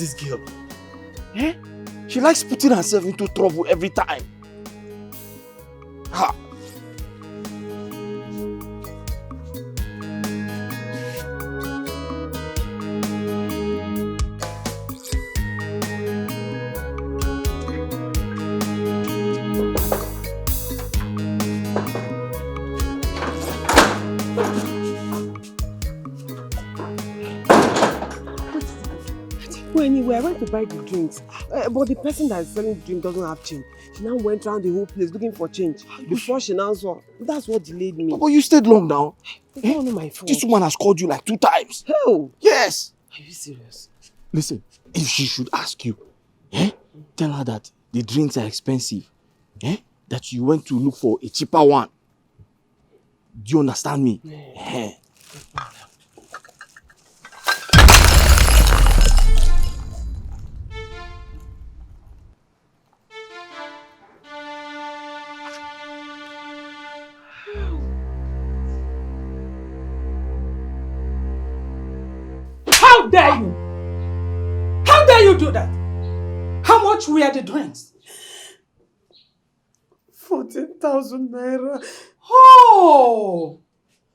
is this girl? Eh? She likes putting herself into trouble every time. Ha! Anyway, I went to buy the drinks, but the person that is selling the drink doesn't have change. She now went around the whole place looking for change. Before she now saw, that's what delayed me. But you stayed long now. It's not only my fault. This woman has called you like 2 times. Hell! Yes! Are you serious? Listen, if she should ask you, tell her that the drinks are expensive. That you went to look for a cheaper one. Do you understand me? Yeah. How dare you? How dare you do that? How much were the drinks? 14,000 naira. Oh!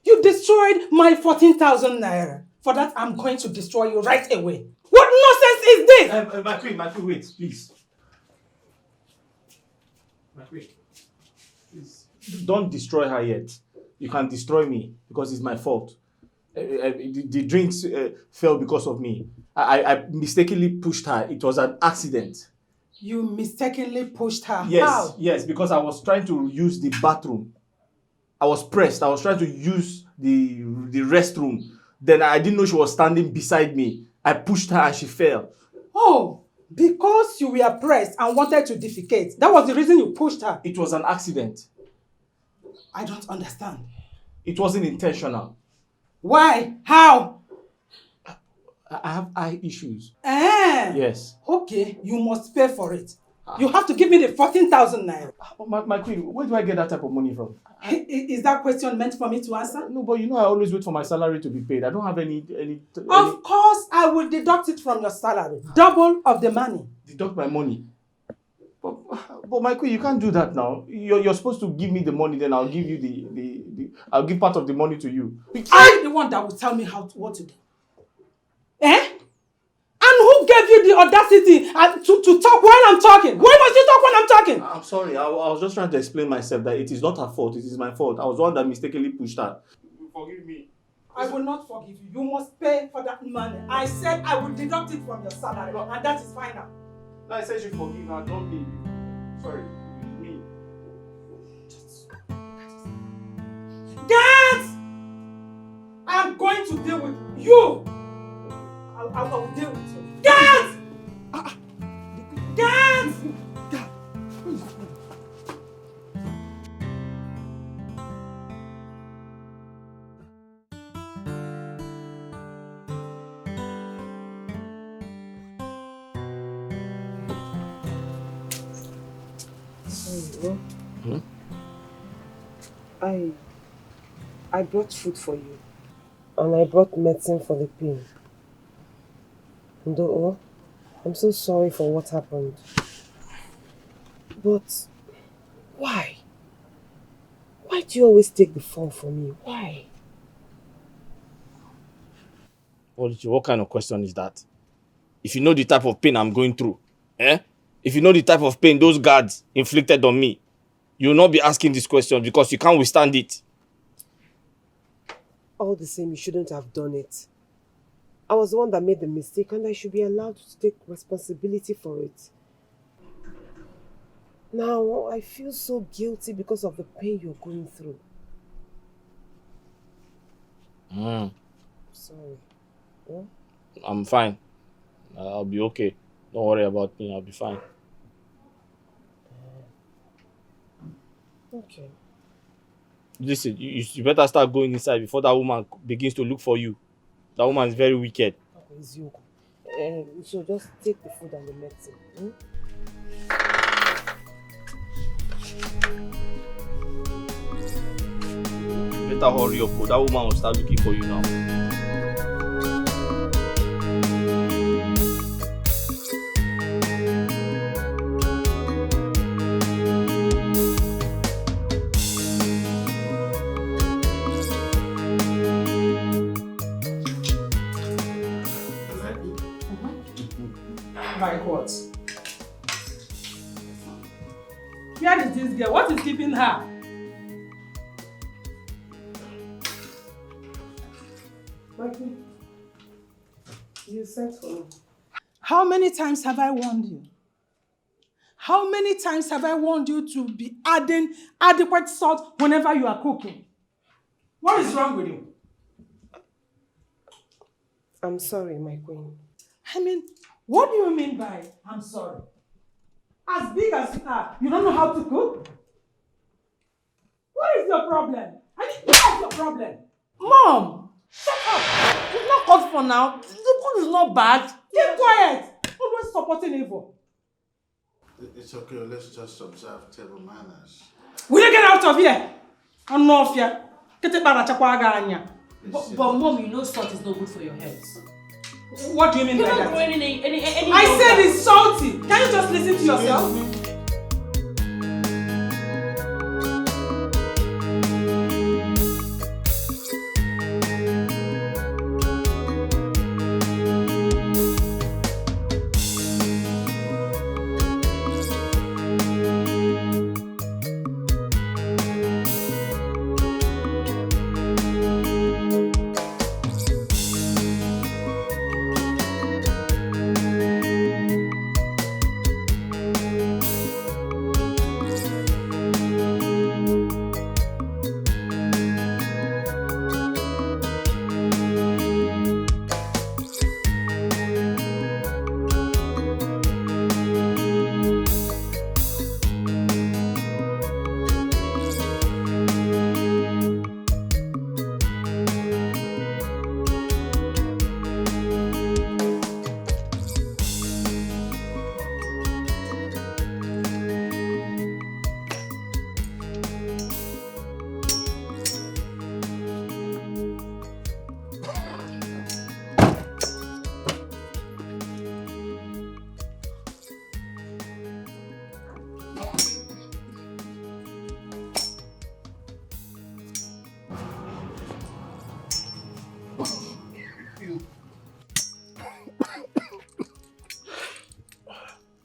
You destroyed my 14,000 naira. For that, I'm going to destroy you right away. What nonsense is this? My queen, wait, please. My queen, please. Don't destroy her yet. You can destroy me because it's my fault. The drinks fell because of me. I mistakenly pushed her. It was an accident. You mistakenly pushed her? Yes, How? yes, because I was trying to use the bathroom. I was pressed. I was trying to use the restroom. Then I didn't know she was standing beside me. I pushed her and she fell. Oh, because you were pressed and wanted to defecate. That was the reason you pushed her. It was an accident. I don't understand. It wasn't intentional. Why? How? I have eye issues. Yes. Okay, you must pay for it. You have to give me the 14,000 naira. My queen, where do I get that type of money from? Is that question meant for me to answer? No, but you know I always wait for my salary to be paid. I don't have any... Of course, I will deduct it from your salary. Double of the money. Deduct my money? But my queen, you can't do that now. You're supposed to give me the money, then I'll give you I'll give part of the money to you. I'm the one that will tell me what to do. And who gave you the audacity to talk while I'm talking? Why must you talk when I'm talking? I'm sorry. I was just trying to explain myself that it is not her fault. It is my fault. I was the one that mistakenly pushed her. Forgive me. I will not forgive you. You must pay for that money. I said I will deduct it from your salary, and that is final. I said you forgive her. Don't be. Sorry. Me. Dad! I'm going to deal with you. I will deal with you. Dad! Dad! I brought food for you. And I brought medicine for the pain. Ndo, I'm so sorry for what happened. But why? Why do you always take the fall for me? Why? What kind of question is that? If you know the type of pain I'm going through, if you know the type of pain those guards inflicted on me, you will not be asking this question because you can't withstand it. All the same, you shouldn't have done it. I was the one that made the mistake and I should be allowed to take responsibility for it. Now, I feel so guilty because of the pain you're going through. Sorry. Yeah? I'm fine. I'll be okay. Don't worry about me. I'll be fine. Okay. Listen, you better start going inside before that woman begins to look for you. That woman is very wicked. Okay, Wazico. So just take the food and the medicine. Better hurry up, because that woman will start looking for you now. Where is this girl? What is keeping her? Mikey, you sent for me. How many times have I warned you? How many times have I warned you to be adding adequate salt whenever you are cooking? What is wrong with you? I'm sorry, my queen. I mean, what do you mean by I'm sorry? As big as you are, you don't know how to cook? What is your problem? I mean, what is your problem? Mom, shut up. It's not called for now. The food is not bad. Keep quiet. Always supporting evil. It's okay, let's just observe table manners. Will you get out of here? I'm not here. Get it back at But Mom, you know salt is not good for your health. What do you mean You're by not that? growing any I said it's salty. Can you just listen to yourself?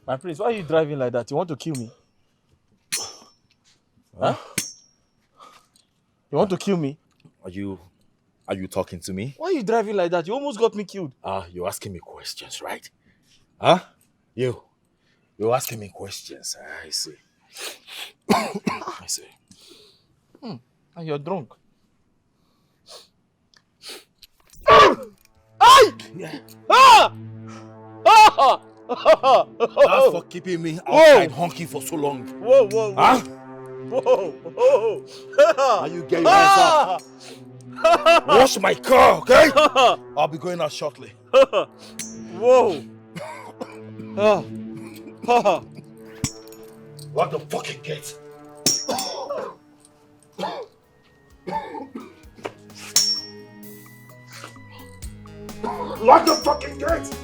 My prince, why are you driving like that? You want to kill me? Huh? You want to kill me? Are you talking to me? Why are you driving like that? You almost got me killed. You're asking me questions, right? Huh? You're asking me questions. I see. I see. And you're drunk. Yeah. Ah! Ah! That's for keeping me outside honking for so long. Whoa, whoa, whoa. Huh? Whoa, whoa. Now you get your hands up. Wash my car, okay? I'll be going out shortly. Whoa. Lock the fucking gate. Lock the fucking gate!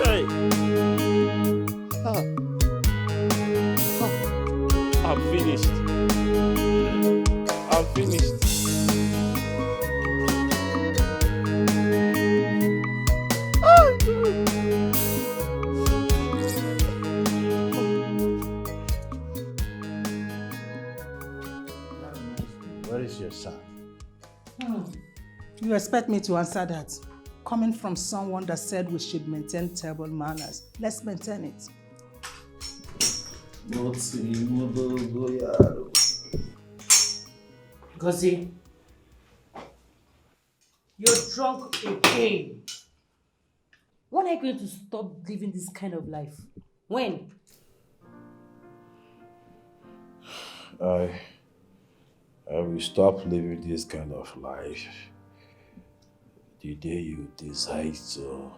Hey. I'm finished. I'm finished. Where is your son? You expect me to answer that? Coming from someone that said we should maintain table manners. Let's maintain it. Gozi, you're drunk again. When are you going to stop living this kind of life? When? I will stop living this kind of life the day you decide to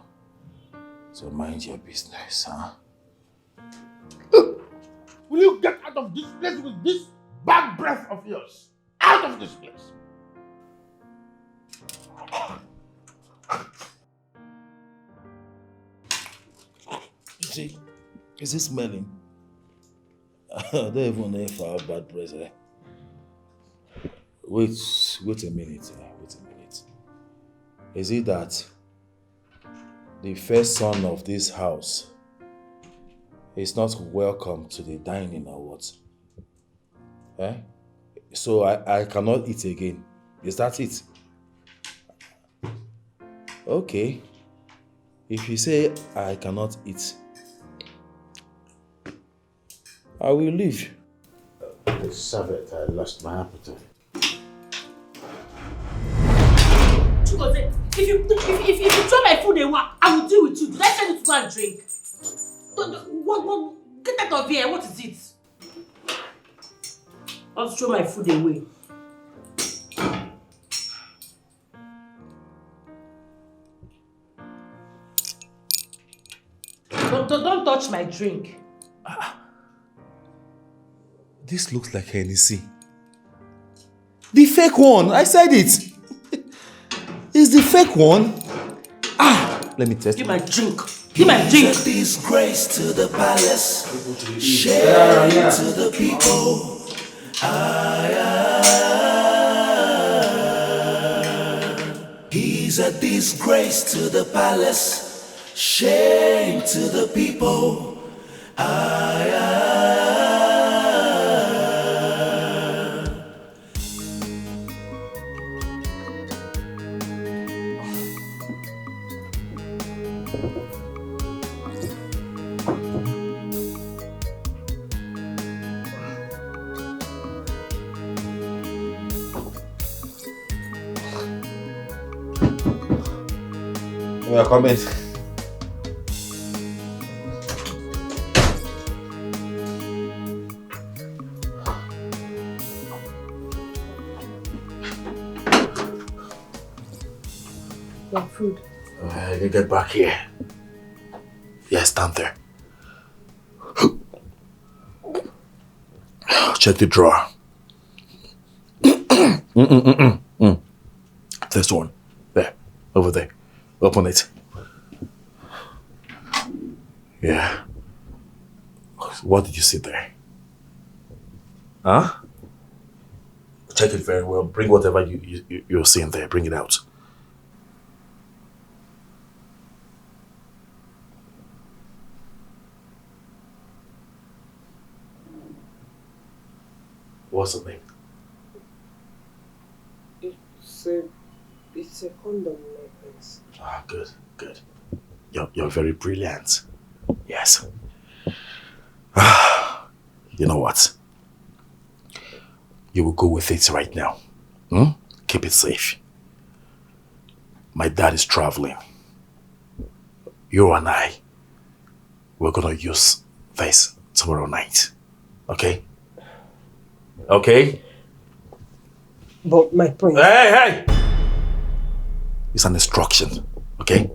mind your business, huh? Will you get out of this place with this bad breath of yours? Out of this place! See, is it smelling? I don't even know if I have bad breath. Wait a minute. Wait a minute. Is it that the first son of this house is not welcome to the dining or what? Eh? So I cannot eat again. Is that it? Okay. If you say I cannot eat, I will leave. Serve it, I lost my appetite. If you throw my food away, I will deal with you. Did I tell you to go and drink? What, get out of here. What is it? I'll throw my food away. Don't touch my drink. This looks like Hennessy. The fake one, I said it. It's the fake one. Let me test. Give my drink. Give my drink. Disgrace to the palace, shame to the people. He's a disgrace to the palace, shame to the people. We are coming. Your food. You get back here. Yeah, stand there. Check the drawer. This one. There. Over there. Open it. Yeah. What did you see there? Huh? Check it very well. Bring whatever you're seeing there. Bring it out. What's the name? It's a condom necklace. Ah, good. You're very brilliant. Yes. You know what? You will go with it right now. Keep it safe. My dad is traveling. You and I, we're gonna use this tomorrow night. Okay? Okay? But my prince. Hey! It's an instruction, okay?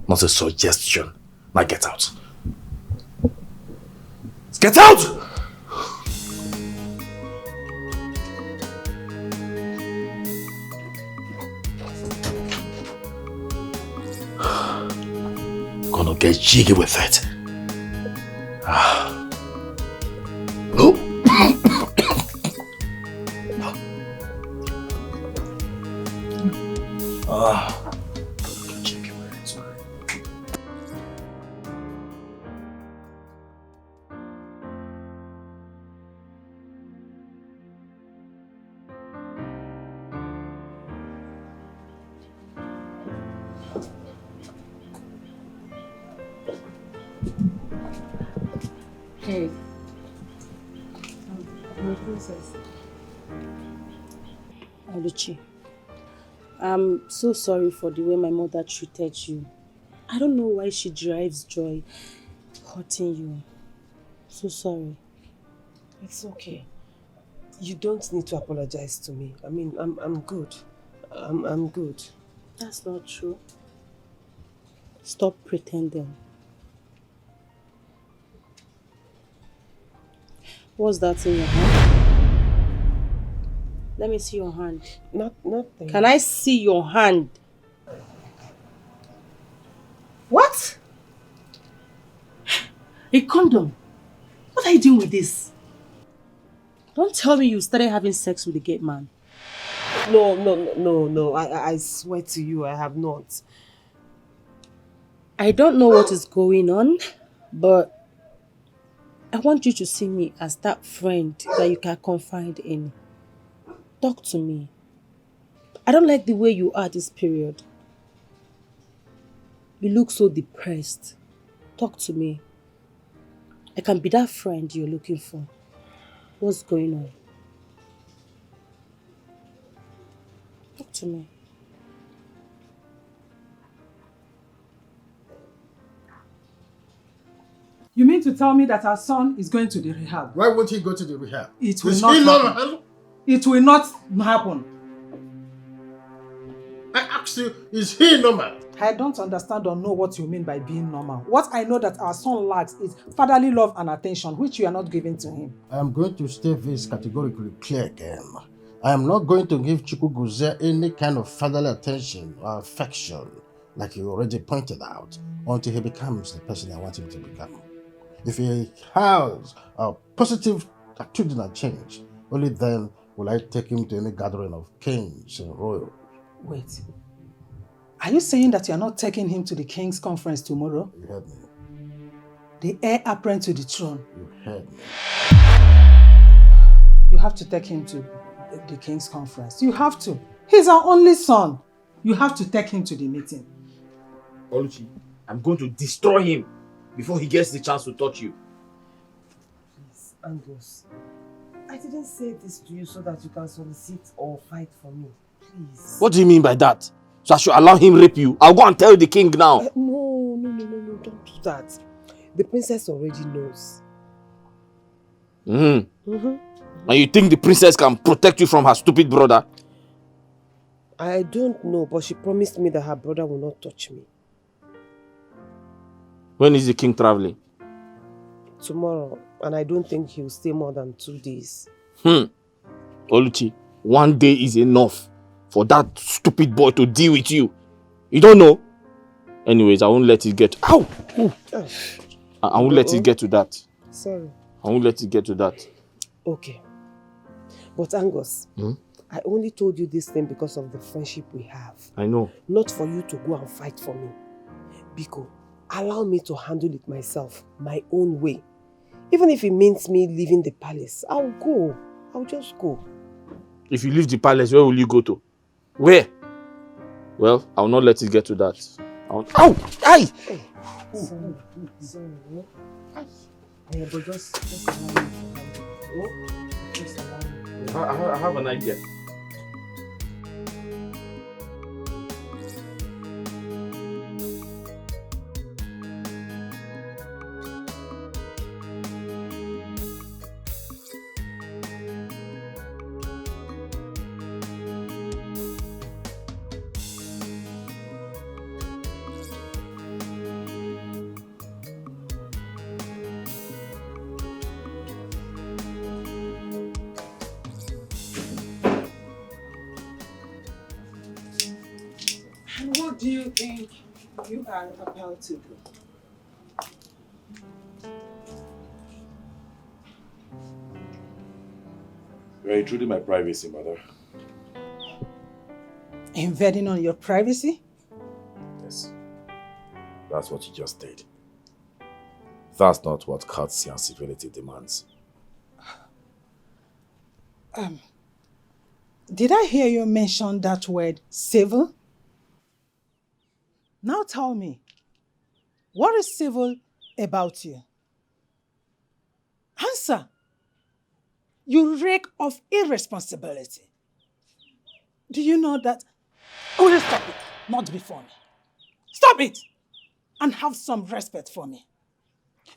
Not a suggestion. Now get out. Get out! Gonna get jiggy with it. Oh. Get jiggy with it. Hey. My princess. Oluchi, I'm so sorry for the way my mother treated you. I don't know why she derives joy hurting you. So sorry. It's okay. You don't need to apologize to me. I mean, I'm good. I'm good. That's not true. Stop pretending. What's that in your hand? Let me see your hand. Nothing. Can I see your hand? What? A condom? What are you doing with this? Don't tell me you started having sex with the gate man. No. I swear to you, I have not. I don't know what is going on, but I want you to see me as that friend that you can confide in. Talk to me. I don't like the way you are this period. You look so depressed. Talk to me. I can be that friend you're looking for. What's going on? Talk to me. You mean to tell me that our son is going to the rehab? Why won't he go to the rehab? It will Is not he happen. normal? It will not happen. I asked you, is he normal? I don't understand or know what you mean by being normal. What I know that our son lacks is fatherly love and attention, which you are not giving to him. I am going to state this categorically clear again. I am not going to give Chukwuguze any kind of fatherly attention or affection, like you already pointed out, until he becomes the person I want him to become. If he has a positive attitudinal change, only then will I take him to any gathering of kings and royals. Wait. Are you saying that you are not taking him to the King's conference tomorrow? You heard me. The heir apparent to the throne. You heard me. You have to take him to the King's conference. You have to. He's our only son. You have to take him to the meeting. Oluchi, I'm going to destroy him before he gets the chance to touch you. Please, Angus. I didn't say this to you so that you can solicit or fight for me. Please. What do you mean by that? So I should allow him rape you? I'll go and tell the king now. No, don't do that. The princess already knows. And you think the princess can protect you from her stupid brother? I don't know, but she promised me that her brother will not touch me. When is the king traveling? Tomorrow, and I don't think he'll stay more than 2 days. Oluchi, 1 day is enough for that stupid boy to deal with you. You don't know? Anyways, I won't let it get... Ow! I won't let it get to that. Sorry. I won't let it get to that. Okay. But Angus, I only told you this thing because of the friendship we have. I know. Not for you to go and fight for me. Biko, allow me to handle it myself, my own way. Even if it means me leaving the palace, I'll go. I'll just go. If you leave the palace, where will you go to? Where? Well, I'll not let it get to that. Ow! Aye! Sorry. Yeah, but just allow me to handle it. Just allow me. I have an idea. And what do you think you are about to do? You are intruding my privacy, mother. Invading on your privacy? Yes. That's what you just did. That's not what courtesy and civility demands. Did I hear you mention that word, civil? Now tell me, what is civil about you? Answer. You reek of irresponsibility. Do you know that? Oh, just stop it. Not before me. Stop it. And have some respect for me.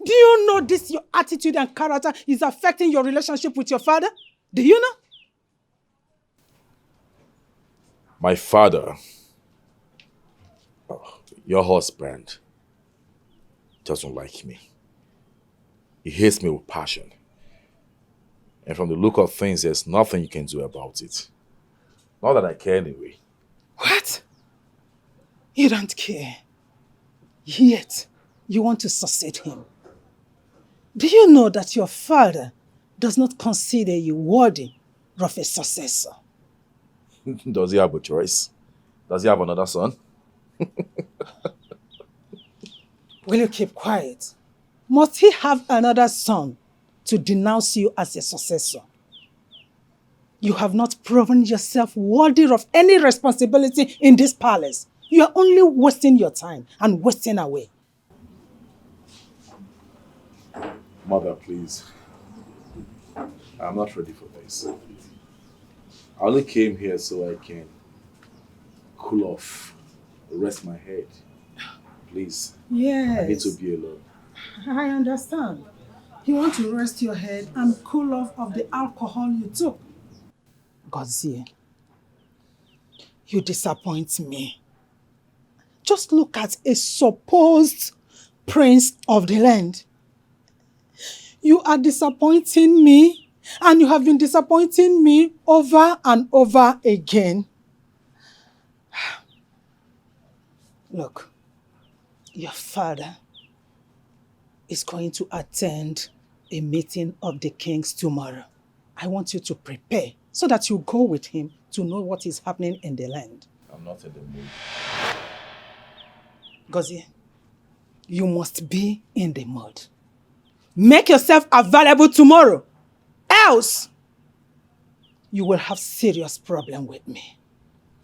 Do you know this, your attitude and character is affecting your relationship with your father? Do you know? My father, your husband, doesn't like me. He hates me with passion. And from the look of things, there's nothing you can do about it. Not that I care anyway. What? You don't care. Yet, you want to succeed him. Do you know that your father does not consider you worthy of a successor. Does he have a choice? Does he have another son? Will you keep quiet? Must he have another son to denounce you as a successor? You have not proven yourself worthy of any responsibility in this palace. You are only wasting your time and wasting away. Mother, please. I'm not ready for this. I only came here so I can cool off, rest my head. Please. Yes. I need to be alone. I understand. You want to rest your head and cool off of the alcohol you took. Godzie, you disappoint me. Just look at a supposed prince of the land. You are disappointing me, and you have been disappointing me over and over again. Look, your father is going to attend a meeting of the kings tomorrow. I want you to prepare so that you go with him to know what is happening in the land. I'm not in the mood. Gozie, you must be in the mood. Make yourself available tomorrow. Else, you will have serious problem with me.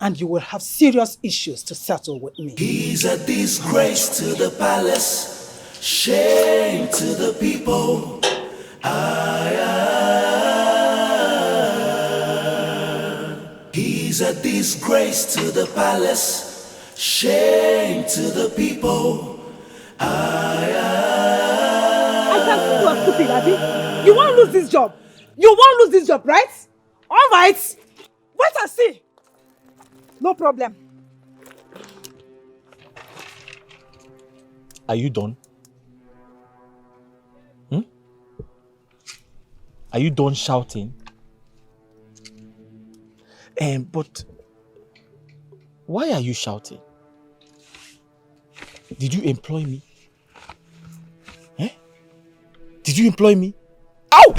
And you will have serious issues to settle with me. He's a disgrace to the palace, shame to the people. He's a disgrace to the palace, shame to the people. I can see you are stupid, Abby. You won't lose this job. You won't lose this job, right? All right. Wait and see. No problem. Are you done? Are you done shouting? But why are you shouting? Did you employ me? Did you employ me? Ow!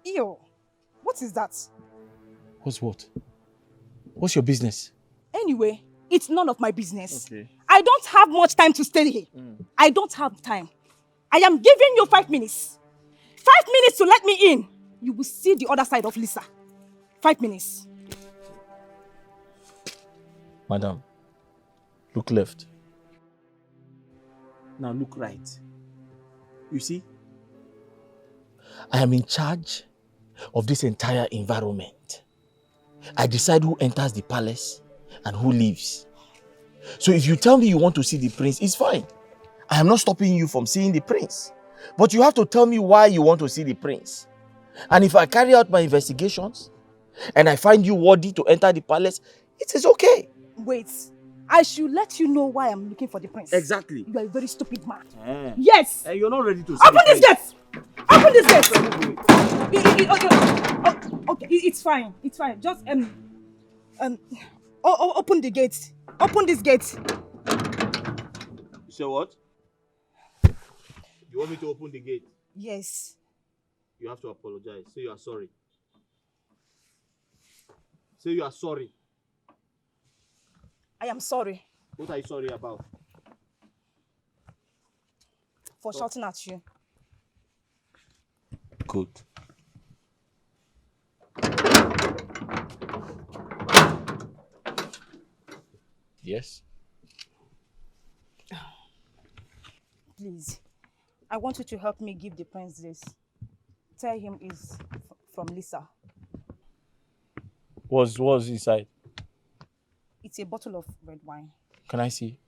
Ew. What is that? What's what? What's your business? Anyway, it's none of my business. Okay. I don't have much time to stay here. I don't have time. I am giving you 5 minutes. 5 minutes to let me in. You will see the other side of Lisa. 5 minutes. Madam, look left. Now look right. You see? I am in charge of this entire environment. I decide who enters the palace and who leaves. So if you tell me you want to see the prince, it's fine. I am not stopping you from seeing the prince. But you have to tell me why you want to see the prince. And if I carry out my investigations and I find you worthy to enter the palace, it is okay. Wait. I should let you know why I'm looking for the prince. Exactly. You are a very stupid man. Yes. You're not ready to see Open this gate! Open this gate! Okay, it's fine. It's fine. Just open the gate. Open this gate. You say what? You want me to open the gate? Yes. You have to apologize. Say you are sorry. Say you are sorry. I am sorry What are you sorry about? for shouting at you. Good. Yes? Please, I want you to help me give the prince this. Tell him it's from Lisa. What's inside? It's a bottle of red wine. Can I see?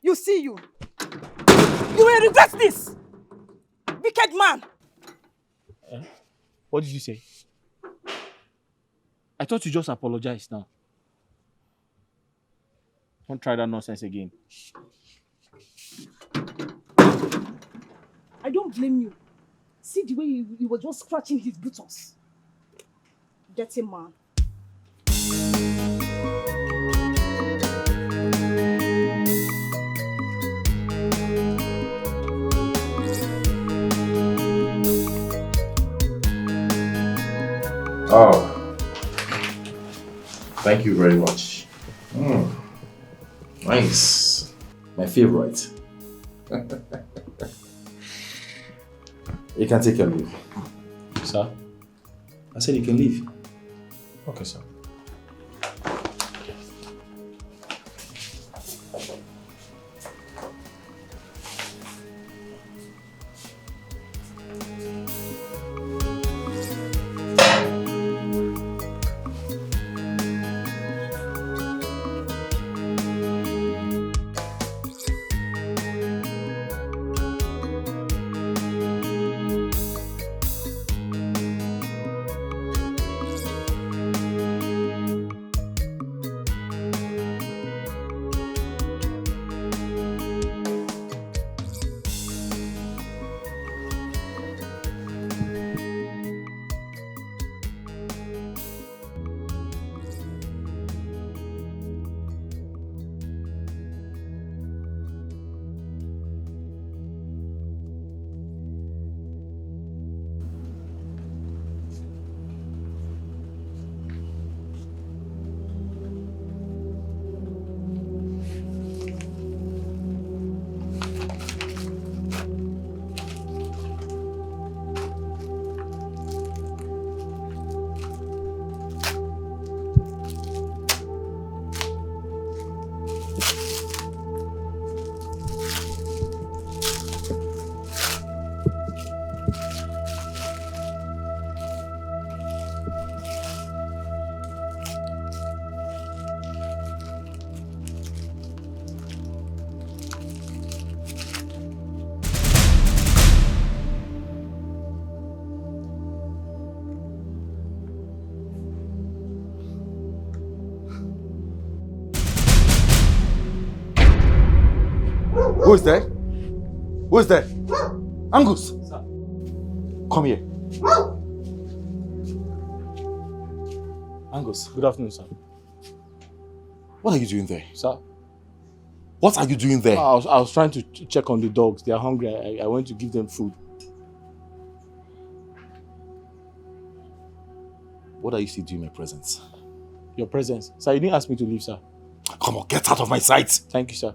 You see you. You will regret this. Wicked man. What did you say? I thought you just apologized now. Don't try that nonsense again. I don't blame you. See the way you were just scratching his buttons. dirty man. Oh, thank you very much. Nice. My favorite. You can take your leave. Sir? I said you can leave. Okay, sir. Who is there? Who is there? Angus! Sir. Come here. Angus, Good afternoon, sir. what are you doing there? Sir? What are you doing there? I was trying to check on the dogs. They are hungry. I went to give them food. What are you still doing in my presence? Your presence. Sir, you didn't ask me to leave, sir. Come on, get out of my sight! Thank you, sir.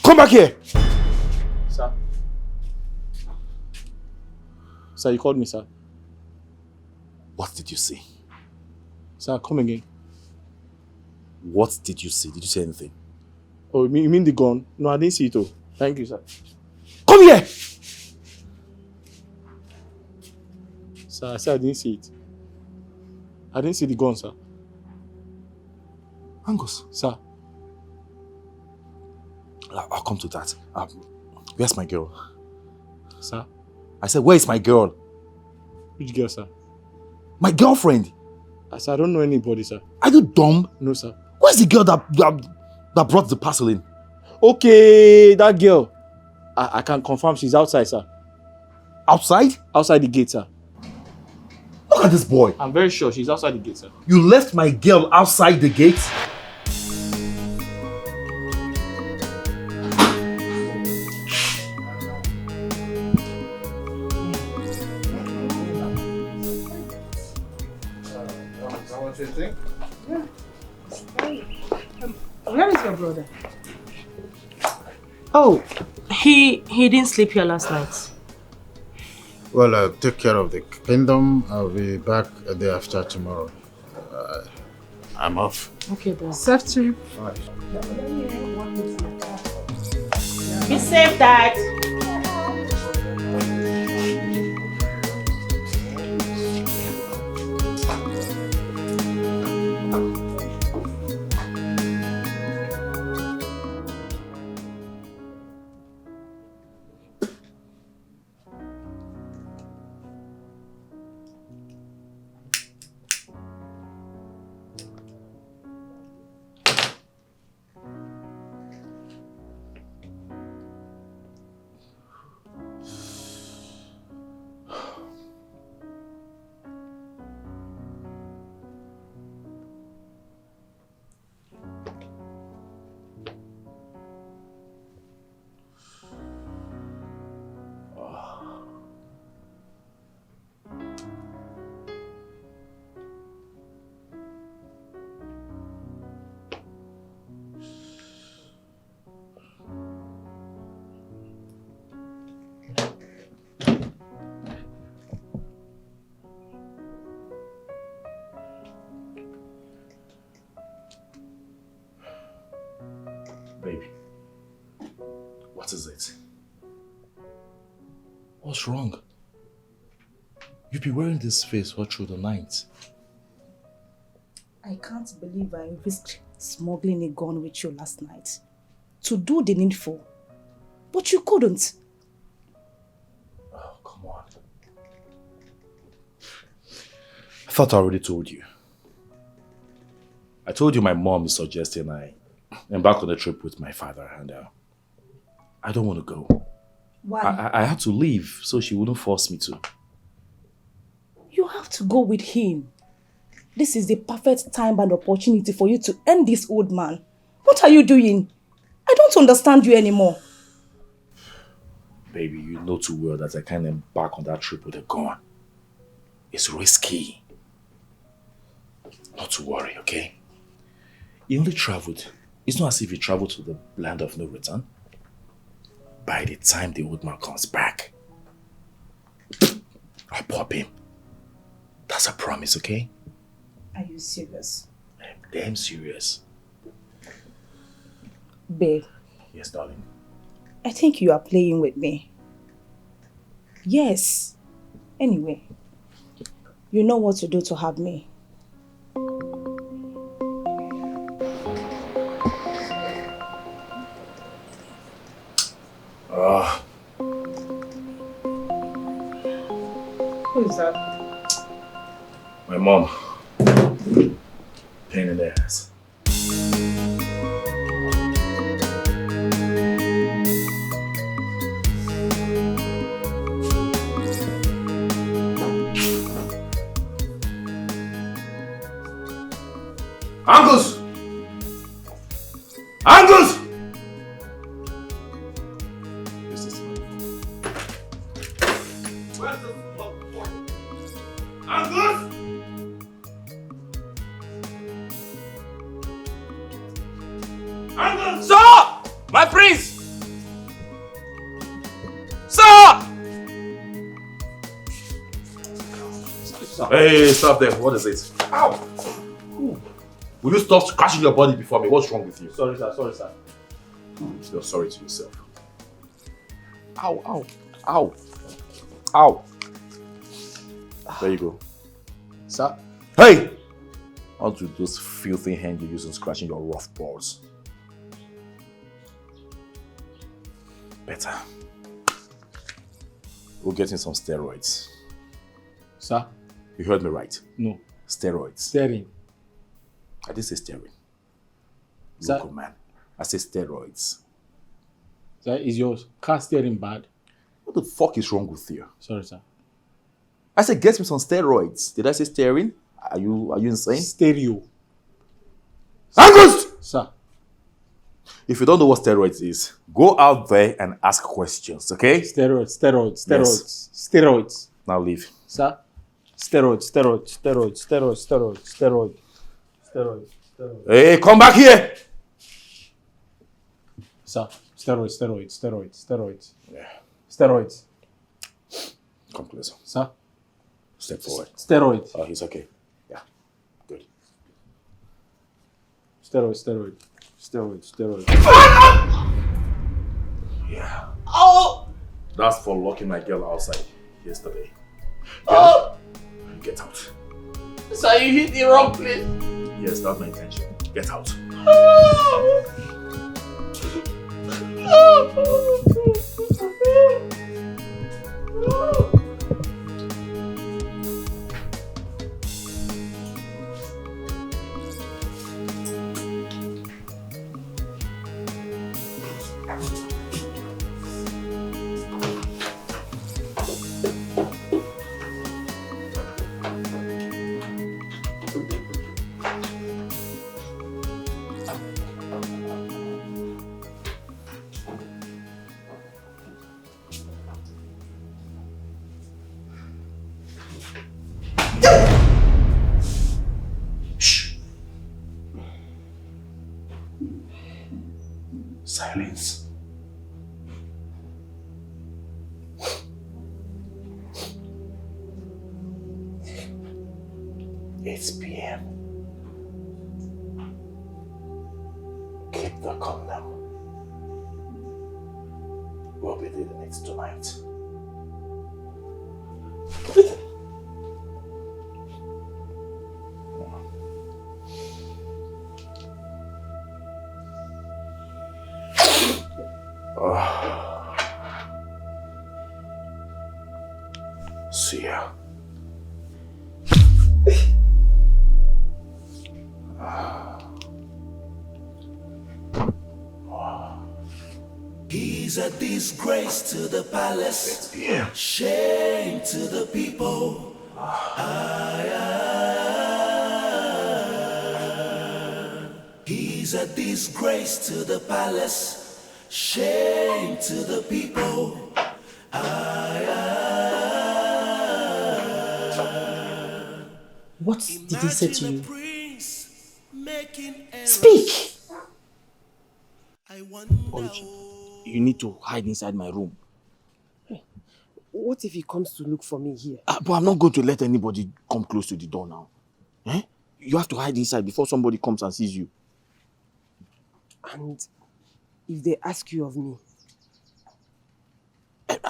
Come back here! Sir? Sir, you called me, sir. What did you see? Sir, come again. What did you see? Did you say anything? Oh, you mean the gun? No, I didn't see it. Oh. Thank you, sir. Come here! Sir, I said I didn't see it. I didn't see the gun, sir. Angus. Sir. I'll come to that. Where's my girl? Sir? I said, where is my girl? Which girl, sir? My girlfriend! Sir, I don't know anybody, sir. Are you dumb? No, sir. Where's the girl that brought the parcel in? Okay, that girl. I can confirm she's outside, sir. Outside? Outside the gate, sir. Look at this boy. I'm very sure she's outside the gate, sir. You left my girl outside the gate? Where is your brother? Oh, he didn't sleep here last night. Well, take care of the kingdom. I'll be back a day after tomorrow. I'm off. Okay, then. Safe trip. Be safe, Dad. What is it? What's wrong? You've been wearing this face all through the night. I can't believe I risked smuggling a gun with you last night to do the needful, but you couldn't. Oh, come on. I thought I already told you. I told you my mom is suggesting I embark on a trip with my father, and I don't want to go. Why? I had to leave so she wouldn't force me to. You have to go with him. This is the perfect time and opportunity for you to end this old man. What are you doing? I don't understand you anymore. Baby, you know too well that I can't embark on that trip with a gun. It's risky. Not to worry, okay? He only traveled. It's not as if he traveled to the land of no return. By the time the old man comes back, I'll pop him. That's a promise, okay? Are you serious? I'm damn serious. Babe, Yes, darling. I think you are playing with me. Yes. Anyway, you know what to do to have me. Who is that? My mom. Pain in the ass. Angus! Angus! Where's this man? Where's the fuck? Angus! Angus! Sir! My prince! Sir! Hey, stop there. What is it? Ow! Will you stop scratching your body before me? What's wrong with you? Sorry, sir. Sorry, sir. You're sorry to yourself. Ow, ow, ow, ow. There you go. Sir? Hey! How do those filthy hands you're using scratching your rough balls? Better. We'll get in some steroids. Sir? You heard me right. No. Steroids. Staring. I didn't say steroid. Sir? Local man. I said steroids. Sir, is your car steering bad? What the fuck is wrong with you? Sorry, sir. I said get me some steroids. Did I say steering? Are you insane? Stereo. Angus! Sir. If you don't know what steroids is, go out there and ask questions, okay? Steroids, steroids, steroids, Yes. steroids. Now leave. Sir? Steroids, steroids, steroids, steroids, steroids, steroids, steroids, steroids. Hey, come back here! Sir, steroids, steroids, steroids, steroids, Yeah. steroids. Come closer. Sir? Step forward. Steroids, Oh, he's okay. Yeah. Good. steroids, steroids, steroids, steroids. Yeah. Oh! That's for locking my girl outside yesterday. Oh! Get out. Sir, you hit the wrong place. Yes, that's my intention. Get out. Silence. It's PM. Keep the condom. birthday next tonight. See ya. He's a disgrace to the palace, shame to the people. He's a disgrace to the palace, shame to the people. What did he say to you? Speak! Oluchi, you need to hide inside my room. What if he comes to look for me here? But I'm not going to let anybody come close to the door now. Eh? You have to hide inside before somebody comes and sees you. And if they ask you of me?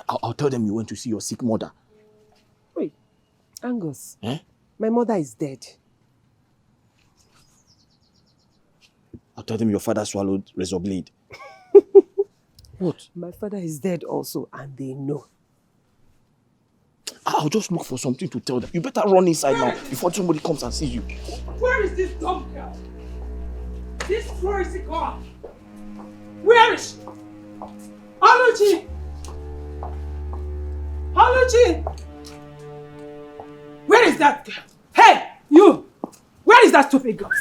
I'll tell them you went to see your sick mother. Wait, Angus, Eh? my mother is dead. I'll tell them your father swallowed razor blade. What? My father is dead also, and they know. I'll just look for something to tell them. You better run inside now before somebody comes and sees you. Where is this dumb girl? This Wazico. Where is she? Oluchi! Oluchi! Where is that girl? Hey, you! Where is that stupid girl?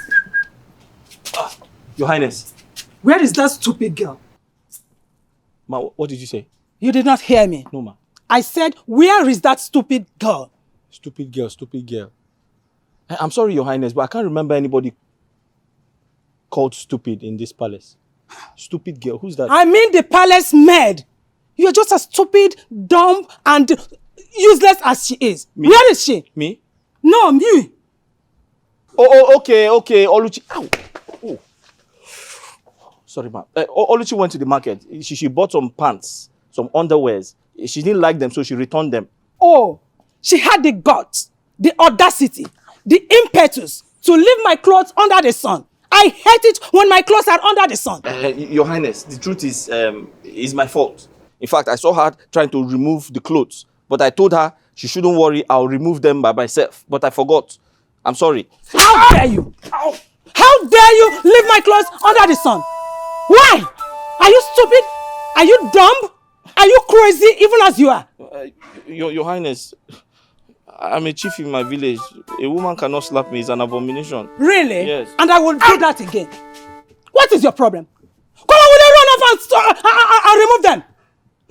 Your Highness. Where is that stupid girl? Ma, what did you say? You did not hear me. No, ma. I said, where is that stupid girl? Stupid girl, stupid girl. I'm sorry, Your Highness, but I can't remember anybody called stupid in this palace. Stupid girl, who's that? I mean the palace maid. You're just as stupid, dumb, and useless as she is. Me? Where is she? Me? No, me. Okay. Oluchi. Ow. Oh. Sorry, ma. Oluchi went to the market. She bought some pants, some underwears. She didn't like them, so she returned them. Oh, she had the guts, the audacity, the impetus to leave my clothes under the sun. I hate it when my clothes are under the sun. Your Highness, the truth is, it's my fault. In fact, I saw her trying to remove the clothes, but I told her she shouldn't worry, I'll remove them by myself. But I forgot. I'm sorry. How dare you? Ow. How dare you leave my clothes under the sun? Why? Are you stupid? Are you dumb? Are you crazy even as you are? Your Highness, I'm a chief in my village. A woman cannot slap me. It's an abomination. Really? Yes. And I will do that again. What is your problem? Come on, will you run off and remove them?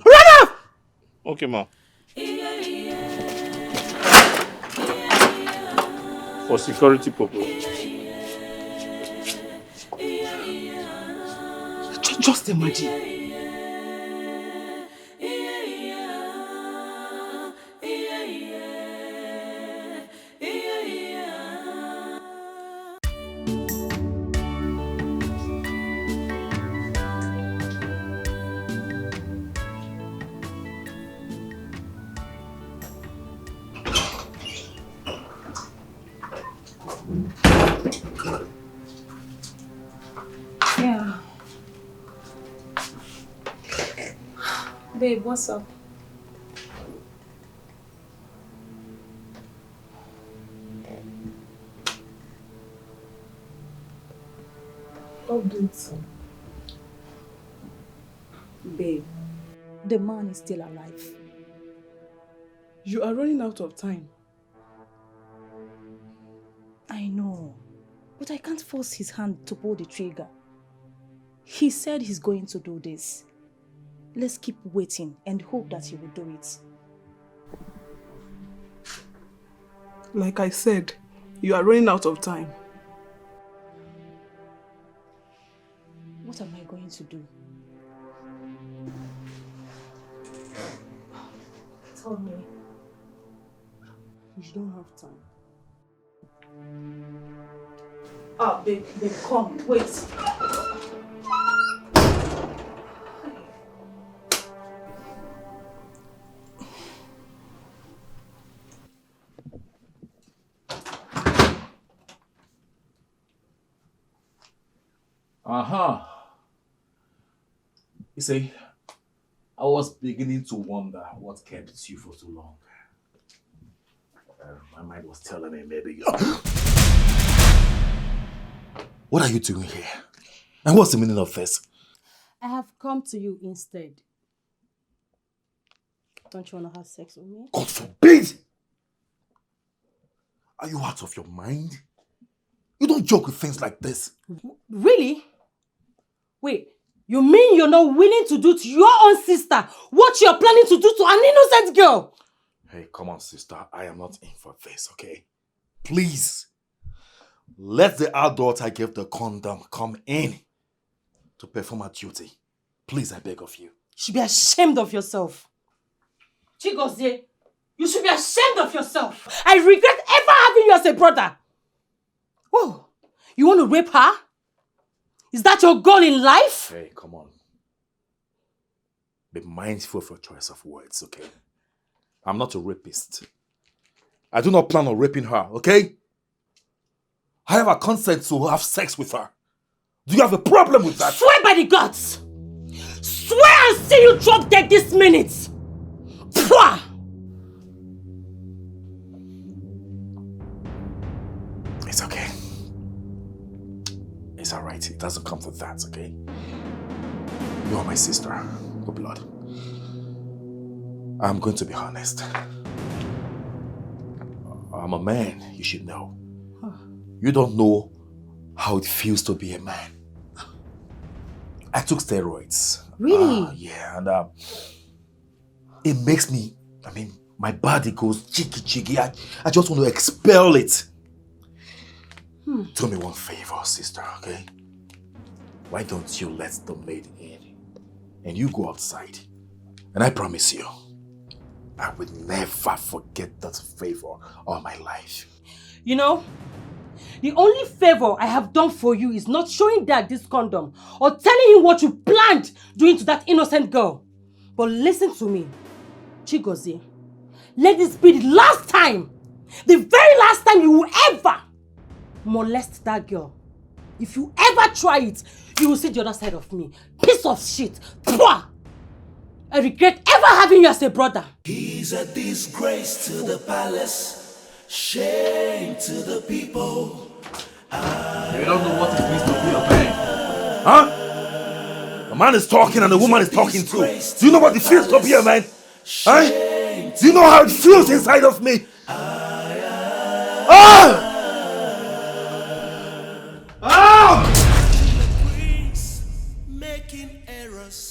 Run off! Okay, ma. For security purpose. Just imagine. Yeah. Babe, what's up? Updates. Babe, the man is still alive. You are running out of time. I know, but I can't force his hand to pull the trigger. He said he's going to do this. Let's keep waiting and hope that he will do it. Like I said, you are running out of time. What am I going to do? Tell me. You don't have time. Ah, babe, come, wait. Uh-huh. You see, I was beginning to wonder what kept you for so long. My mind was telling me maybe What are you doing here? And what's the meaning of this? I have come to you instead. Don't you want to have sex with me? God forbid! Are you out of your mind? You don't joke with things like this. Really? Wait, you mean you're not willing to do to your own sister what you're planning to do to an innocent girl? Hey, come on, sister. I am not in for this, okay? Please. Let the adult I gave the condom come in to perform her duty. Please, I beg of you. You should be ashamed of yourself. Chigozie, you should be ashamed of yourself. I regret ever having you as a brother. Oh, you want to rape her? Is that your goal in life? Hey, come on. Be mindful of your choice of words, okay? I'm not a rapist. I do not plan on raping her, okay? I have a consent to have sex with her. Do you have a problem with that? Swear by the gods! Swear and see you drop dead this minute! Pwah! It's okay. It's alright. It doesn't come to that, okay? You are my sister, good blood. I'm going to be honest. I'm a man, you should know. You don't know how it feels to be a man. I took steroids. Really? Yeah, and it makes me, my body goes cheeky. I just want to expel it. Do me one favor, sister, okay? Why don't you let the maid in and you go outside? And I promise you, I will never forget that favor all my life. You know, the only favor I have done for you is not showing Dad this condom or telling him what you planned doing to that innocent girl. But listen to me, Chigozie. Let this be the last time, the very last time you will ever molest that girl. If you ever try it, you will see the other side of me. Piece of shit. Pwah! I regret ever having you as a brother. He's a disgrace to the palace, shame to the people. You don't know what it means to be a man. Huh? A man is talking and a woman is talking too. Do you know what it feels to be a man? Huh? Do you know how it feels inside of me? Ah!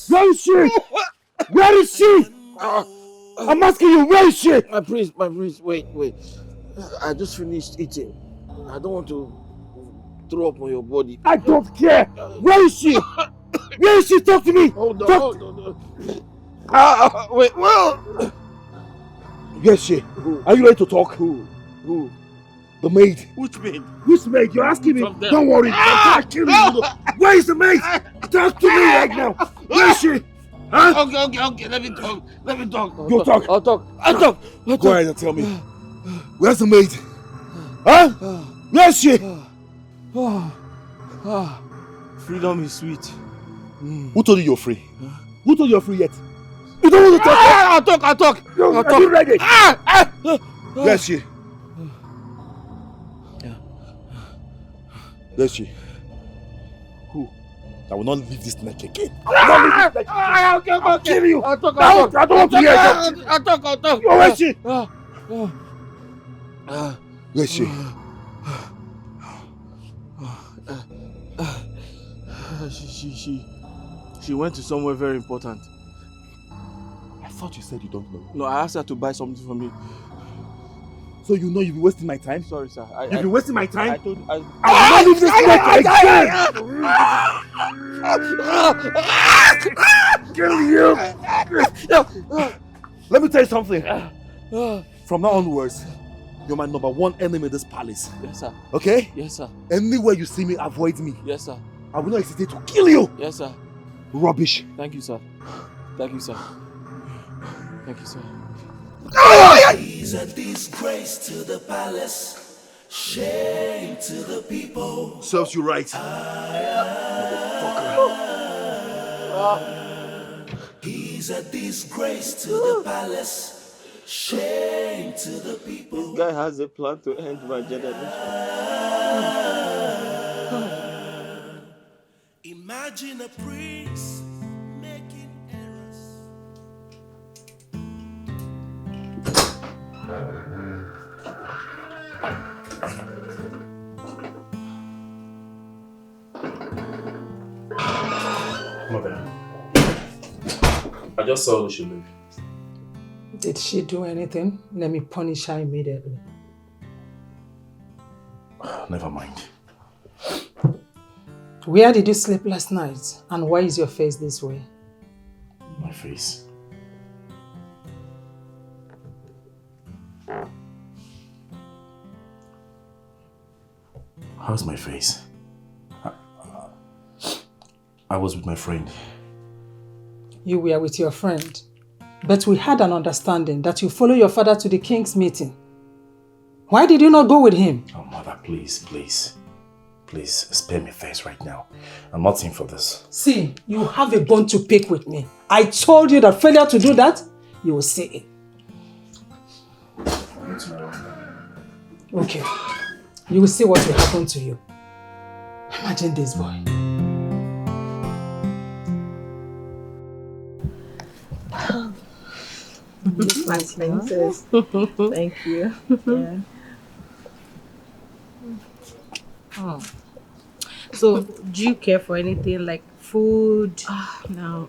Where is she? Where is she? I'm asking you, where is she? My priest, wait. I just finished eating. I don't want to throw up on your body. I don't care. Where is she? Where is she? Talk to me. Hold on, Talk. Wait, well. Where is she? Who? Are you ready to talk? Who? The maid. Which maid? Which maid? You're asking me. Don't worry. I'll kill you. Where is the maid? Talk to me right now. Where is she? Huh? Okay. Let me talk. You talk. I'll talk. Go ahead and tell me. Where's the maid? Huh? Where is she? Freedom is sweet. Who told you you're free? Who told you you're free yet? You don't want to talk? I'll talk. Are you ready? Where is she? Where is she? Who? I will not leave this neck again. I'll kill you. I'll talk. I don't want to hear it. I'll talk. Where is she? Where is she? She went to somewhere very important. I thought you said you don't know. No, I asked her to buy something for me. So you know you've been wasting my time? Sorry, sir. You've been wasting my time? I told I will not leave this neck again! Kill you! Let me tell you something. From now onwards, you're my number one enemy in this palace. Yes, sir. Okay? Yes, sir. Anywhere you see me, avoid me. Yes, sir. I will not hesitate to kill you! Yes, sir. Rubbish. Thank you, sir. Thank you, sir. Thank you, sir. He's a disgrace to the palace, Shame to the people. Serves you right. He's a disgrace to the palace. Shame to the people. This guy has a plan to end my generation. Imagine a prince making errors. Mother, I just saw Lucy leave. Did she do anything? Let me punish her immediately. Never mind. Where did you sleep last night? And why is your face this way? My face. How's my face? I was with my friend. You were with your friend. But we had an understanding that you follow your father to the king's meeting. Why did you not go with him? Oh, Mother, please, please. Please, spare me face right now. I'm not in for this. See, you have a bone to pick with me. I told you that failure to do that, you will see it. Okay. You will see what will happen to you. Imagine this boy. My princess. Thank you. Yeah. Oh. So, do you care for anything like food? No,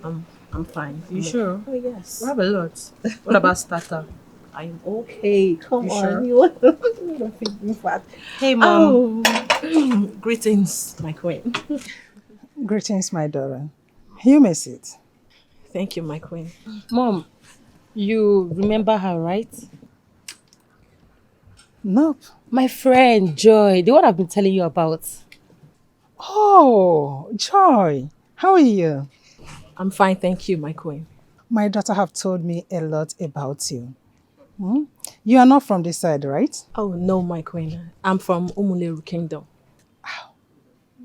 I'm fine. You sure? Oh yes. We have a lot. What about starter? I'm okay. Come You on. sure? You want to feed me fat? Hey, Mom. Oh. Greetings, my queen. Greetings, my daughter. You may sit. Thank you, my queen. Mom, you remember her, right? Nope. My friend, Joy, the one I've been telling you about. Oh, Joy. How are you? I'm fine, thank you, my queen. My daughter have told me a lot about you. Hmm? You are not from this side, right? Oh, no, my queen. I'm from Umuleru Kingdom.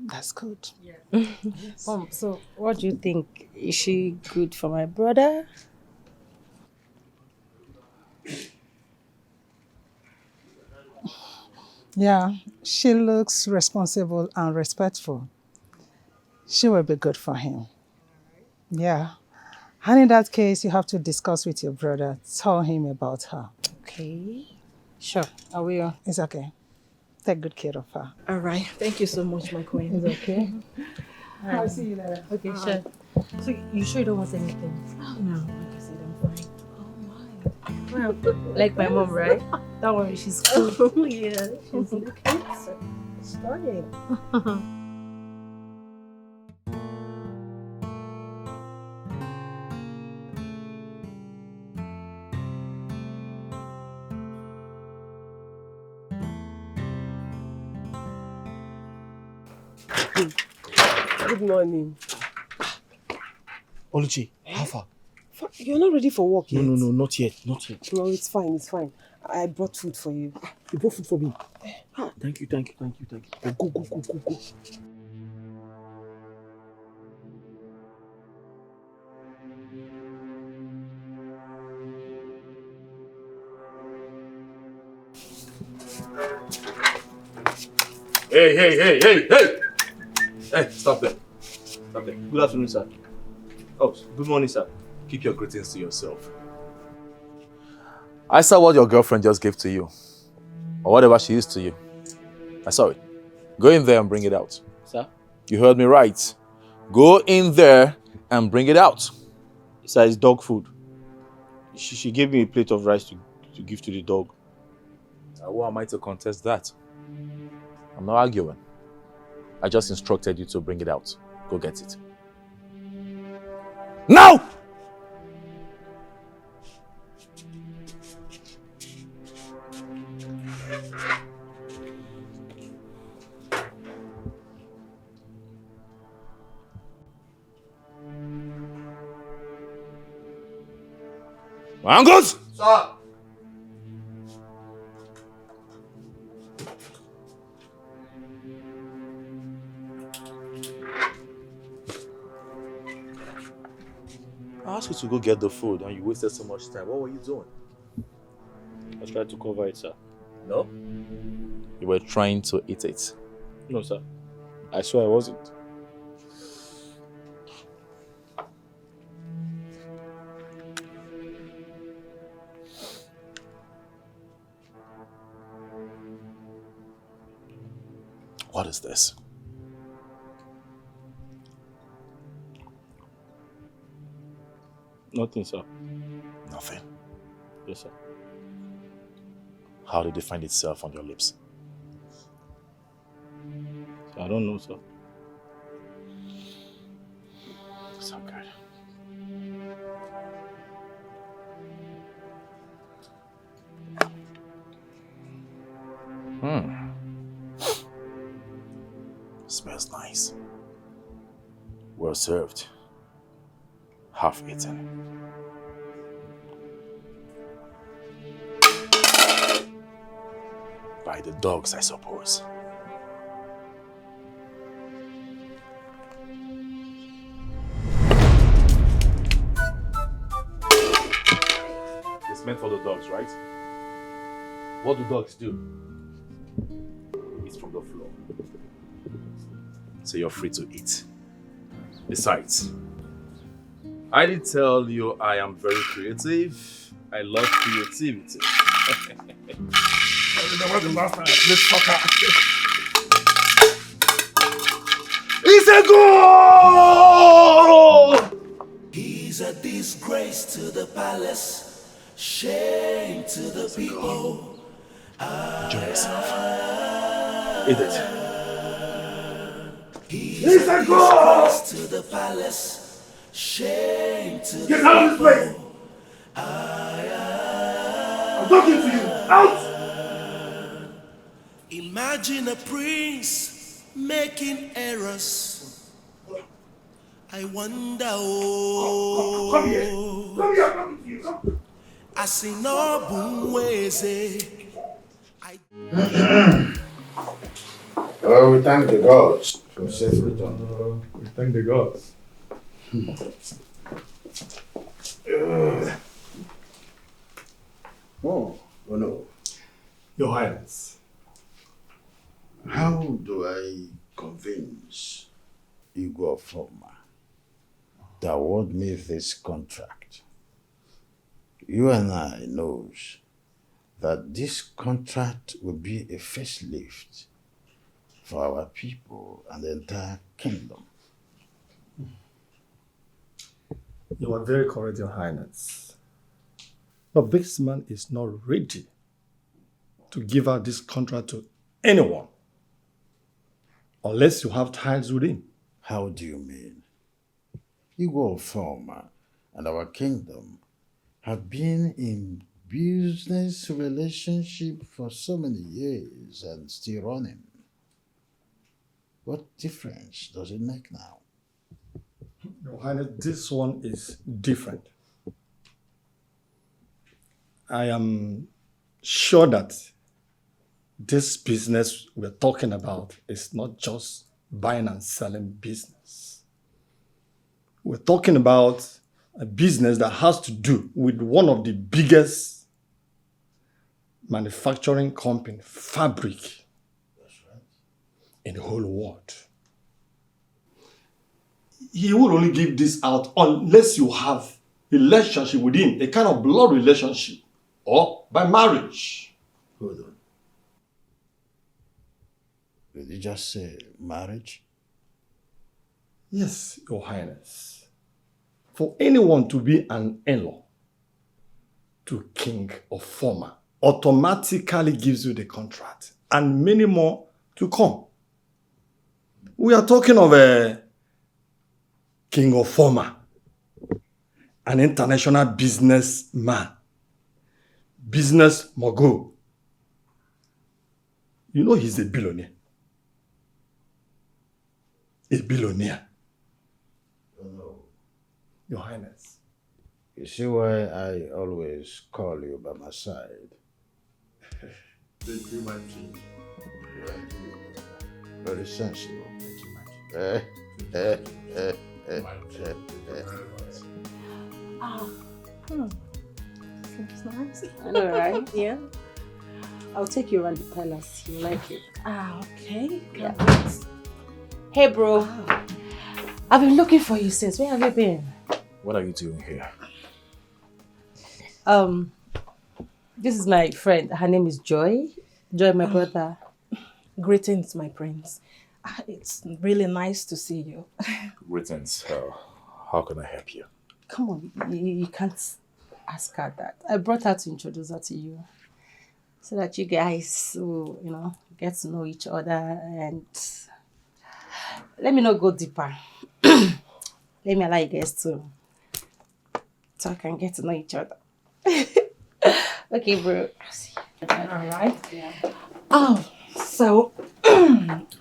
That's good. Yes. Mom, so what do you think? Is she good for my brother? Yeah, she looks responsible and respectful. She will be good for him. Yeah. And in that case, you have to discuss with your brother. Tell him about her. Okay. Sure, I will. It's okay. Take good care of her. All right. Thank you so much, my queen. It's okay. I'll see you later. Okay, sure. So you sure you don't want anything? Oh, no. Like I said, I'm fine. Well, like my mom, right? Don't worry, she's cool. Oh, yeah. She's looking stunning. Good morning. Oluchi, how far? You're not ready for work yet? No, not yet, not yet. No, it's fine, it's fine. I brought food for you. You brought food for me. Thank you. Oh, go. Hey! Hey, stop there. Good afternoon, sir. Oh, good morning, sir. Keep your greetings to yourself. I saw what your girlfriend just gave to you. Or whatever she is to you. I saw it. Go in there and bring it out. Sir? You heard me right. Go in there and bring it out. Sir, it's dog food. She gave me a plate of rice to give to the dog. Who am I to contest that? I'm not arguing. I just instructed you to bring it out. Go get it. Now! Angus! Sir! asked you to go get the food and you wasted so much time. What were you doing? I tried to cover it, sir. No? You were trying to eat it. No, sir. I swear I wasn't. What is this? Nothing, sir. Nothing. Yes, sir. How did it find itself on your lips? I don't know, sir. So good. Smells nice. Well served. Half eaten. By the dogs, I suppose. It's meant for the dogs, right? What do dogs do? Eat from the floor. So you're free to eat. Besides, I did tell you I am very creative. I love creativity. I remember the last time I played soccer. It's a goal! He's a disgrace to the palace, shame to the people. Enjoy yourself. Eat it. He's a disgrace to the palace, shame to the people. Get out of this place! I'm talking to you! Out! Imagine a prince making errors. I wonder, Come here! Come here! Come to you! Come. I see no Bumweze. Well, we thank the gods for safe return. We thank the gods. Oh no. Your Highness. How do I convince Igor Forma to award me this contract? You and I knows that this contract will be a facelift for our people and the entire kingdom. You are very correct, Your Highness. But this man is not ready to give out this contract to anyone unless you have ties with him. How do you mean? Igor Forma and our kingdom have been in business relationship for so many years and still running. What difference does it make now? Your Highness, this one is different. I am sure that this business we're talking about is not just buying and selling business. We're talking about a business that has to do with one of the biggest manufacturing company, fabric, in the whole world. He will only give this out unless you have a relationship with him, a kind of blood relationship, or by marriage. Hold on. Did you just say marriage? Yes, Your Highness. For anyone to be an in-law to King or Former automatically gives you the contract, and many more to come. We are talking of a King of Former, an international businessman, business mogul. You know he's a billionaire. A billionaire. Oh, no. Your Highness. You see why I always call you by my side? Thank you, my king. Very sensible. Thank you, my king. Seems nice. I know, right? Yeah. I'll take you around the palace. You like it? Okay. Yeah. Hey, bro. I've been looking for you since. Where have you been? What are you doing here? This is my friend. Her name is Joy. Joy, my brother. Greetings, my prince. It's really nice to see you. Greetings. How can I help you? Come on, you can't ask her that. I brought her to introduce her to you. So that you guys will, get to know each other and let me not go deeper. Let me allow you guys to talk and get to know each other. Okay, bro. All right. Yeah. Oh, so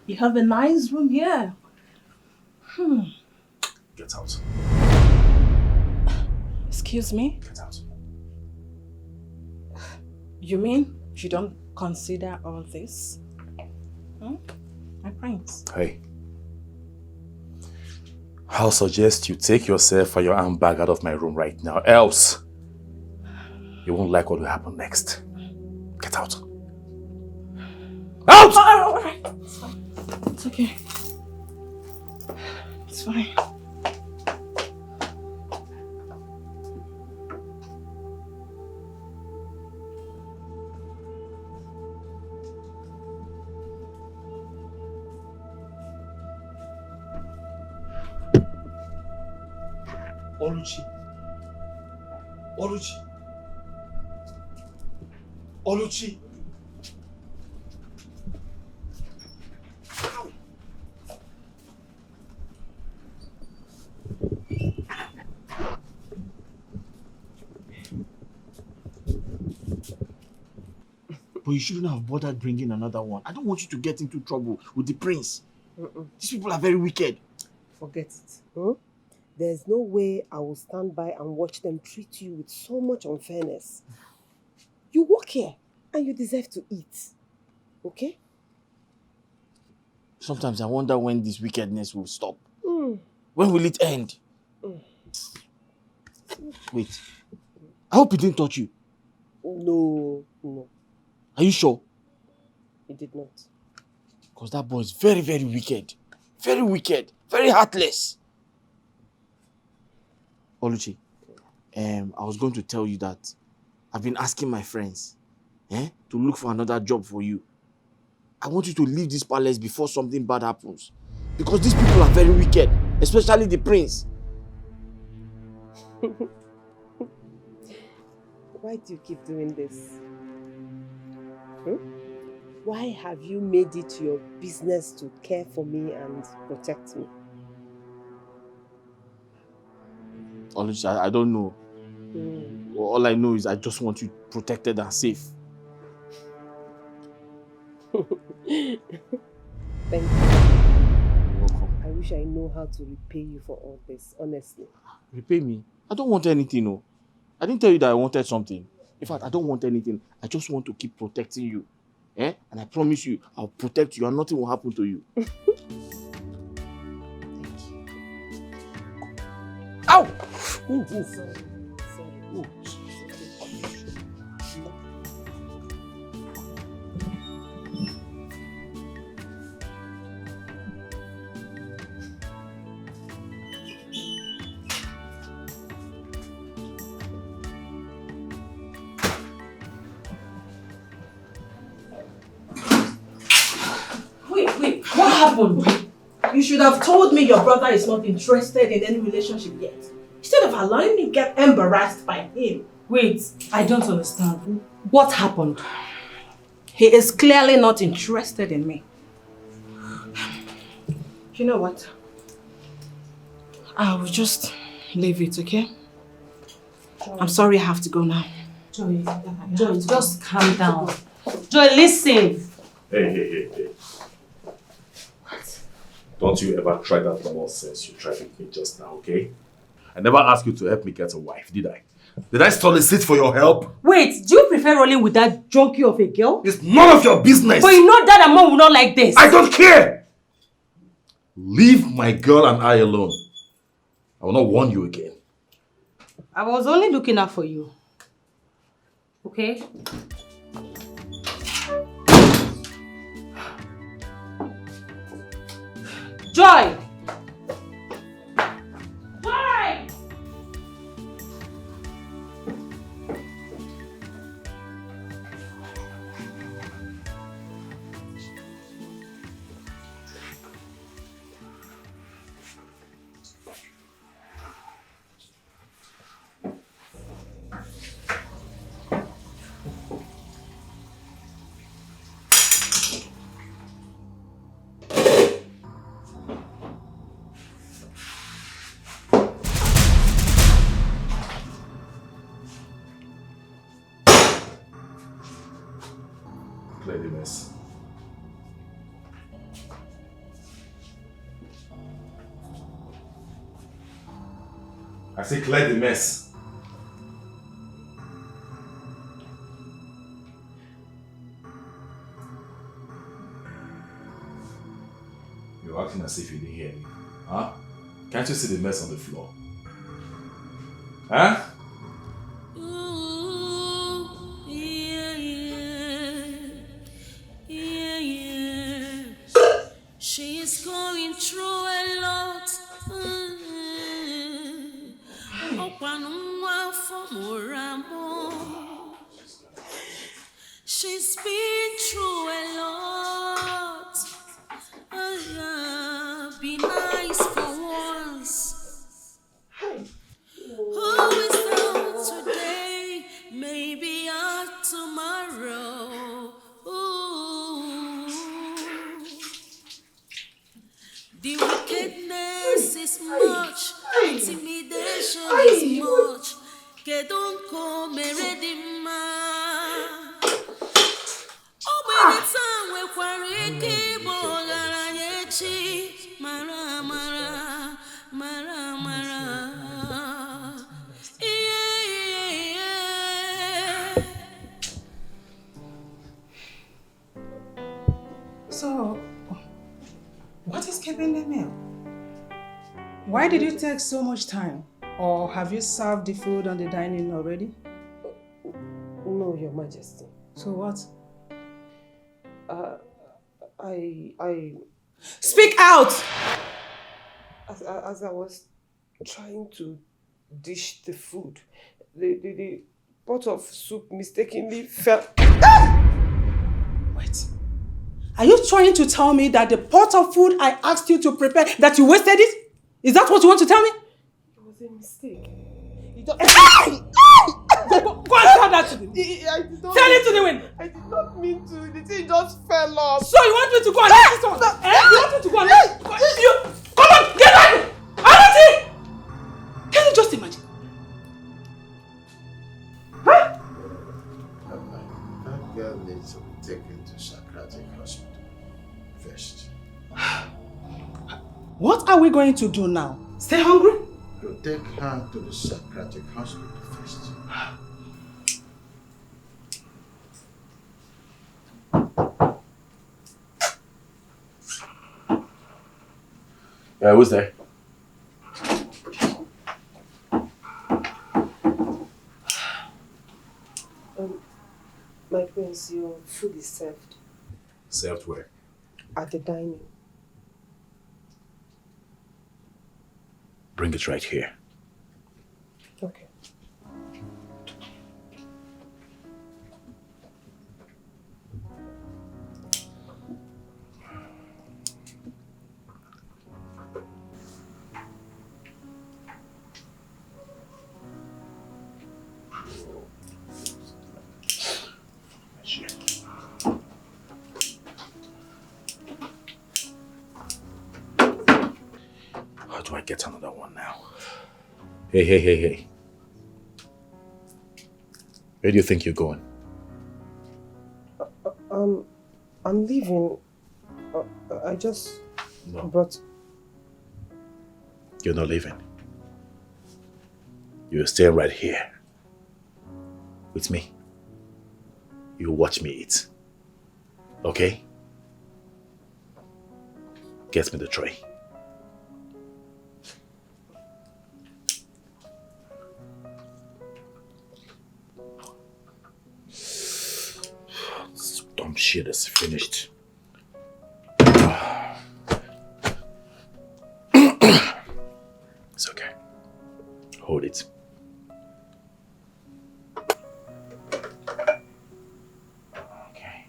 you have a nice room here. Get out. Excuse me? Get out. You mean you don't consider all this? My prince. Hey. I'll suggest you take yourself and your handbag out of my room right now, else you won't like what will happen next. Get out. Out! All right. It's fine. It's okay. It's fine. Oluchi. Oluchi. Oluchi. But you shouldn't have bothered bringing another one. I don't want you to get into trouble with the prince. These people are very wicked. Forget it. There's no way I will stand by and watch them treat you with so much unfairness. You work here and you deserve to eat. Okay? Sometimes I wonder when this wickedness will stop. When will it end? Wait. I hope he didn't touch you. No. Are you sure? He did not. Because that boy is very, very wicked. Very wicked. Very heartless. Oluchi, I was going to tell you that I've been asking my friends to look for another job for you. I want you to leave this palace before something bad happens. Because these people are very wicked, especially the prince. Why do you keep doing this? Why have you made it your business to care for me and protect me? Oluchi, I don't know. All I know is I just want you protected and safe. Thank you. You're welcome. I wish I know how to repay you for all this, honestly. Repay me? I don't want anything, no. I didn't tell you that I wanted something. In fact, I don't want anything. I just want to keep protecting you. And I promise you, I'll protect you and nothing will happen to you. Thank you. Ow! Sorry. Ooh. Wait. What happened? You should have told me your brother is not interested in any relationship yet. Instead of allowing me get embarrassed by him. Wait, I don't understand. What happened? He is clearly not interested in me. You know what? I will just leave it, okay? I'm sorry I have to go now. Joy, just calm down. Joy, listen. Hey. Don't you ever try that nonsense you tried with me just now, okay? I never asked you to help me get a wife, did I? Did I solicit for your help? Wait, do you prefer rolling with that junkie of a girl? It's none of your business! But you know Dad and Mom will not like this. I don't care! Leave my girl and I alone. I will not warn you again. I was only looking out for you. Okay? Joy! Joy! Clear the mess. I say clear the mess. You're acting as if you didn't hear me. Huh? Can't you see the mess on the floor? Huh? She's going through a lot. She's been through a lot. Be nice for once. Who is down today? Maybe out tomorrow. Ooh. The wickedness is much, intimidation is much. Que don't come redeema. Oh, by the time we quarry bogara yechi, mara mara, mara mara. Yeah. So, what is keeping the meal? Why did you take so much time? Or have you served the food on the dining already? No, Your Majesty. So what? I Speak out! as I was trying to dish the food, the pot of soup mistakenly fell. Wait. Are you trying to tell me that the pot of food I asked you to prepare, that you wasted it? Is that what you want to tell me? It was a mistake. You just... Go and tell that to them. I did not Tell it to the wind. I did not mean to. The thing just fell off. So you want me to go and let this one? You want me to go and let you? Come on, get back! Arati! Can you just imagine? Huh? That girl needs to be taken to psychiatric hospital first. What are we going to do now? Stay hungry? To take her to the psychiatric hospital first. Yeah, who's there? My prince, your food is served. Served where? At the dining. Bring it right here. Okay. How do I get another one now? Hey. Where do you think you're going? I'm leaving. I just No. brought... You're not leaving. You're staying right here. With me. You watch me eat. Okay? Get me the tray. shit is finished. It's okay. Hold it. Okay.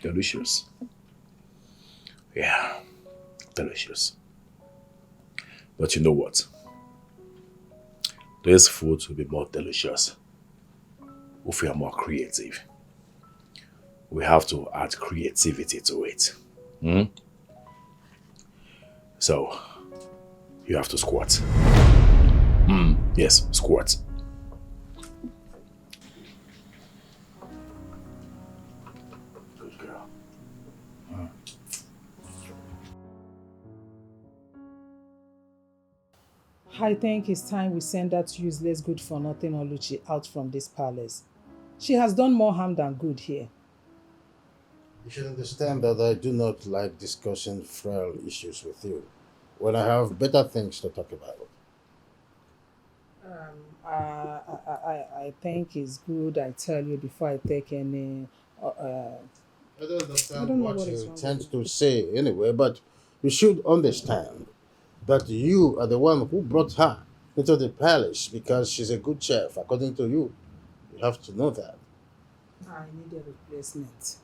Delicious. Yeah, delicious. But you know what? This food will be more delicious if we are more creative. We have to add creativity to it. So, you have to squat. Yes, squat. Good girl. I think it's time we send that useless good-for-nothing Oluchi out from this palace. She has done more harm than good here. You should understand that I do not like discussing frail issues with you when I have better things to talk about. I think it's good I tell you before I take any... I don't understand I don't know what what is you wrong tend with to say anyway, but you should understand that you are the one who brought her into the palace because she's a good chef, according to you. You have to know that. I need a replacement.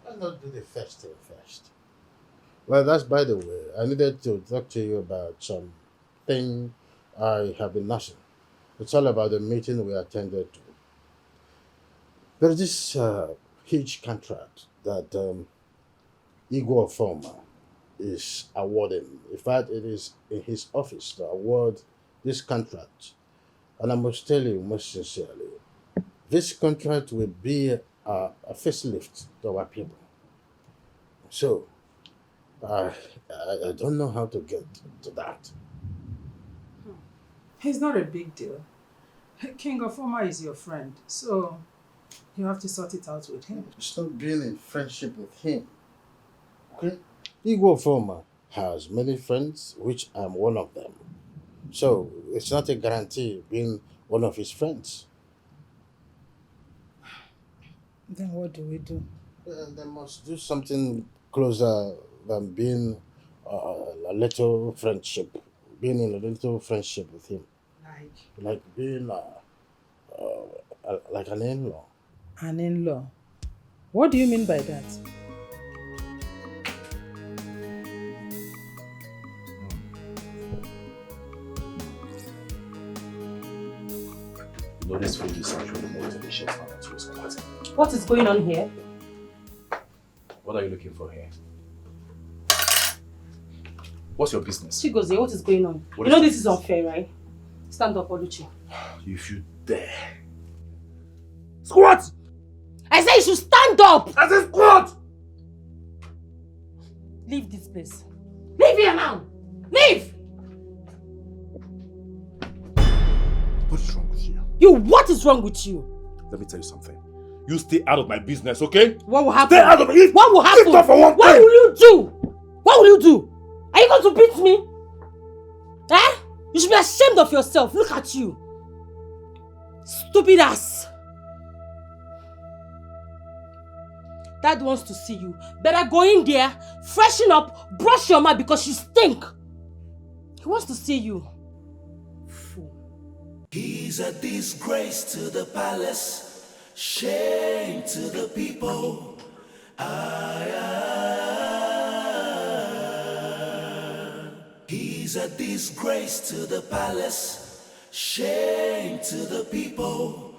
Why not do the first thing first? Well, that's by the way. I needed to talk to you about something I have been nursing. It's all about the meeting we attended to. There's this huge contract that Igor Former is awarding. In fact, it is in his office to award this contract. And I must tell you most sincerely, this contract will be a facelift to our people. So, I don't know how to get to that. It's not a big deal. King of Oma is your friend, so you have to sort it out with him. It's not being in friendship with him. Okay? Igor Former has many friends, which I'm one of them. So, it's not a guarantee being one of his friends. Then what do we do? They must do something closer than being a little friendship, being in a little friendship with him. Like being like an in-law. An in-law? What do you mean by that? You know this food is actually more delicious than what you squatting. What is going on here? What are you looking for here? What's your business? Chigozie, what is going on? What You know is this is unfair, right? Stand up, Oluchi. If you dare. Squat! I say you should stand up! I said squat! Leave this place. Leave here now! Leave! What is wrong with you? What is wrong with you? Let me tell you something. You stay out of my business, okay? What will happen? Stay out of it! What will happen? Stop for one What thing. will you do? What will you do? Are you going to beat me? Eh? You should be ashamed of yourself. Look at you. Stupid ass. Dad wants to see you. Better go in there, freshen up, brush your mouth because you stink. He wants to see you. He's a disgrace to the palace, shame to the people. He's a disgrace to the palace, shame to the people.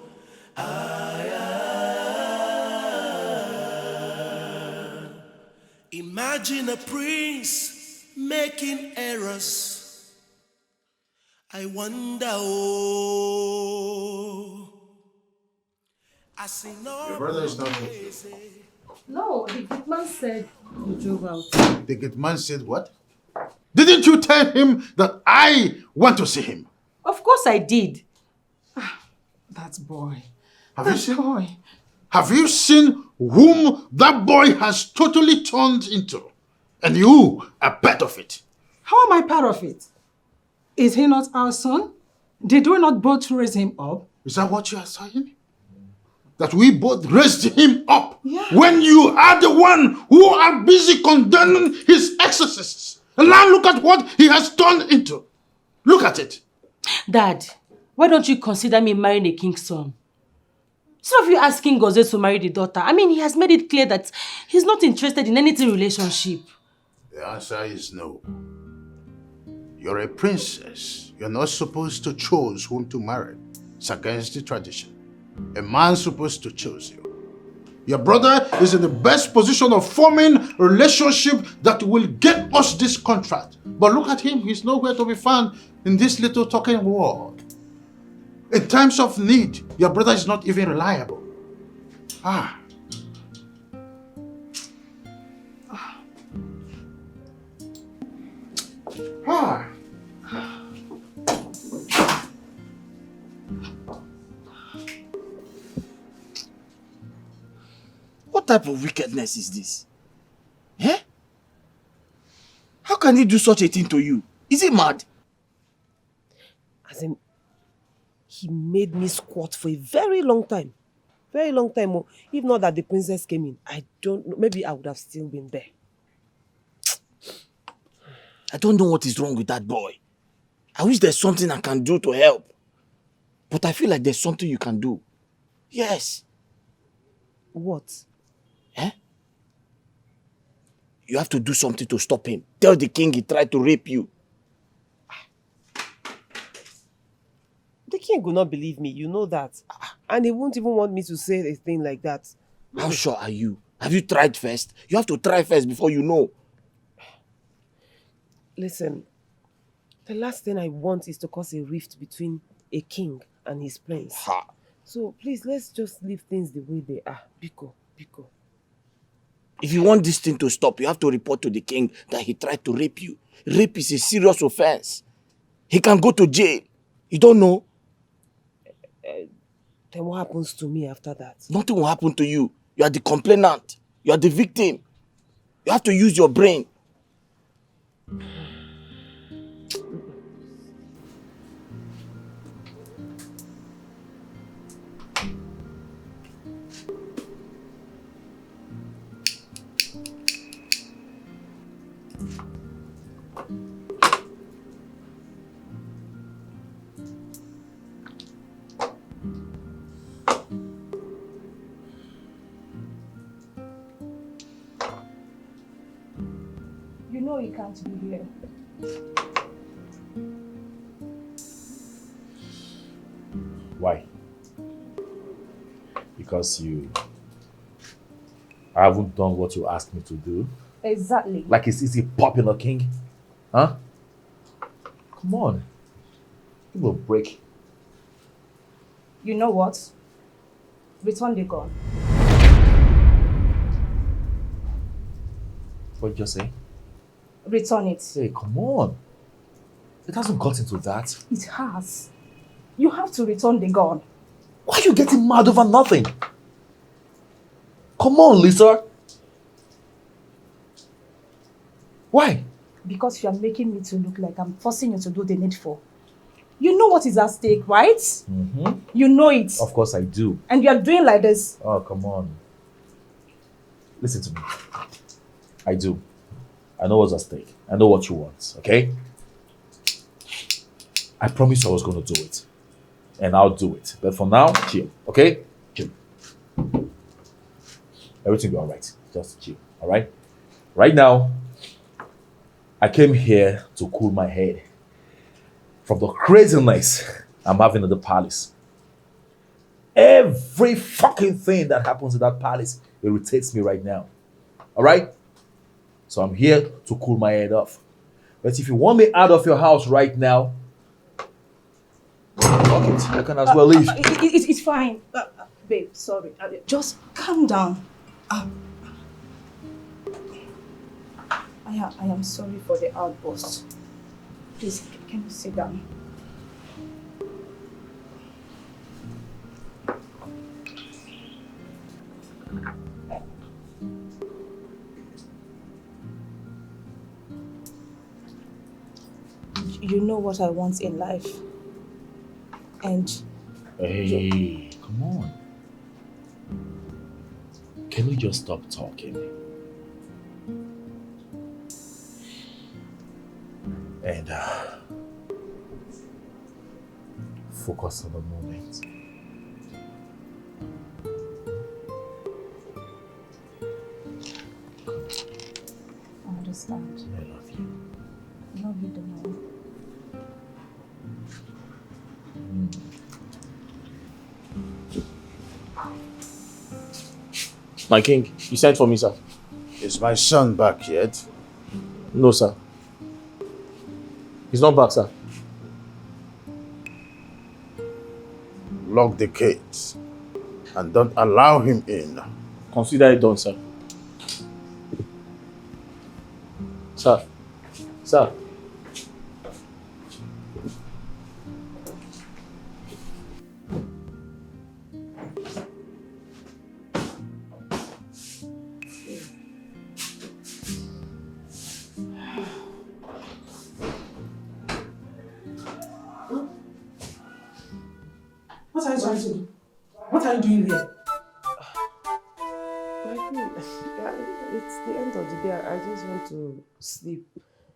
Imagine a prince making errors. I wonder, I see no. Your brother is not here. No, the good man said you drove out. The good man said what? Didn't you tell him that I want to see him? Of course I did. That boy. Have you seen whom that boy has totally turned into. And you are part of it. How am I part of it? Is he not our son? Did we not both raise him up? Is that what you are saying? That we both raised him up, Yeah. when you are the one who are busy condemning his excesses. And now look at what he has turned into. Look at it. Dad, why don't you consider me marrying a king's son? Instead of you asking Goze to marry the daughter, I mean, he has made it clear that he's not interested in anything relationship. The answer is no. You're a princess. You're not supposed to choose whom to marry. It's against the tradition. A man's supposed to choose you. Your brother is in the best position of forming a relationship that will get us this contract. But look at him, he's nowhere to be found in this little talking world. In times of need, your brother is not even reliable. Ah. Ah. What type of wickedness is this? Eh? How can he do such a thing to you? Is he mad? As in, he made me squat for a very long time. Very long time. Oh. If not that the princess came in, I don't know. Maybe I would have still been there. I don't know what is wrong with that boy. I wish there's something I can do to help. But I feel like there's something you can do. Yes. What? Eh? You have to do something to stop him. Tell the king he tried to rape you. The king will not believe me, you know that. And he won't even want me to say a thing like that. How sure are you? Have you tried first? You have to try first before you know. Listen, the last thing I want is to cause a rift between a king and his prince. Ha. So please, let's just leave things the way they are. Biko, Biko. If you want this thing to stop, you have to report to the king that he tried to rape you. Rape is a serious offense. He can go to jail. You don't know? Then what happens to me after that? Nothing will happen to you. You are the complainant. You are the victim. You have to use your brain. You know you can't be here. Why? Because I haven't done what you asked me to do. Exactly. Like it's easy popular king? Huh? Come on. Give me a break. You know what? Return the gun. What did you say? Return it. Hey, come on. It hasn't got into that. It has. You have to return the gun. Why are you getting mad over nothing? Come on, Lisa. Why? Because you are making me to look like I'm forcing you to do the needful. You know what is at stake, right? Mm-hmm. You know it. Of course I do. And you are doing like this. Oh, come on. Listen to me. I do. I know what's at stake. I know what you want, okay? I promised I was going to do it. And I'll do it. But for now, chill, okay? Chill. Everything will be alright. Just chill, alright? Right now, I came here to cool my head from the craziness I'm having in the palace. Every fucking thing that happens in that palace irritates me right now. Alright? So I'm here to cool my head off. But if you want me out of your house right now, fuck it. I can as well leave. It's fine. Babe, sorry. Just calm down. I am sorry for the outburst. Please, can you sit down? You know what I want in life. And Hey, come on. Can we just stop talking? And focus on the moment. I understand. I love you. I love you the more. My king, you sent for me, sir. Is my son back yet? No, sir. He's not back, sir. Lock the gates and don't allow him in. Consider it done, sir. Sir. Sir. What are you trying to do? What are you doing here? My queen, it's the end of the day. I just want to sleep.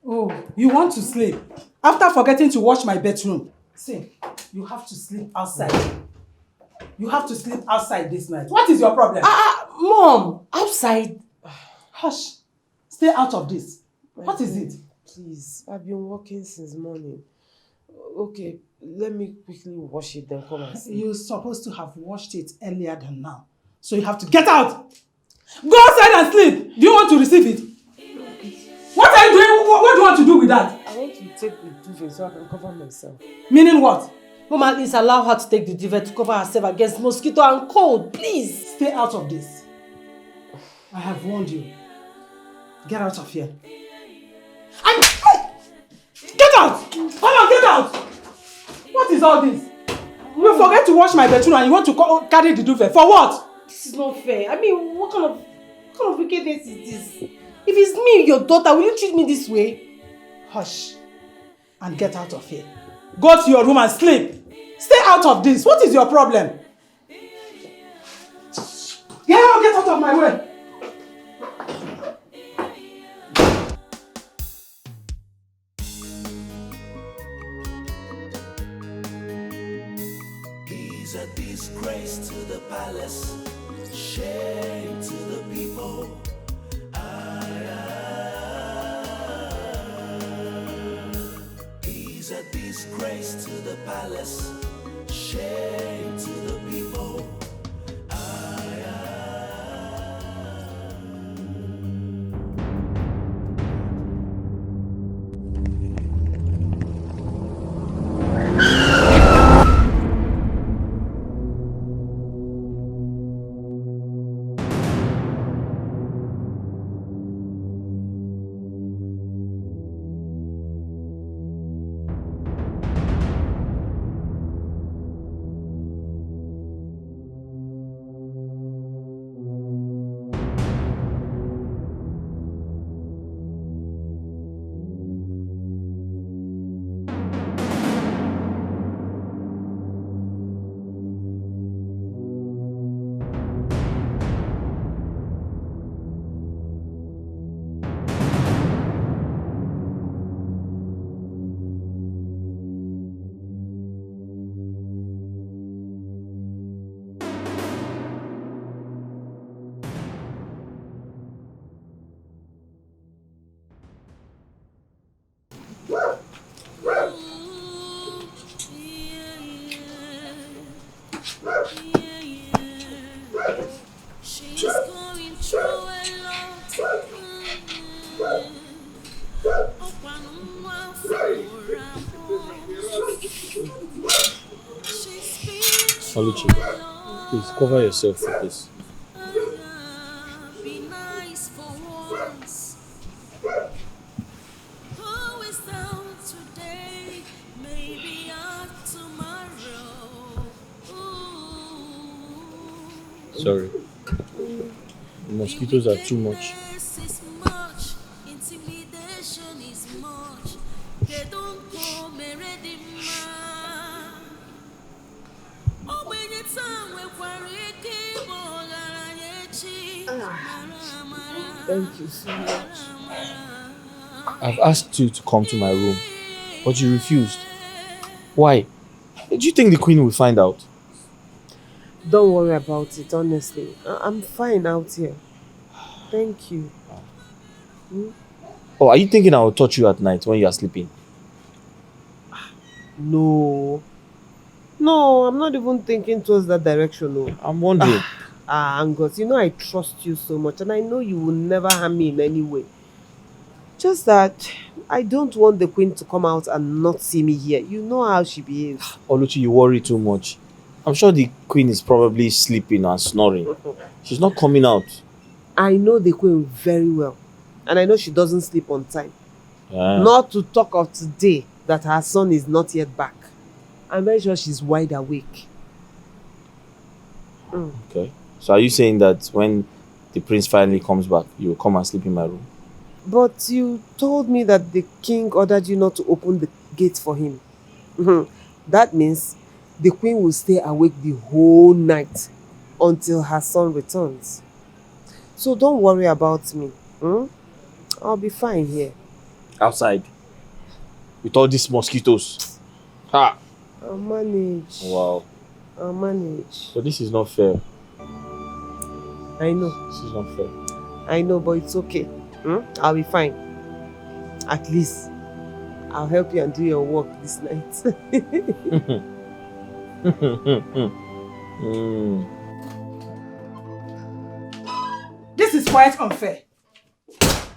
Oh, you want to sleep? After forgetting to wash my bedroom. See, you have to sleep outside. You have to sleep outside this night. What is your problem? Mom, outside. Hush. Stay out of this. What is it? Please, I've been working since morning. Okay, let me quickly wash it, then come and sleep. You're supposed to have washed it earlier than now. So you have to get out. Go outside and sleep. Do you want to receive it? What are you doing? What do you want to do with that? I want to take the duvet so I can cover myself. Meaning what? Mama, please allow her to take the duvet to cover herself against mosquito and cold, please. Stay out of this. I have warned you. Get out of here. Get out! Come on, get out! What is all this? You forget to wash my bedroom and you want to carry the duvet. For what? This is not fair. I mean, what kind of wickedness is this? If it's me, your daughter, will you treat me this way? Hush. And get out of here. Go to your room and sleep. Stay out of this. What is your problem? Get out of my way. He's a disgrace to the palace, shame to the people. He's a disgrace to the palace, shame to the people. Oluchi, please cover yourself with this. Be nice for once. Who is down today? Maybe out tomorrow. Ooh. Sorry. The mosquitoes are too much. Is much. Intimidation is much. They don't go Thank you so much. I've asked you to come to my room, but you refused. Why? Do you think the queen will find out? Don't worry about it, honestly. I'm fine out here. Thank you. Or are you thinking I will touch you at night when you are sleeping? No. No, I'm not even thinking towards that direction. No. I'm wondering. Angus, you know I trust you so much and I know you will never harm me in any way. Just that I don't want the queen to come out and not see me here. You know how she behaves. Oluchi, you worry too much. I'm sure the queen is probably sleeping and snoring. She's not coming out. I know the queen very well. And I know she doesn't sleep on time. Yeah. Not to talk of today that her son is not yet back. I'm very sure she's wide awake. Okay. So are you saying that when the prince finally comes back, you will come and sleep in my room? But you told me that the king ordered you not to open the gate for him. That means the queen will stay awake the whole night until her son returns. So don't worry about me. I'll be fine here. Outside? With all these mosquitoes? Ha! I'll manage. Wow. I'll manage. But this is not fair. I know. This is not fair. I know, but it's okay. I'll be fine. At least I'll help you and do your work this night. This is quite unfair.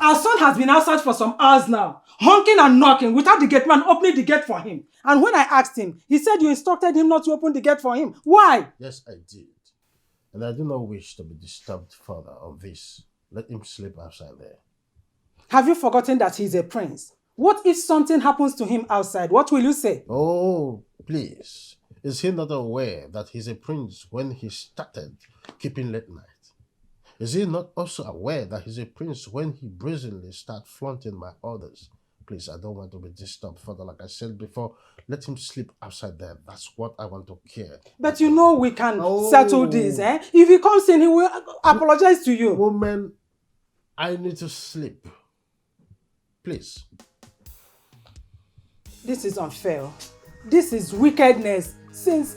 Our son has been outside for some hours now, honking and knocking without the gate man opening the gate for him. And when I asked him, he said you instructed him not to open the gate for him. Why? Yes, I did. And I do not wish to be disturbed further on this. Let him sleep outside there. Have you forgotten that he's a prince? What if something happens to him outside? What will you say? Oh, please. Is he not aware that he's a prince when he started keeping late night? Is he not also aware that he's a prince when he brazenly starts flaunting my orders? Please, I don't want to be disturbed further. Like I said before, let him sleep outside there. That's what I want to care. But you know we can settle this, eh? If he comes in, he will apologize to you. Woman, I need to sleep. Please. This is unfair. This is wickedness. Since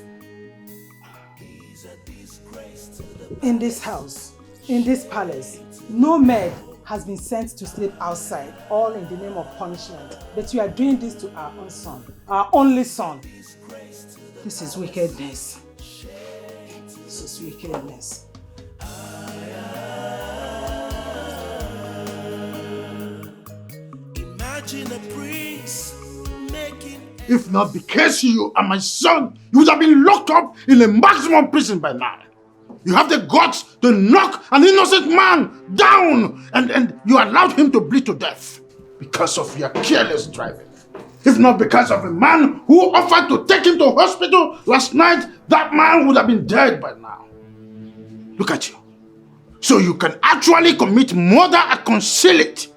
in this house, in this palace, no maid has been sent to sleep outside, all in the name of punishment. But you are doing this to our own son, our only son. This is wickedness. This is wickedness. Imagine a prince making. If not because you are my son, you would have been locked up in a maximum prison by now. You have the guts to knock an innocent man down and you allowed him to bleed to death because of your careless driving. If not because of a man who offered to take him to hospital last night, that man would have been dead by now. Look at you. So you can actually commit murder and conceal it.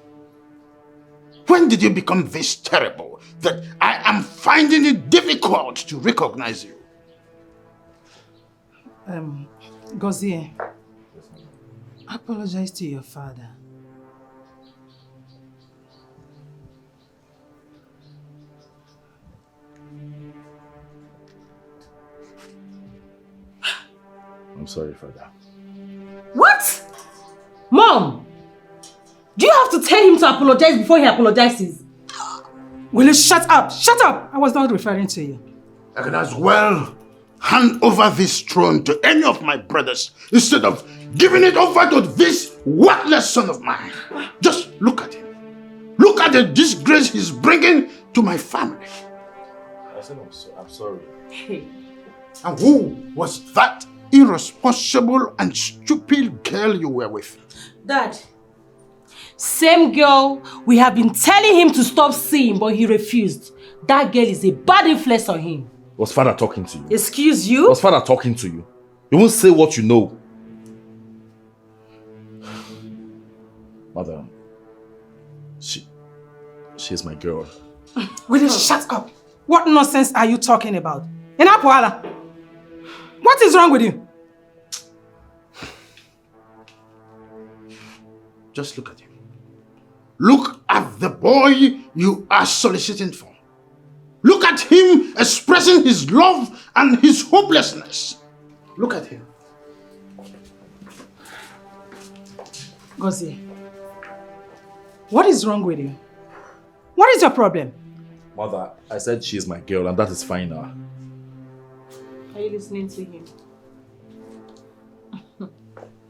When did you become this terrible that I am finding it difficult to recognize you? Gozie, apologize to your father. I'm sorry, Father. What? Mom! Do you have to tell him to apologize before he apologizes? Will you shut up? Shut up! I was not referring to you. I can as well hand over this throne to any of my brothers instead of giving it over to this worthless son of mine. Just look at him. Look at the disgrace he's bringing to my family. I'm sorry. Hey. And who was that irresponsible and stupid girl you were with? Dad, same girl we have been telling him to stop seeing, but he refused. That girl is a bad influence on him. Was Father talking to you? Excuse you? Was Father talking to you? You won't say what you know. Mother, she's my girl. Will you shut up? What nonsense are you talking about? Inapuala, what is wrong with you? Just look at him. Look at the boy you are soliciting for. Look at him expressing his love and his hopelessness. Look at him. Gozie, what is wrong with you? What is your problem? Mother, I said she's my girl and that is fine now. Are you listening to him?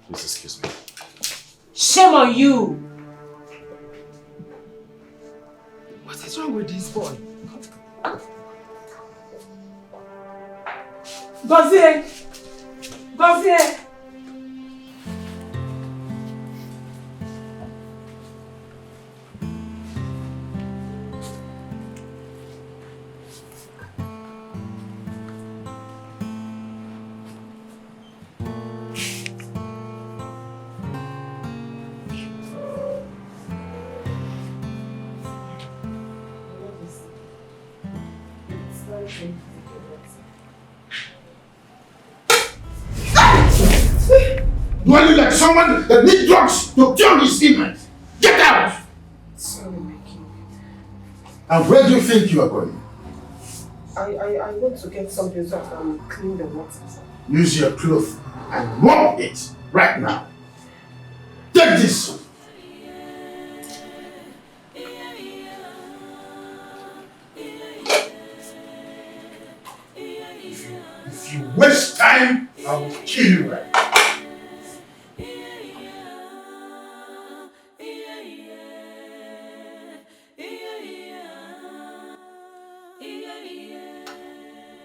Please excuse me. Shame on you! What is wrong with this boy? Gozie! Gozie! Do I look like someone that needs drugs to cure his image? Get out! Sorry, my king. And where do you think you are going? I want to get something so I can clean the water. Use your cloth and mop it right now. Take this. If you waste time, I will kill you right now.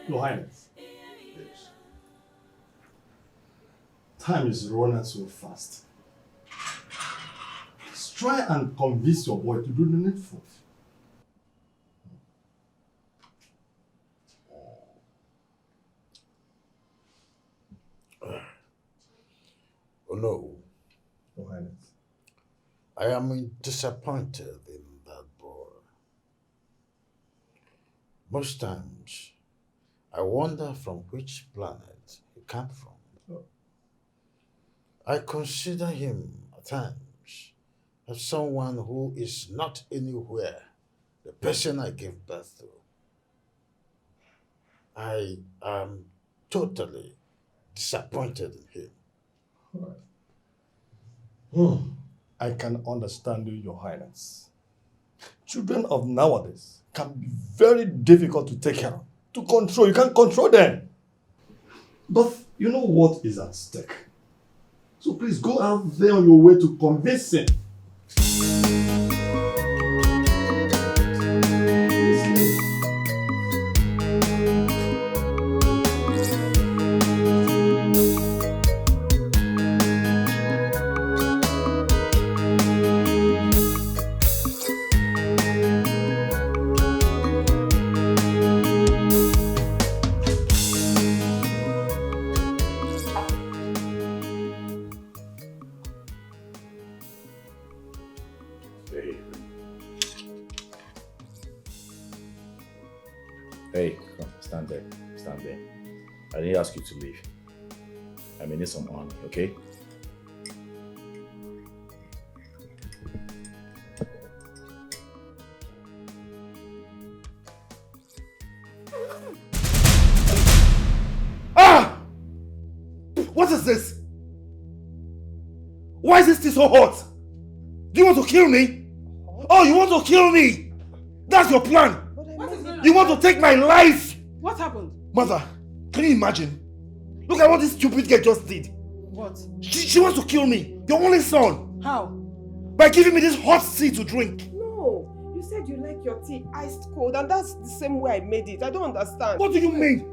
Your Highness. Yes. Time is running so fast. Let's try and convince your boy to do the needful. Oh no. Your Highness. I am disappointed in that boy. Most times, I wonder from which planet he came from. Oh. I consider him at times as someone who is not anywhere, the person I gave birth to. I am totally disappointed in him. Right. I can understand you, Your Highness. Children of nowadays can be very difficult to take care of, to control. You can't control them. But you know what is at stake. So please go out there on your way to convince him. Hey, come, stand there. Stand there. I didn't ask you to leave. I may need some honey, okay? Ah! What is this? Why is this tea so hot? Do you want to kill me? Oh, you want to kill me? That's your plan. You want to take my life? What happened? Mother, can you imagine? Look at what this stupid girl just did. What? She wants to kill me, your only son, How? by giving me this hot tea to drink. No, you said you like your tea iced cold, and that's the same way I made it. I don't understand. What do you mean?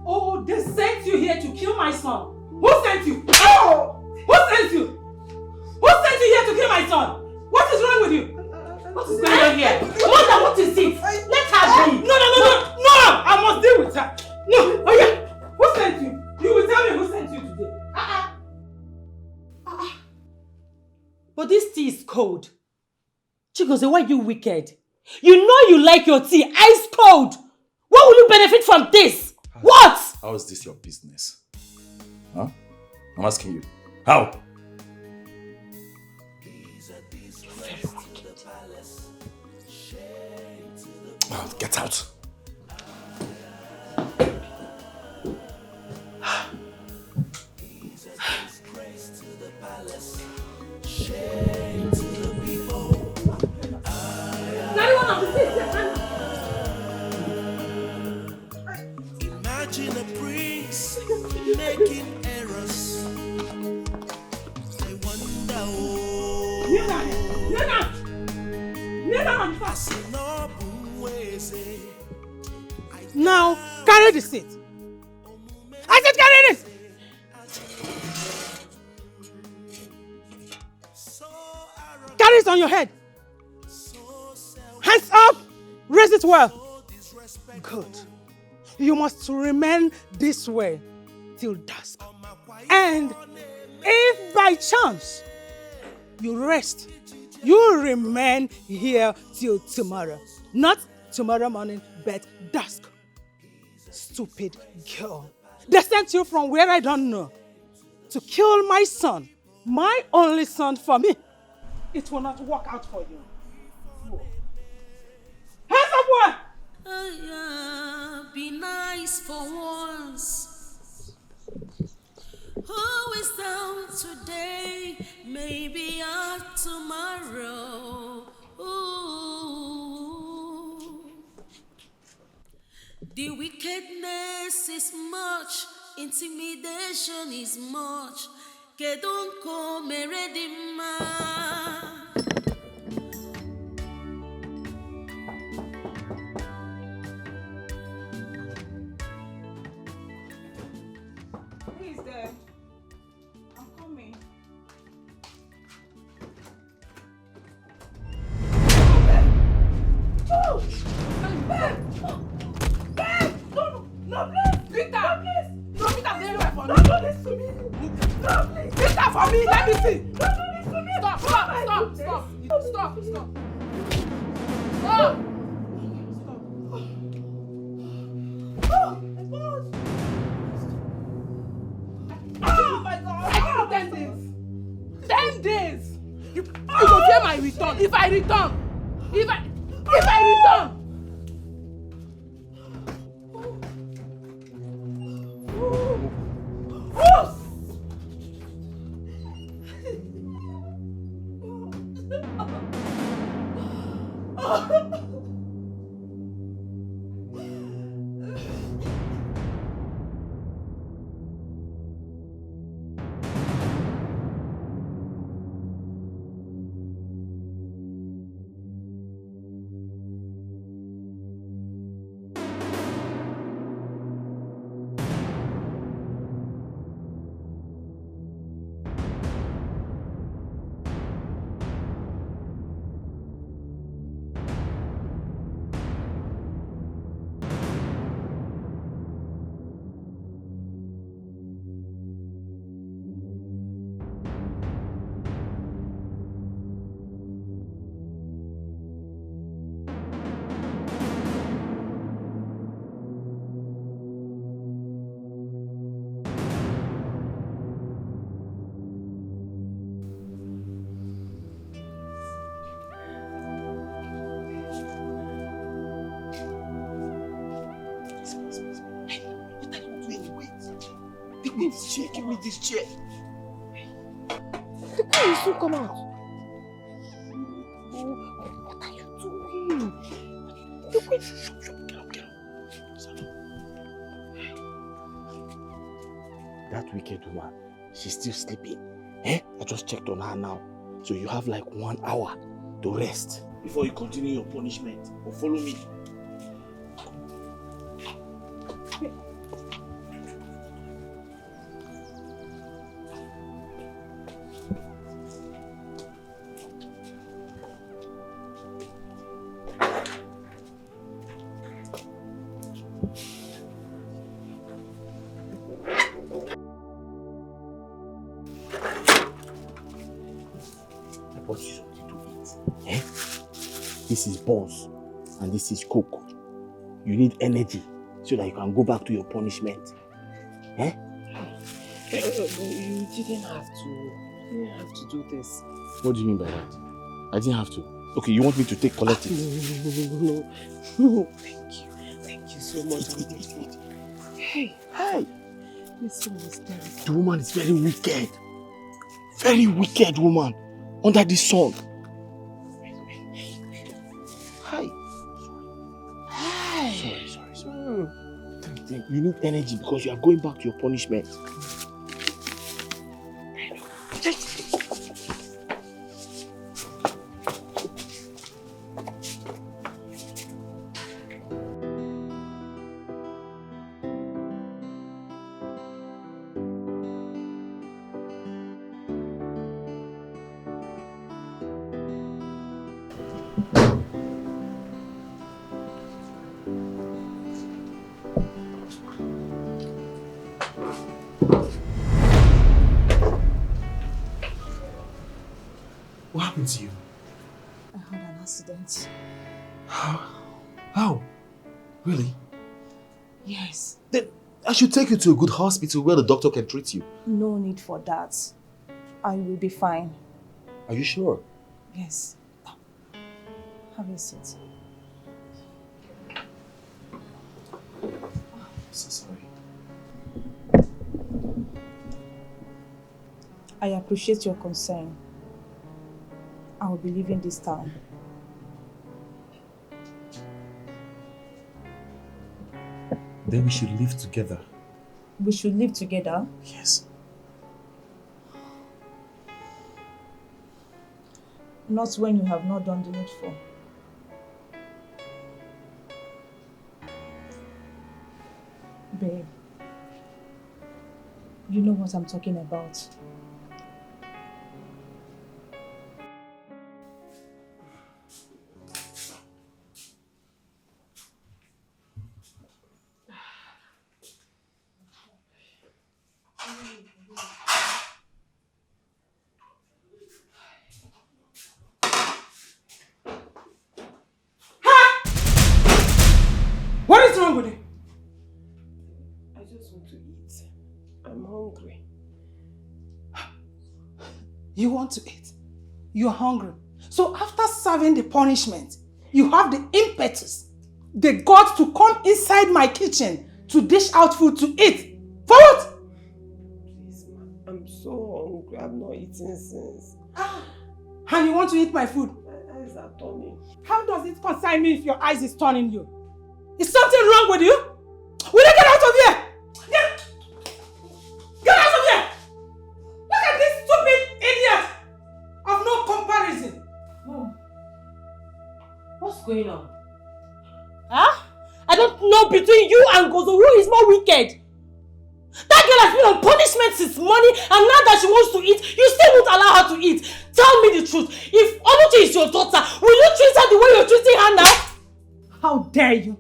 Oh, they sent you here to kill my son. Who sent you? Oh! Who sent you? Who sent you here to kill my son? What is wrong with you? What is going on here? Mother, what is it? Let her be. No! I must deal with her. No, oh yeah. Who sent you? You will tell me who sent you today. But this tea is cold. Chigozie, why are you wicked? You know you like your tea ice cold. What will you benefit from this? What? How is this your business? Huh? I'm asking you. How? Oh, get out. Imagine a prince making errors. I wonder, Now, carry the seat. I said carry this! Carry it on your head. Hands up! Raise it well. Good. You must remain this way till dusk. And if by chance you rest, you remain here till tomorrow. Not tomorrow morning, but dusk. Stupid girl. They sent you from where I don't know to kill my son, my only son for me. It will not work out for you. Hands up, one! Be nice for once. Who is down today? Maybe up tomorrow. Ooh. The wickedness is much, intimidation is much. Kedunko meredima. Who is there? I'm coming. Oh! Babe! Babe! No, please! Peter! No, please! No, Peter, stay away from me! No, this to me! No, please! Peter, for me! Let me see! No, this to me! Stop! Stop! Stop! Oh my God! I give you 10 days! 10 days! You go pay my return if I return! If I return! me this chair. Give me this chair. The guy will soon come out. Oh, what are you doing? Look, wait. Get up. That wicked woman, she's still sleeping. I just checked on her now. So you have like 1 hour to rest before you continue your punishment. Or follow me. This is buns and this is coke. You need energy so that you can go back to your punishment. You didn't have to do this. What do you mean by that? I didn't have to. Okay, you want me to collect it? No. Thank you so much. I'm grateful. Hey. This one is terrible. The woman is very wicked. Very wicked woman. Under this sun. Hi. Sorry. You need energy because you are going back to your punishment. What happened to you? I had an accident. How? Really? Yes. Then I should take you to a good hospital where the doctor can treat you. No need for that. I will be fine. Are you sure? Yes. Have a seat. I'm so sorry. I appreciate your concern. I will be leaving this town. Then we should live together. We should live together? Yes. Not when you have not done the needful. Babe, you know what I'm talking about. What is wrong with you? I just want to eat. I'm hungry. You want to eat? You're hungry. So after serving the punishment, you have the impetus, the guts to come inside my kitchen to dish out food to eat. For what? Please, ma. I'm so hungry. I've not eaten since. And you want to eat my food? My eyes are turning. How does it concern me if your eyes is turning you? Is something wrong with you? Will you get out of here? Get out of here! Look at this stupid idiot of no comparison. Mom, what's going on? Huh? I don't know between you and Gozo who is more wicked. That girl has been on punishment since morning, and now that she wants to eat, you still won't allow her to eat. Tell me the truth. If Oluchi is your daughter, will you treat her the way you're treating her now? How dare you?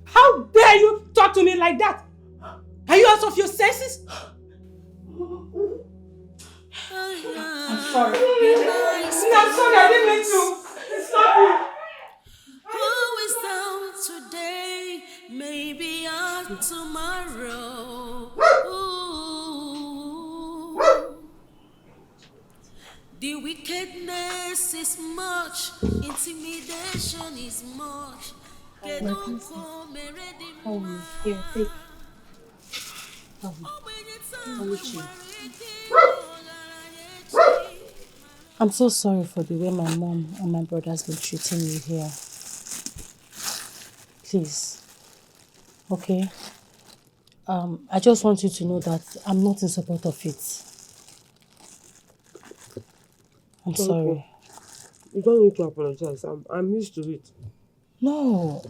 How dare you talk to me like that? Are you out of your senses? I'm sorry. I'm sorry, I didn't mean to. Stop you. Who is down today? Maybe out tomorrow. Ooh. The wickedness is much, intimidation is much. Here, take. I'm so sorry for the way my mom and my brother has been treating you here. Please. Okay? I just want you to know that I'm not in support of it. I'm sorry. You don't need to apologize. I'm used to it. No.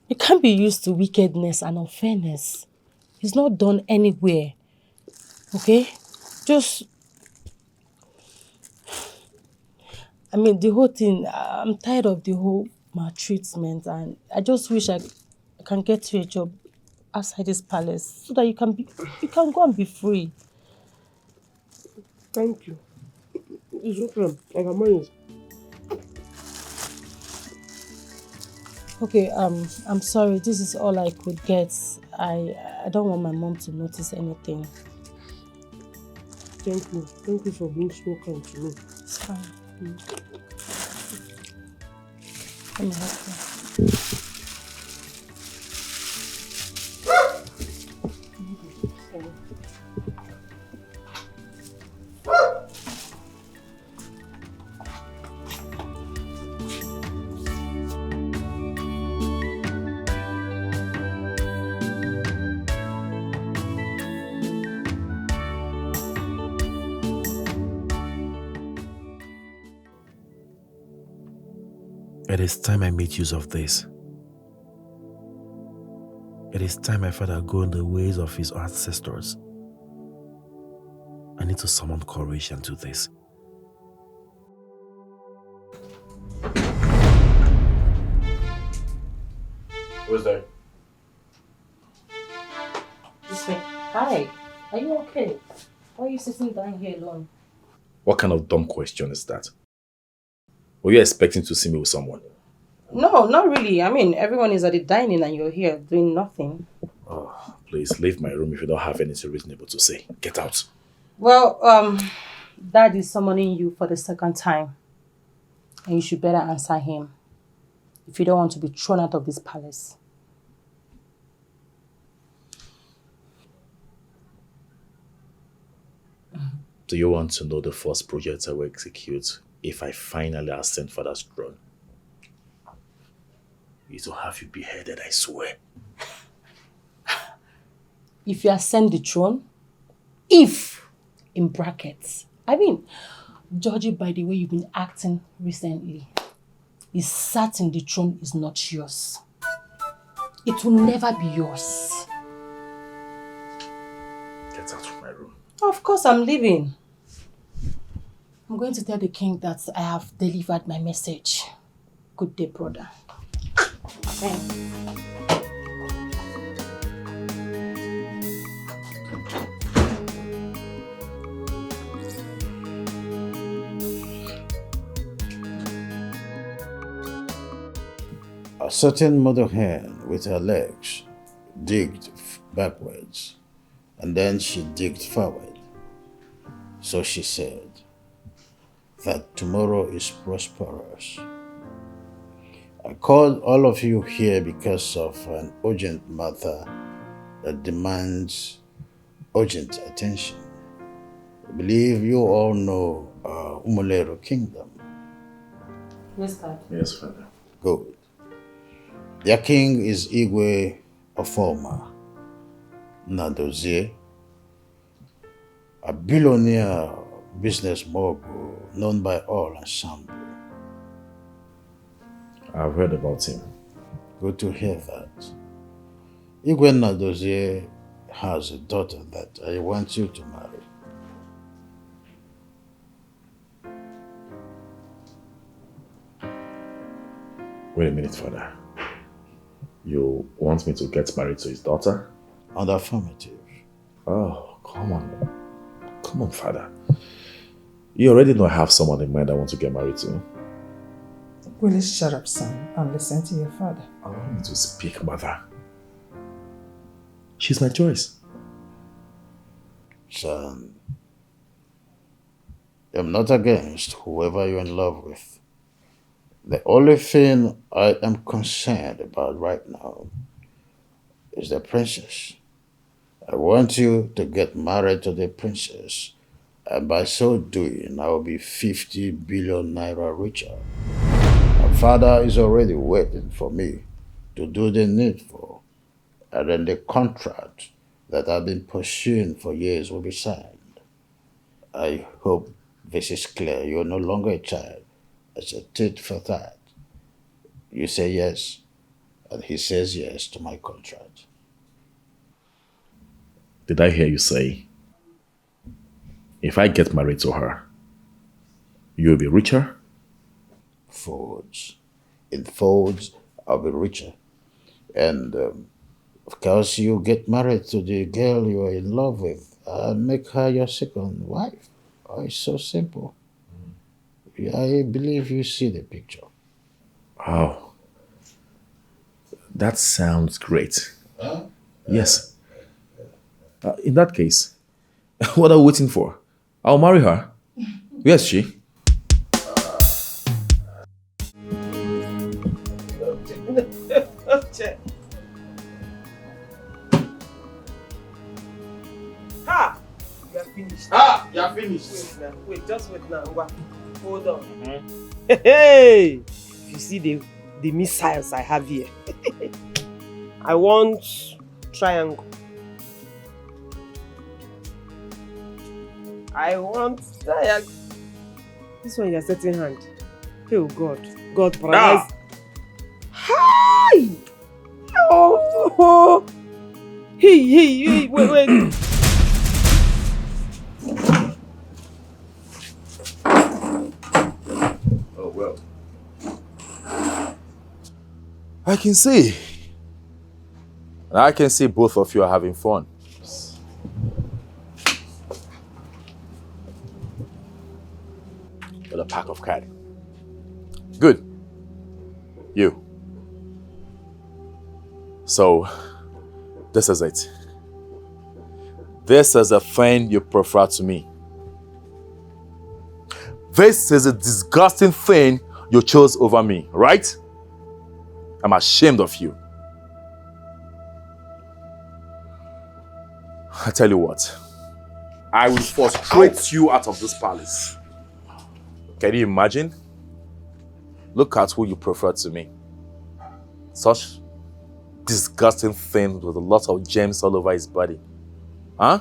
You can't be used to wickedness and unfairness. It's not done anywhere. Okay? Just... the whole thing, I'm tired of the whole maltreatment, and I just wish I can get you a job outside this palace so that you can go and be free. Thank you. It's okay. I can manage. Okay, I'm sorry. This is all I could get. I don't want my mom to notice anything. Thank you. Thank you for being so kind to me. It's fine. Let me help you. It is time I make use of this. It is time my father go in the ways of his ancestors. I need to summon courage and do this. Who's there? This way. Hi. Are you okay? Why are you sitting down here alone? What kind of dumb question is that? Were you expecting to see me with someone? No, not really. I mean, everyone is at the dining and you're here doing nothing. Oh, please leave my room if you don't have anything reasonable to say. Get out. Well, Dad is summoning you for the second time. And you should better answer him if you don't want to be thrown out of this palace. Do you want to know the first project I will execute if I finally ascend Father's throne? It will have you beheaded, I swear. If you ascend the throne, if, in brackets, I mean, judging by the way you've been acting recently, it's certain the throne is not yours. It will never be yours. Get out of my room. Of course, I'm leaving. I'm going to tell the king that I have delivered my message. Good day, brother. Thanks. A certain mother hen with her legs digged backwards, and then she digged forward. So she said that tomorrow is prosperous. I called all of you here because of an urgent matter that demands urgent attention. I believe you all know Umulero Kingdom. Yes, Dad. Yes, Father. Good. Their king is Igwe Ofoma Nadozie, a billionaire business mogul known by all ensemble. I've heard about him. Good to hear that. Igwe Nadozie has a daughter that I want you to marry. Wait a minute, Father. You want me to get married to his daughter? On the affirmative. Oh, come on. Come on, Father. You already know I have someone in mind I want to get married to. Will you shut up, son, and listen to your father? Allow me to speak, Mother. She's my choice. Son, I'm not against whoever you're in love with. The only thing I am concerned about right now is the princess. I want you to get married to the princess, and by so doing, I will be 50 billion naira richer. My father is already waiting for me to do the needful, and then the contract that I've been pursuing for years will be signed. I hope this is clear. You're no longer a child. It's a tit for tat. You say yes, and he says yes to my contract. Did I hear you say, if I get married to her, you'll be richer? Folds. In folds, I'll be richer. And of course, you get married to the girl you're in love with and make her your second wife. Oh, it's so simple. I believe you see the picture. Oh, that sounds great. Huh? Yes. In that case, what are we waiting for? I'll marry her. Where's she? Ha! You are finished. Ah, you are finished. Wait now. Wait, just wait now. Ngwa. Hold on. Mm-hmm. Hey! You see the missiles I have here. I want triangle. I want triangle. This one you're setting hand. Oh God. God paradise. Hi! Oh! Hey, wait. Oh, well. I can see. I can see both of you are having fun. With a pack of cards. Good. You. So, this is it. This is a friend you prefer to me. This is a disgusting thing you chose over me, right? I'm ashamed of you. I tell you what, I will frustrate you out of this palace. Can you imagine? Look at who you prefer to me. Such disgusting thing with a lot of gems all over his body. Huh?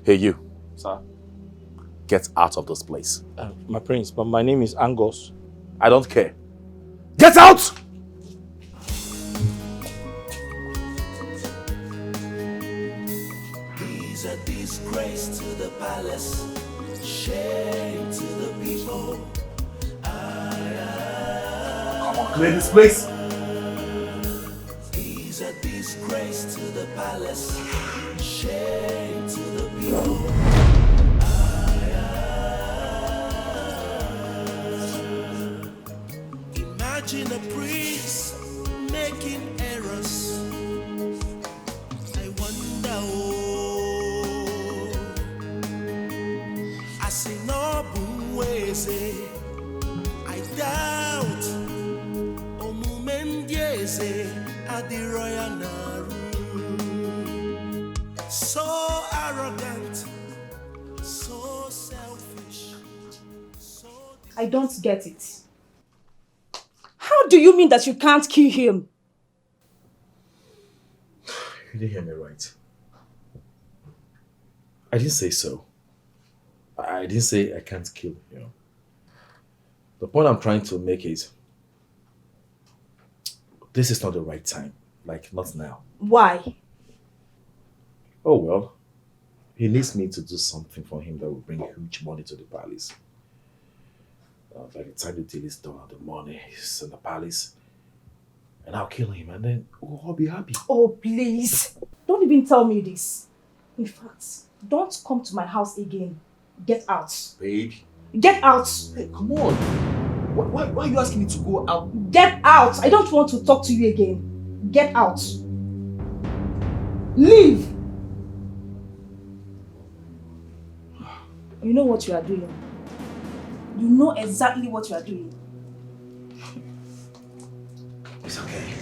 Hey you. Sir. Get out of this place. My prince, but my name is Angus. I don't care. Get out! He's a disgrace to the palace, shame to the people. Come on, clear this place. He's a disgrace to the palace, shame to the people. Imagine a priest making errors. I wonder, I see no ways. I doubt. Omumendiese at the royal Naru. So arrogant, so selfish. I don't get it. How do you mean that you can't kill him? You didn't hear me right. I didn't say so. I didn't say I can't kill, you know. The point I'm trying to make is this is not the right time. Like, not now. Why? Oh, well. He needs me to do something for him that will bring huge money to the palace. By the time the deal is done, the money is in the palace. And I'll kill him and then we'll all be happy. Oh, please. Don't even tell me this. In fact, don't come to my house again. Get out. Babe. Get out. Hey, come on. Why are you asking me to go out? Get out. I don't want to talk to you again. Get out. Leave. You know what you are doing. You know exactly what you are doing. It's okay.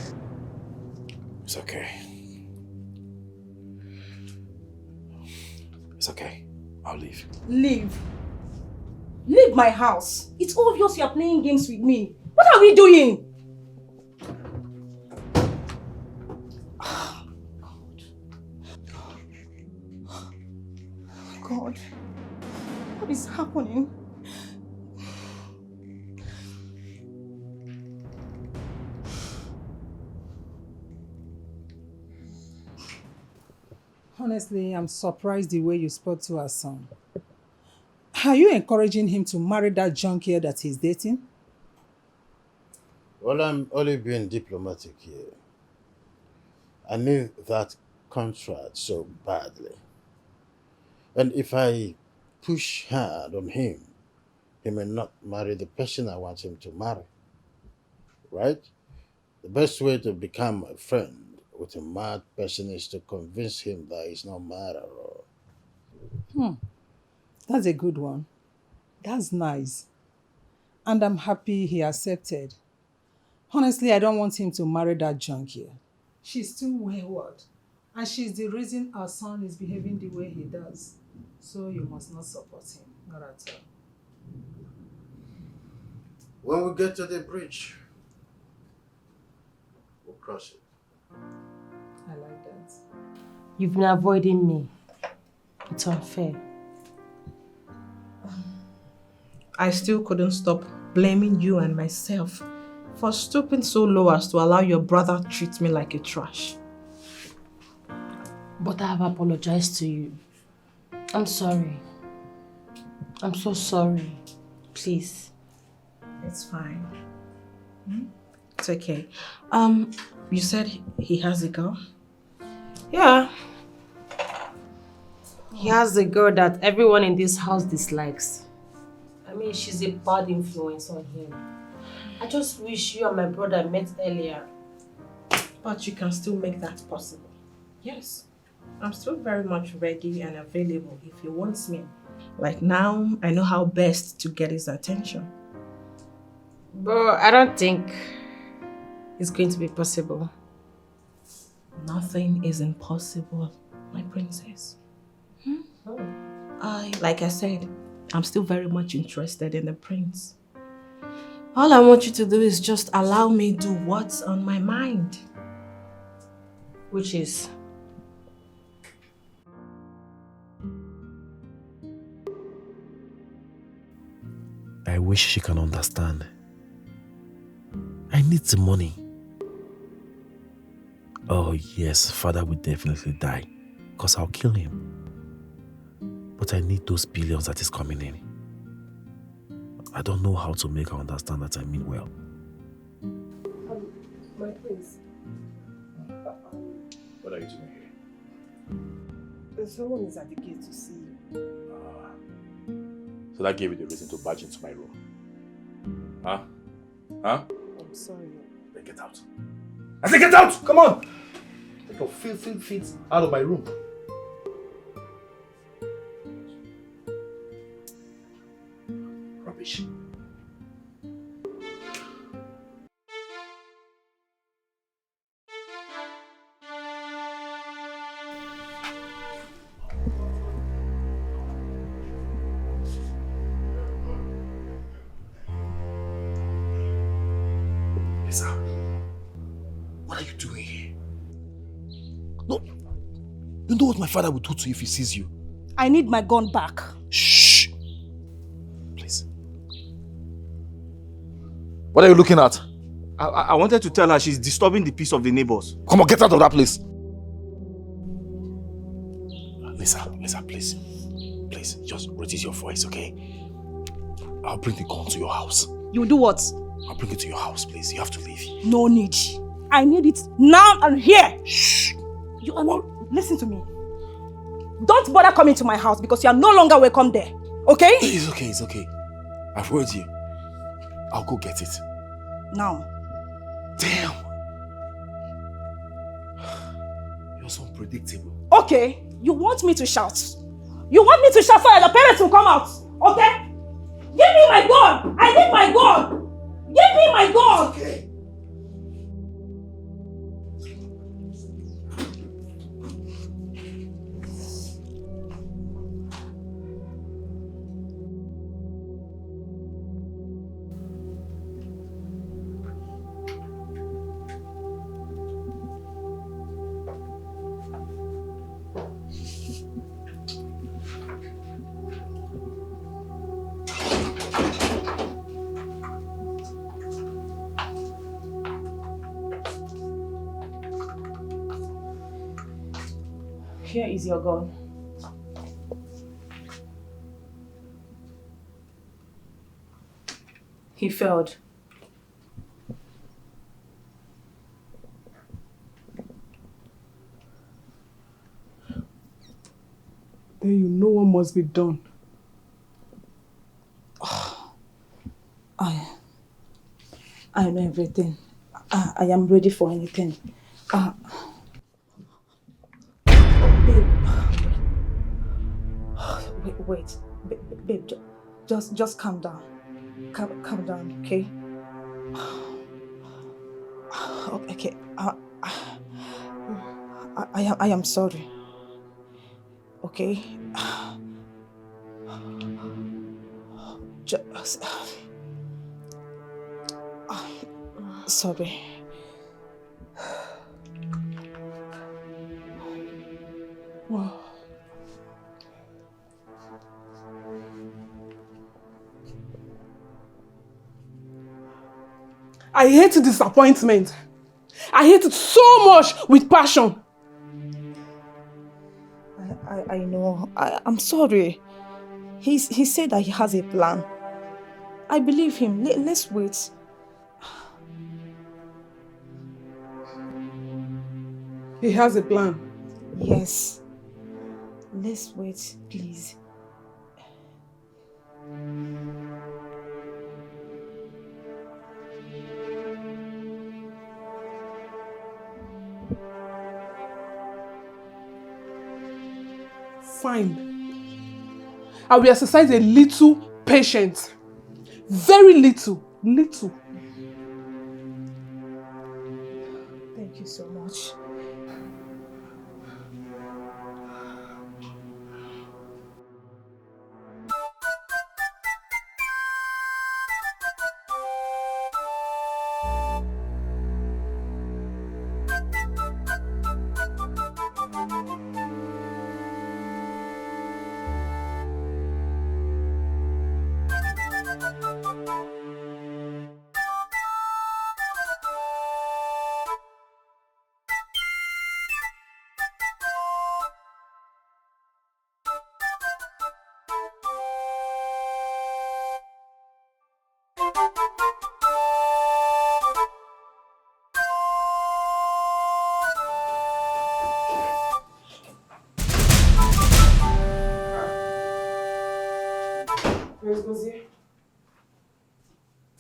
It's okay. It's okay. I'll leave. Leave. Leave my house. It's obvious you are playing games with me. What are we doing? God. What is happening? Honestly, I'm surprised the way you spoke to our son. Are you encouraging him to marry that junkie that he's dating? Well, I'm only being diplomatic here. I need that contract so badly. And if I push hard on him, he may not marry the person I want him to marry. Right? The best way to become a friend with a mad person is to convince him that he's not mad at all. That's a good one. That's nice. And I'm happy he accepted. Honestly, I don't want him to marry that junkie. She's too wayward. And she's the reason our son is behaving the way he does. So you must not support him. Not at all. When we get to the bridge, we'll cross it. I like that. You've been avoiding me. It's unfair. I still couldn't stop blaming you and myself for stooping so low as to allow your brother treat me like a trash. But I have apologized to you. I'm sorry. I'm so sorry. Please. It's fine. It's okay. You said he has a girl? Yeah. He has a girl that everyone in this house dislikes. I mean, she's a bad influence on him. I just wish you and my brother met earlier. But you can still make that possible. Yes. I'm still very much ready and available if he wants me. Like now, I know how best to get his attention. But I don't think it's going to be possible. Nothing is impossible, my princess. Like I said, I'm still very much interested in the prince. All I want you to do is just allow me do what's on my mind. Which is? I wish she can understand. I need the money. Oh yes, father will definitely die, because I'll kill him. But I need those billions that is coming in. I don't know how to make her understand that I mean well. My prince. What are you doing here? Someone is at the gate to see you. So that gave you the reason to barge into my room. Huh? Huh? I'm sorry. Then get out. I said get out! Come on! Take your filthy feet out of my room. Rubbish. Lisa, what are you doing here? No, you know what my father would do to you if he sees you? I need my gun back. Shh! Please. What are you looking at? I wanted to tell her she's disturbing the peace of the neighbors. Come on, get out of that place. Lisa, please. Please, just reduce your voice, okay? I'll bring the gun to your house. You do what? I'll bring it to your house, please. You have to leave. No need. I need it now and here. Shh. You are not. Listen to me. Don't bother coming to my house because you are no longer welcome there. Okay? It's okay. I've heard you. I'll go get it. Now. Damn. You're so unpredictable. Okay. You want me to shout? You want me to shout so that your parents will come out? Okay? Give me my gun! I need my gun! Give me my gun! It's okay. Here is your gun. He failed. Then you know what must be done. I know everything. I am ready for anything. Babe. Wait. Babe, just calm down. Calm down, okay? Okay. I am sorry. Okay. Just, sorry. I hate disappointment. I hate it so much with passion. I know. I'm sorry. He said that he has a plan. I believe him. Let's wait. He has a plan. Yes. Let's wait, please. Fine. I will exercise a little patience. Very little. Little. Thank you so much.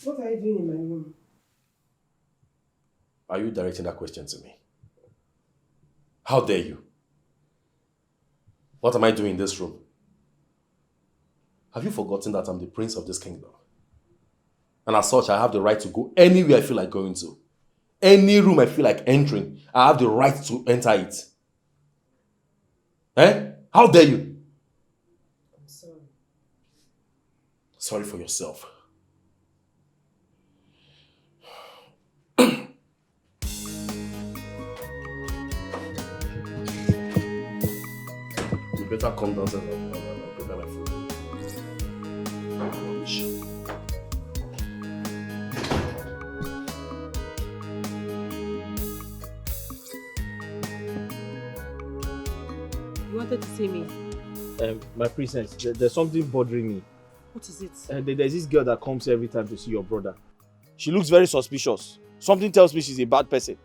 What are you doing in my room? Are you directing that question to me? How dare you? What am I doing in this room? Have you forgotten that I'm the prince of this kingdom? And as such, I have the right to go anywhere I feel like going to. Any room I feel like entering, I have the right to enter it. Eh? How dare you? I'm sorry. Sorry for yourself. You better come downstairs and prepare my food. You wanted to see me? My princess, there's something bothering me. What is it? There's this girl that comes every time to see your brother. She looks very suspicious. Something tells me she's a bad person.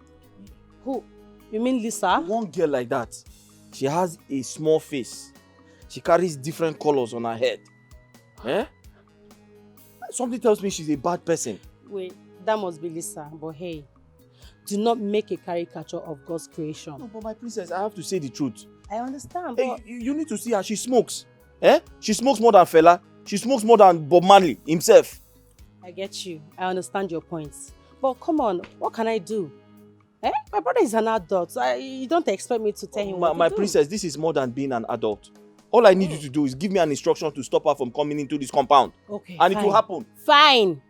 Who? You mean Lisa? One girl like that. She has a small face. She carries different colors on her head. Eh? Something tells me she's a bad person. Wait, that must be Lisa. But hey, do not make a caricature of God's creation. No, but my princess, I have to say the truth. I understand, Hey, but... you need to see her. She smokes. Eh? She smokes more than Fela. She smokes more than Bob Marley himself. I get you. I understand your points. But come on, what can I do? Eh? My brother is an adult. So you don't expect me to tell him what to My do. princess, this is more than being an adult. All I need you to do is give me an instruction to stop her from coming into this compound. Okay, And fine. it will happen. Fine.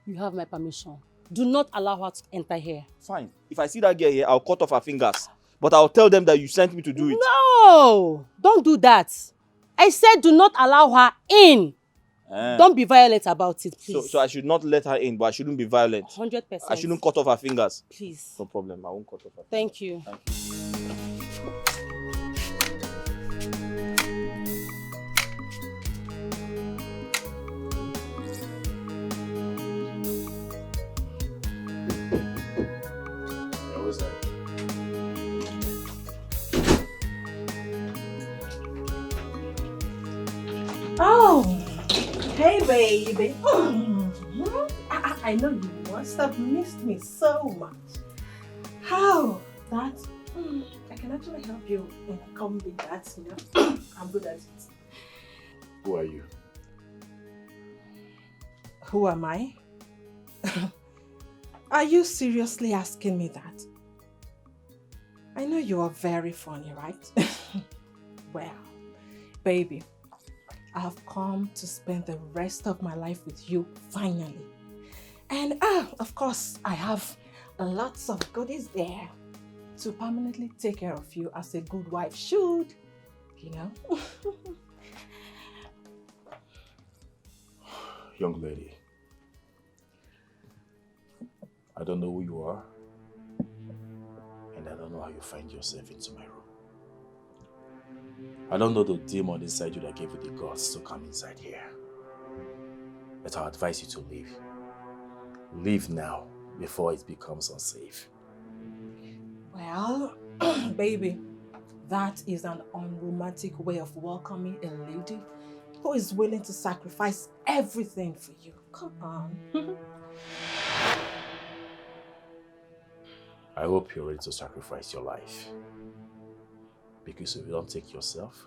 You have my permission. Do not allow her to enter here. Fine. If I see that girl here, I'll cut off her fingers. But I'll tell them that you sent me to do it. No! Don't do that. I said do not allow her in. Don't be violent about it, please. So I should not let her in, but I shouldn't be violent. 100%. I shouldn't cut off her fingers. Please. No problem. I won't cut off her fingers. Thank you. Thank you. Oh, hey baby. I know you must have missed me so much. How? That? I can actually help you overcome with that, you know. I'm good at it. Who are you? Who am I? Are you seriously asking me that? I know you are very funny, right? Well, baby, I have come to spend the rest of my life with you, finally. And of course, I have lots of goodies there to permanently take care of you as a good wife should, you know? Young lady, I don't know who you are, and I don't know how you find yourself into my room. I don't know the demon inside you that gave you the guts to come inside here. But I advise you to leave. Leave now, before it becomes unsafe. Well, baby, that is an unromantic way of welcoming a lady who is willing to sacrifice everything for you. Come on. I hope you're ready to sacrifice your life. Because if you don't take yourself,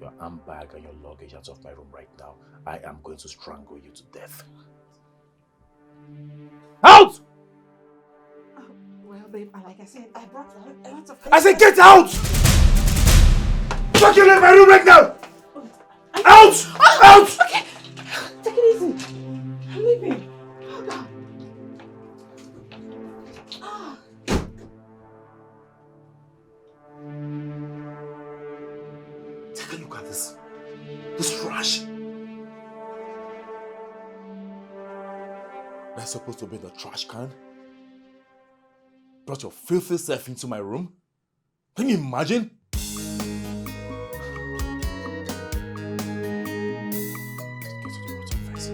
your handbag and your luggage out of my room right now, I am going to strangle you to death. Out! Well, babe, like I said, I brought a lot of... I said get out! Fucking leave my room right now! Out! Out! Okay, take it easy. I'm leaving. Hold on. Take a look at this. This trash. That's supposed to be the trash can. Brought your filthy self into my room. Can you imagine? Get to the bottom first.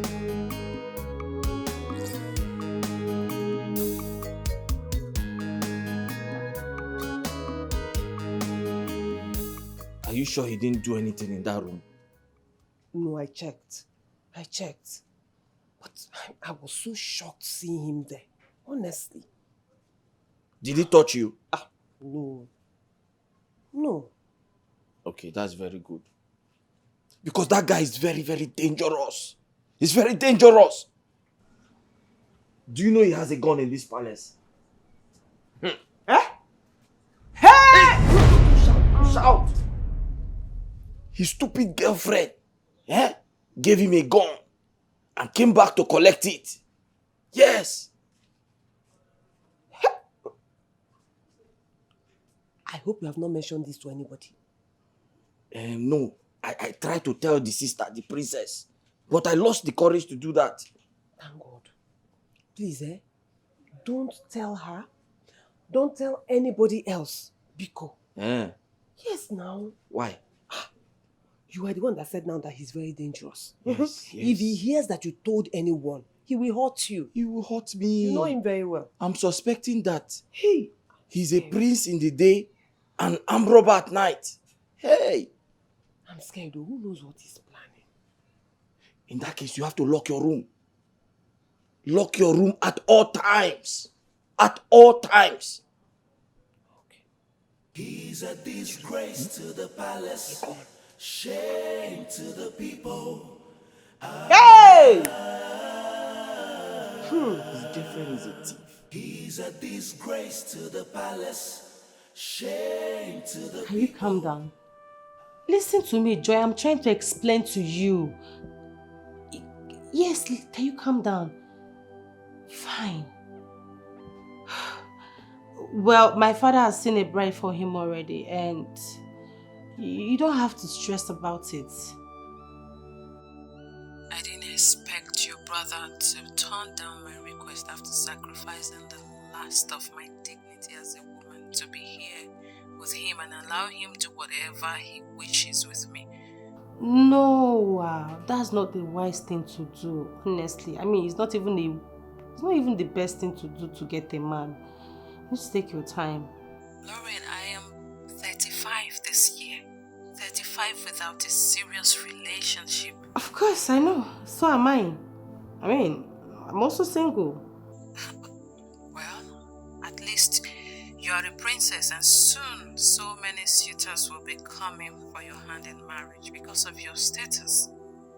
Are you sure he didn't do anything in that room? No, I checked. But I was so shocked seeing him there. Honestly. Did he touch you? No. No. Okay, that's very good. Because that guy is very, very dangerous. He's very dangerous. Do you know he has a gun in this palace? Eh? Hey! Shout! His stupid girlfriend gave him a gun and came back to collect it. Yes. I hope you have not mentioned this to anybody. No. I tried to tell the sister, the princess, but I lost the courage to do that. Thank God. Please, don't tell her. Don't tell anybody else. Biko. Yes, now. Why? You are the one that said now that he's very dangerous. Yes. If he hears that you told anyone, he will hurt you. He will hurt me. You know him very well. I'm suspecting that he's a prince in the day and armed robber at night. Hey! I'm scared though. Who knows what he's planning? In that case, you have to lock your room. Lock your room at all times. At all times. Okay. He's a disgrace to the palace. Shame to the people. Hey! His girlfriend is a thief. He's a disgrace to the palace. Shame to the Can you calm down? Listen to me, Joy. I'm trying to explain to you. Yes, can you calm down? Fine. Well, my father has seen a bride for him already, and you don't have to stress about it. I didn't expect your brother to turn down my request after sacrificing the last of my dignity as a woman to be here with him and allow him to do whatever he wishes with me. No, that's not the wise thing to do, honestly. I mean, it's not even the best thing to do to get a man. Just take your time. Lauren, I am 35 this year. 35 without a serious relationship. Of course, I know. So am I. I mean, I'm also single. Well, at least you are a princess, and soon so many suitors will be coming for your hand in marriage because of your status.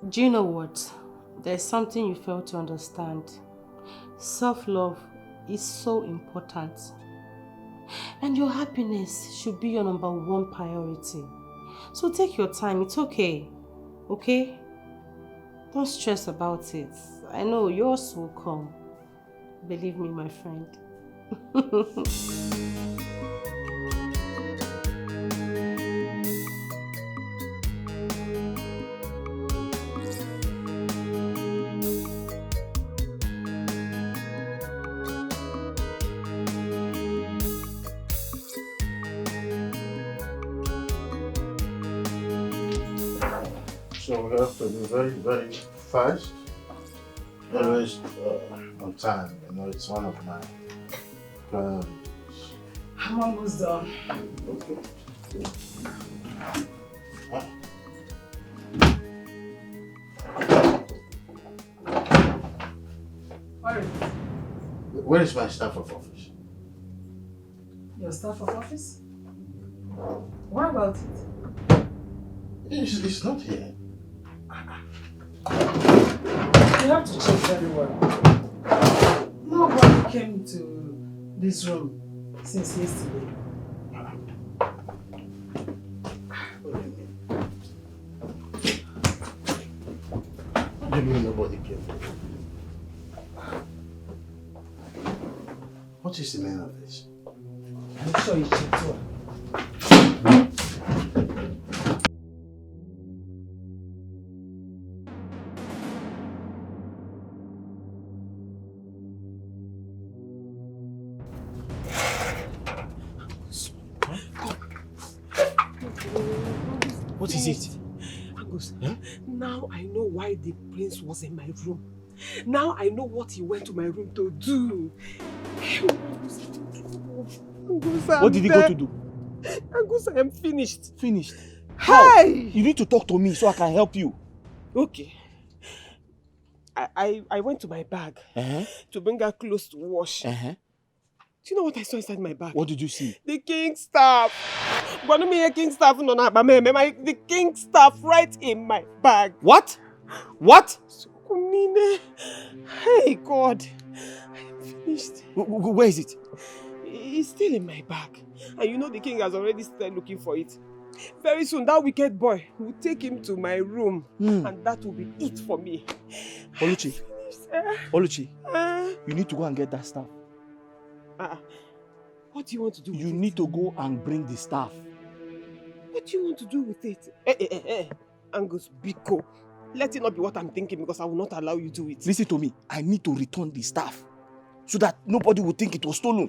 Do you know what? There's something you fail to understand. Self-love is so important. And your happiness should be your number one priority. So take your time, it's okay. Okay? Don't stress about it. I know yours will come. Believe me, my friend. So we have to be very, very fast. Always on time. You know, it's one of my priorities. I'm almost done. Okay. Huh? Alright. Where is my staff of office? Your staff of office? What about it? It's not here. You have to check very well. Nobody came to this room since yesterday. What do you mean nobody came? What is the meaning of this? I'm sure you checked well. What is it? Angus, now I know why the prince was in my room. Now I know what he went to my room to do. Angus, What did he go to do? Angus, I am finished. Finished? How? You need to talk to me so I can help you. Okay. I went to my bag to bring her clothes to wash. Do you know what I saw inside my bag? What did you see? The king's staff. The king's staff right in my bag. What? What? Hey, God. I am finished. Where is it? It's still in my bag. And you know the king has already started looking for it. Very soon, that wicked boy will take him to my room. And that will be it for me. Oluchi. Oluchi. You need to go and get that staff. What do you want to do with it? You need to go and bring the staff. What do you want to do with it? Angus, Biko. Let it not be what I'm thinking because I will not allow you to do it. Listen to me. I need to return the staff so that nobody will think it was stolen.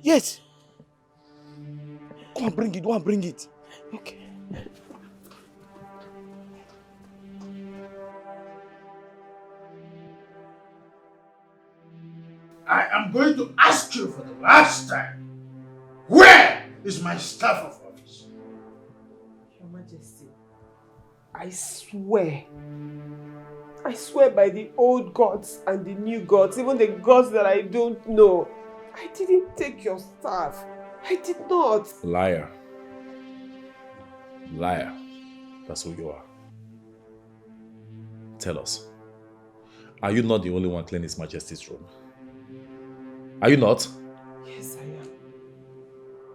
Yes. Go and bring it. Go and bring it. Okay. I am going to ask you for the last time. Where is my staff of office? Your Majesty, I swear by the old gods and the new gods, even the gods that I don't know, I didn't take your staff. I did not. Liar. Liar. That's who you are. Tell us. Are you not the only one cleaning His Majesty's room? Are you not? Yes, I am.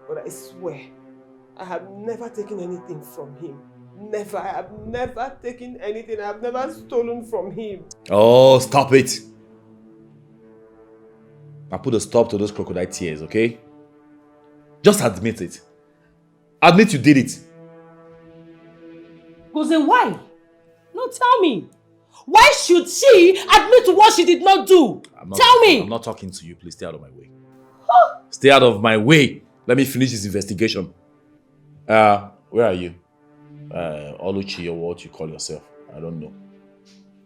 But I swear, I have never taken anything from him. Never. I have never taken anything. I have never stolen from him. Oh, stop it. Now put a stop to those crocodile tears, okay? Just admit it. Admit you did it. Jose, why? No, tell me. Why should she admit to what she did not do? Tell me! I'm not talking to you. Please stay out of my way. Stay out of my way. Let me finish this investigation. Where are you? Oluchi or what you call yourself. I don't know.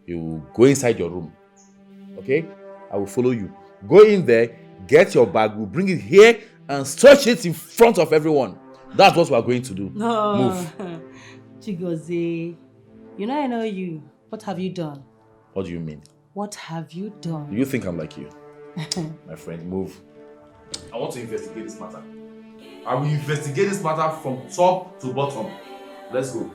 You go inside your room. Okay? I will follow you. Go in there, get your bag, we'll bring it here and stretch it in front of everyone. That's what we're going to do. Move. Chigozie, you know you. What have you done? What do you mean? What have you done? Do you think I'm like you? My friend, move. I want to investigate this matter. I will investigate this matter from top to bottom. Let's go.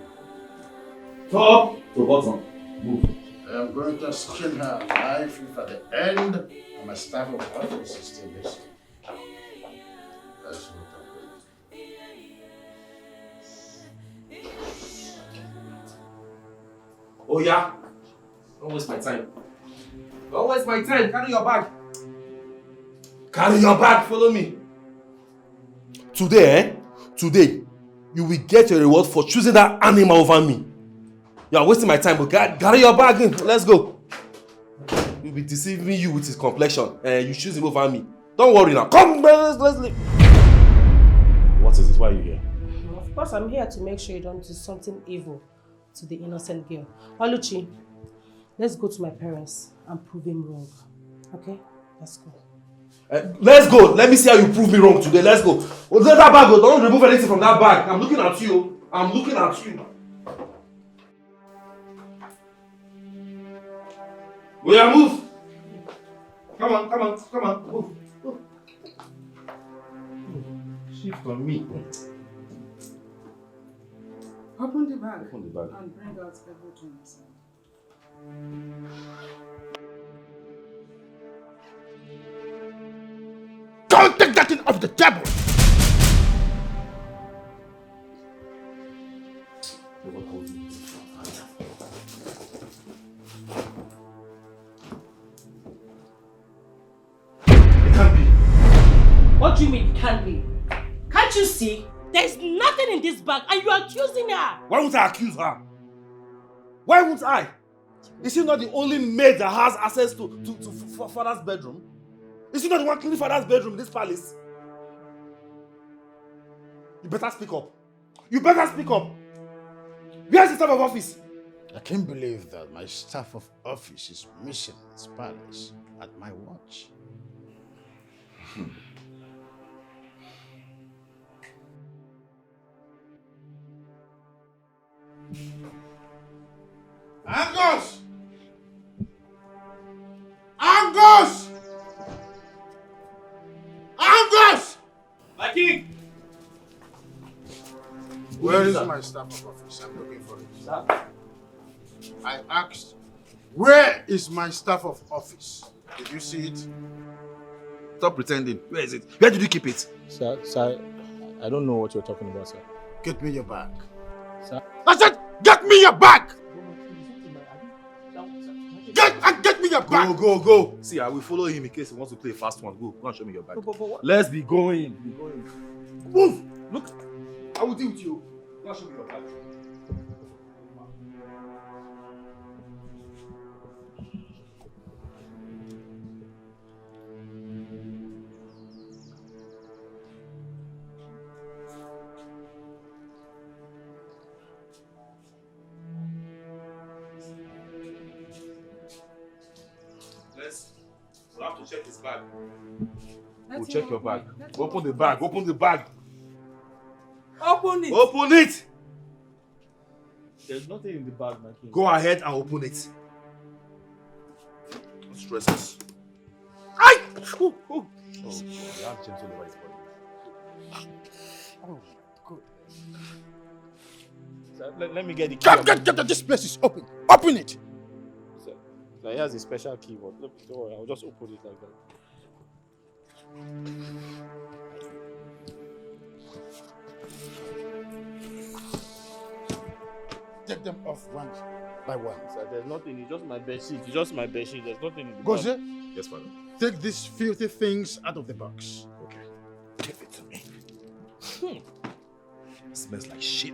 Top to bottom. Move. I am going to skin her alive if at the end My staff of office is still missing. That's what I'm waiting. Oh yeah? Don't waste my time. Don't waste my time. Carry your bag. Carry your bag. Follow me. Today, Today, you will get your reward for choosing that animal over me. You are wasting my time, but carry your bag in. Let's go. He'll be deceiving you with his complexion. You choose him over me. Don't worry now. Come, let's leave. What is this? Why are you here? Of course, I'm here to make sure you don't do something evil to the innocent girl. Oluchi, let's go to my parents and prove him wrong. Okay? Let's go. Let's go. Let me see how you prove me wrong today. Let's go. Oh, let that bag go. Don't remove anything from that bag. I'm looking at you. I'm looking at you. Will you move? Come on, come on, come on. Move. Move. Shift on me. Open the bag. Open the bag. And bring out everything inside. Don't take that thing off the table! What do you mean it can't be? Can't you see? There's nothing in this bag and you are accusing her. Why won't I accuse her? Why won't I? Is she not the only maid that has access to father's bedroom? Is she not the one cleaning father's bedroom in this palace? You better speak up. You better speak up. Where's the staff of office? I can't believe that my staff of office is missing in this palace at my watch. Angus! Angus! Angus! My king! Where is my staff of office? I'm looking for it. Sir? I asked, where is my staff of office? Did you see it? Stop pretending. Where is it? Where did you keep it? Sir, I don't know what you're talking about, sir. Get me your bag. Sir? I said, get me your bag! Get me your bag! Go. See, I will follow him in case he wants to play a fast one. Go and show me your bag. Let's be going. Move! Look, I will deal with you. Go and show me your bag. We'll have to check his bag. We'll check your bag. Open the bag. Open the bag. Open it. Open it. There's nothing in the bag, my king. Go ahead and open it. Don't stress us. Aye! Oh, you have James all over his body. Oh, good. Sir, let me get the key. Get this place is open. Open it. Sir, he has a special key, but don't worry, I'll just open it like that. Take them off one by one. Sir, there's nothing. It's just my bedsheet. It's just my bedsheet. There's nothing in the Goze, bag. Yes, father. take these filthy things out of the box. Okay. Give it to me. It smells like shit.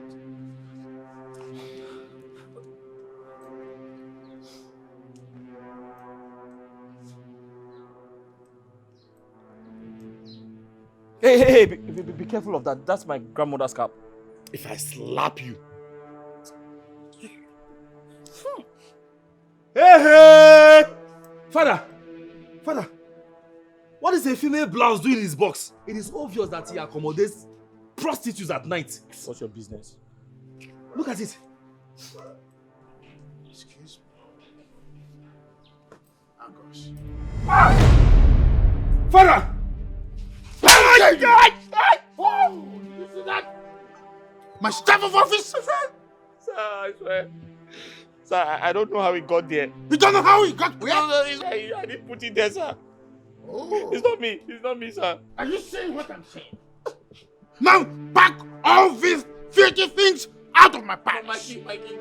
Hey, be careful of that. That's my grandmother's cap. If I slap you. Hey! Father! What is a female blouse doing in his box? It is obvious that he accommodates prostitutes at night. What's your business? Look at it. Excuse me. Angus. Father! Oh, you see that? My staff of office? Sir, I swear. Sir, I don't know how it got there. You don't know how it got where? I didn't put it there, sir. It's not me. It's not me, sir. Are you saying what I'm saying? Now pack all these filthy things out of my palace. Mikey.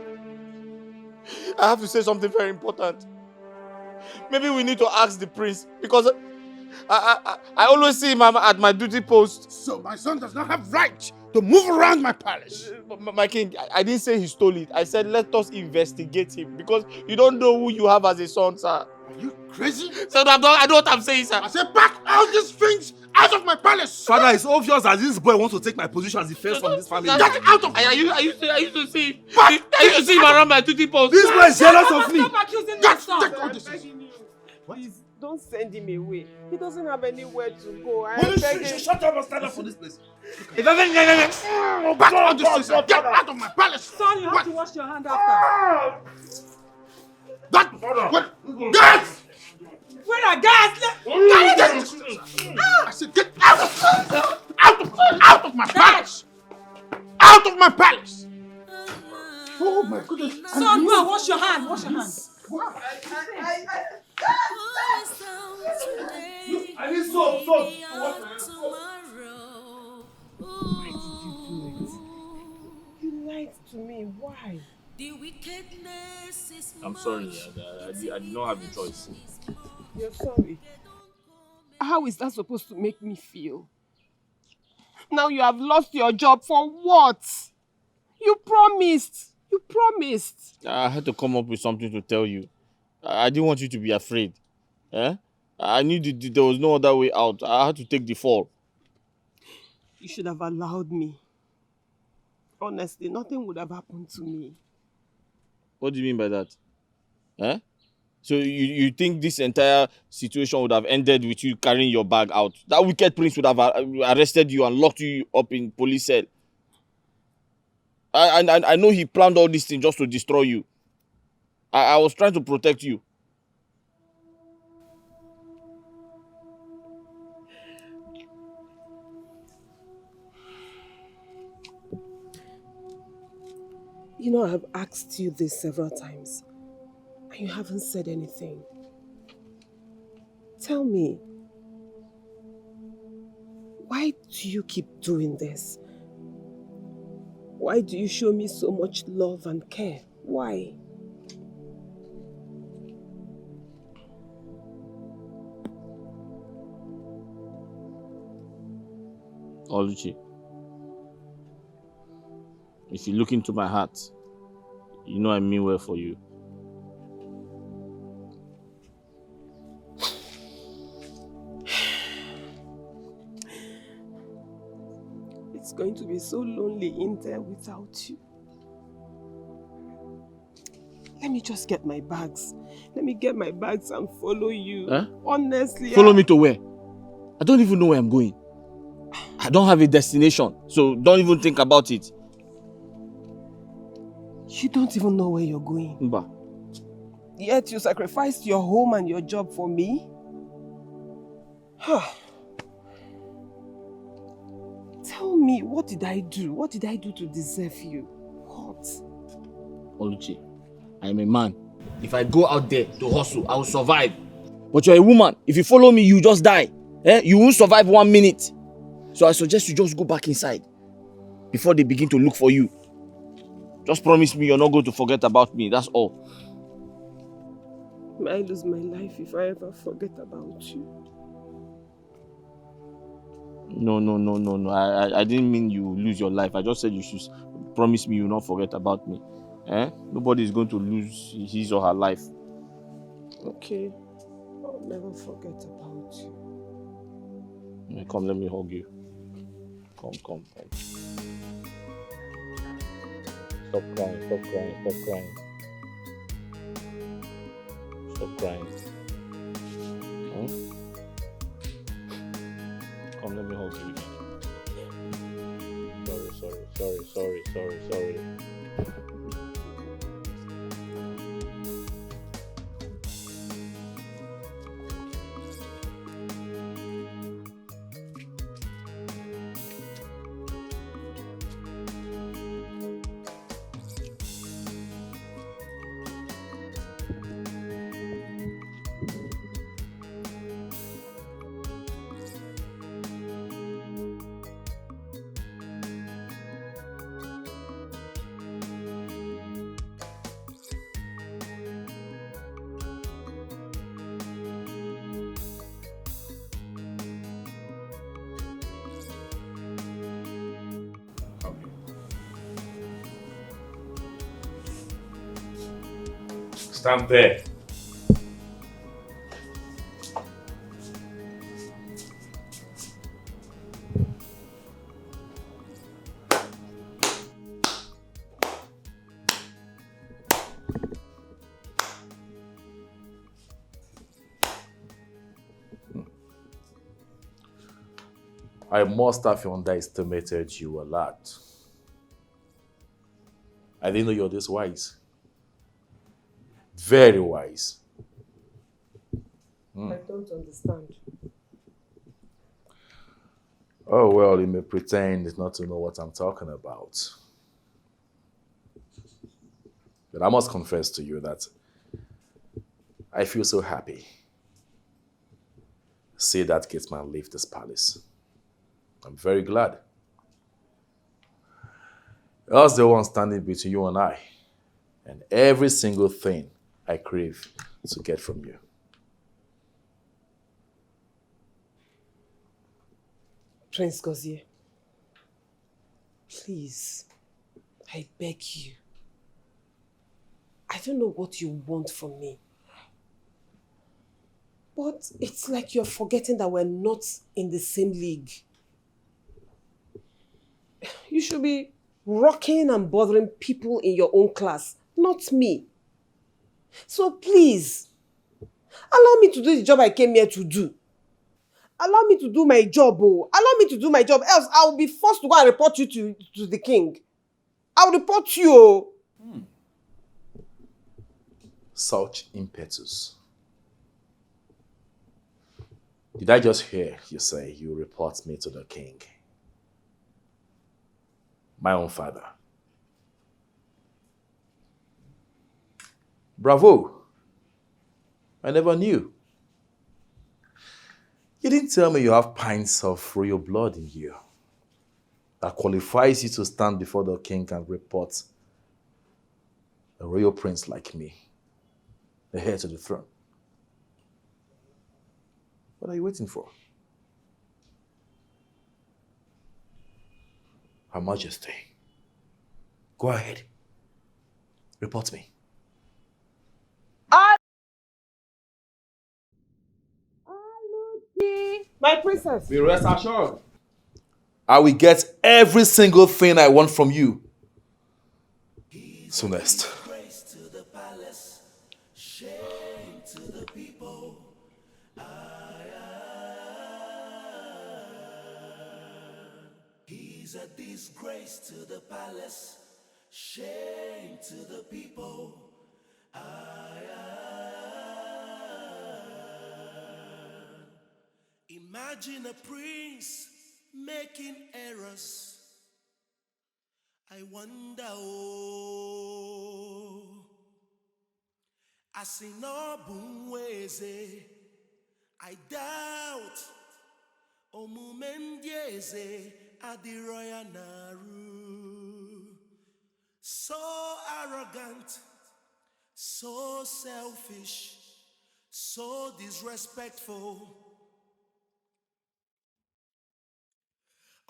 I have to say something very important. Maybe we need to ask the prince because I always see him at my duty post. So my son does not have right to move around my palace. My king, I didn't say he stole it. I said let us investigate him because you don't know who you have as a son, sir. Are you crazy? Sir, I know what I'm saying, sir. I said pack all these things out of my palace. Father, it's obvious that this boy wants to take my position as the first from this family. Get out of my I used to see him. I used to see him around my duty post. This boy is jealous of me. Stop accusing me, Get son. take all this. Please, don't send him away. He doesn't have anywhere to go. I Will beg you him. shut up and stand up for this place? Pack all these things. Get out of my palace. Son, you have to wash your hand after. Get! Where are gas? I said get out of my palace. Out of my palace. Oh my goodness. Son, go and wash your hand. Wash your hand. I need soap. You lied to me. Why? I'm sorry. I did not have a choice. You're sorry. How is that supposed to make me feel? Now you have lost your job for what? You promised. I had to come up with something to tell you. I didn't want you to be afraid. I knew there was no other way out. I had to take the fall. You should have allowed me. Honestly, nothing would have happened to me. What do you mean by that? So you think this entire situation would have ended with you carrying your bag out? That wicked prince would have arrested you and locked you up in police cell. I know he planned all these things just to destroy you. I was trying to protect you. You know, I've asked you this several times, and you haven't said anything. Tell me, why do you keep doing this? Why do you show me so much love and care? Why? Oluchi, if you look into my heart, you know I mean well for you. It's going to be so lonely in there without you. Let me just get my bags. Let me get my bags and follow you. Honestly. Follow me to where? I don't even know where I'm going. I don't have a destination, so don't even think about it. You don't even know where you're going. Mba. Yet you sacrificed your home and your job for me? Tell me, what did I do? What did I do to deserve you? What? Oluchi, I am a man. If I go out there to hustle, I will survive. But you're a woman. If you follow me, you just die. You won't survive 1 minute. So I suggest you just go back inside before they begin to look for you. Just promise me you're not going to forget about me. That's all. May I lose my life if I ever forget about you? No. I didn't mean you lose your life. I just said you should promise me you'll not forget about me. Nobody is going to lose his or her life. Okay. I'll never forget about you. Come, let me hug you. Come. Stop crying. Stop crying. Come, let me hug you again. Sorry. Stand there. I must have underestimated you a lot. I didn't know you're this wise. Very wise. I don't understand. Oh, well, you may pretend not to know what I'm talking about. But I must confess to you that I feel so happy. See that Gateman leave this palace. I'm very glad. I was the one standing between you and I, and every single thing I crave to get from you. Prince Gozie, please, I beg you. I don't know what you want from me. But it's like you're forgetting that we're not in the same league. You should be rocking and bothering people in your own class, not me. So please, allow me to do the job I came here to do. Allow me to do my job, oh. Allow me to do my job, else I will be forced to go and report you to the king. I'll report you, oh. Such impetus. Did I just hear you say you report me to the king? My own father. Bravo. I never knew. You didn't tell me you have pints of royal blood in you that qualifies you to stand before the king and report a royal prince like me, the heir to the throne. What are you waiting for? Her Majesty, go ahead. Report me. My princess. Be rest assured. I will get every single thing I want from you. Soonest. He's a disgrace to the palace, shame to the people. Imagine a prince making errors. I wonder, oh, Asinobunweze, I doubt, Omumendieze, Adiroya Naru. So arrogant, so selfish, so disrespectful.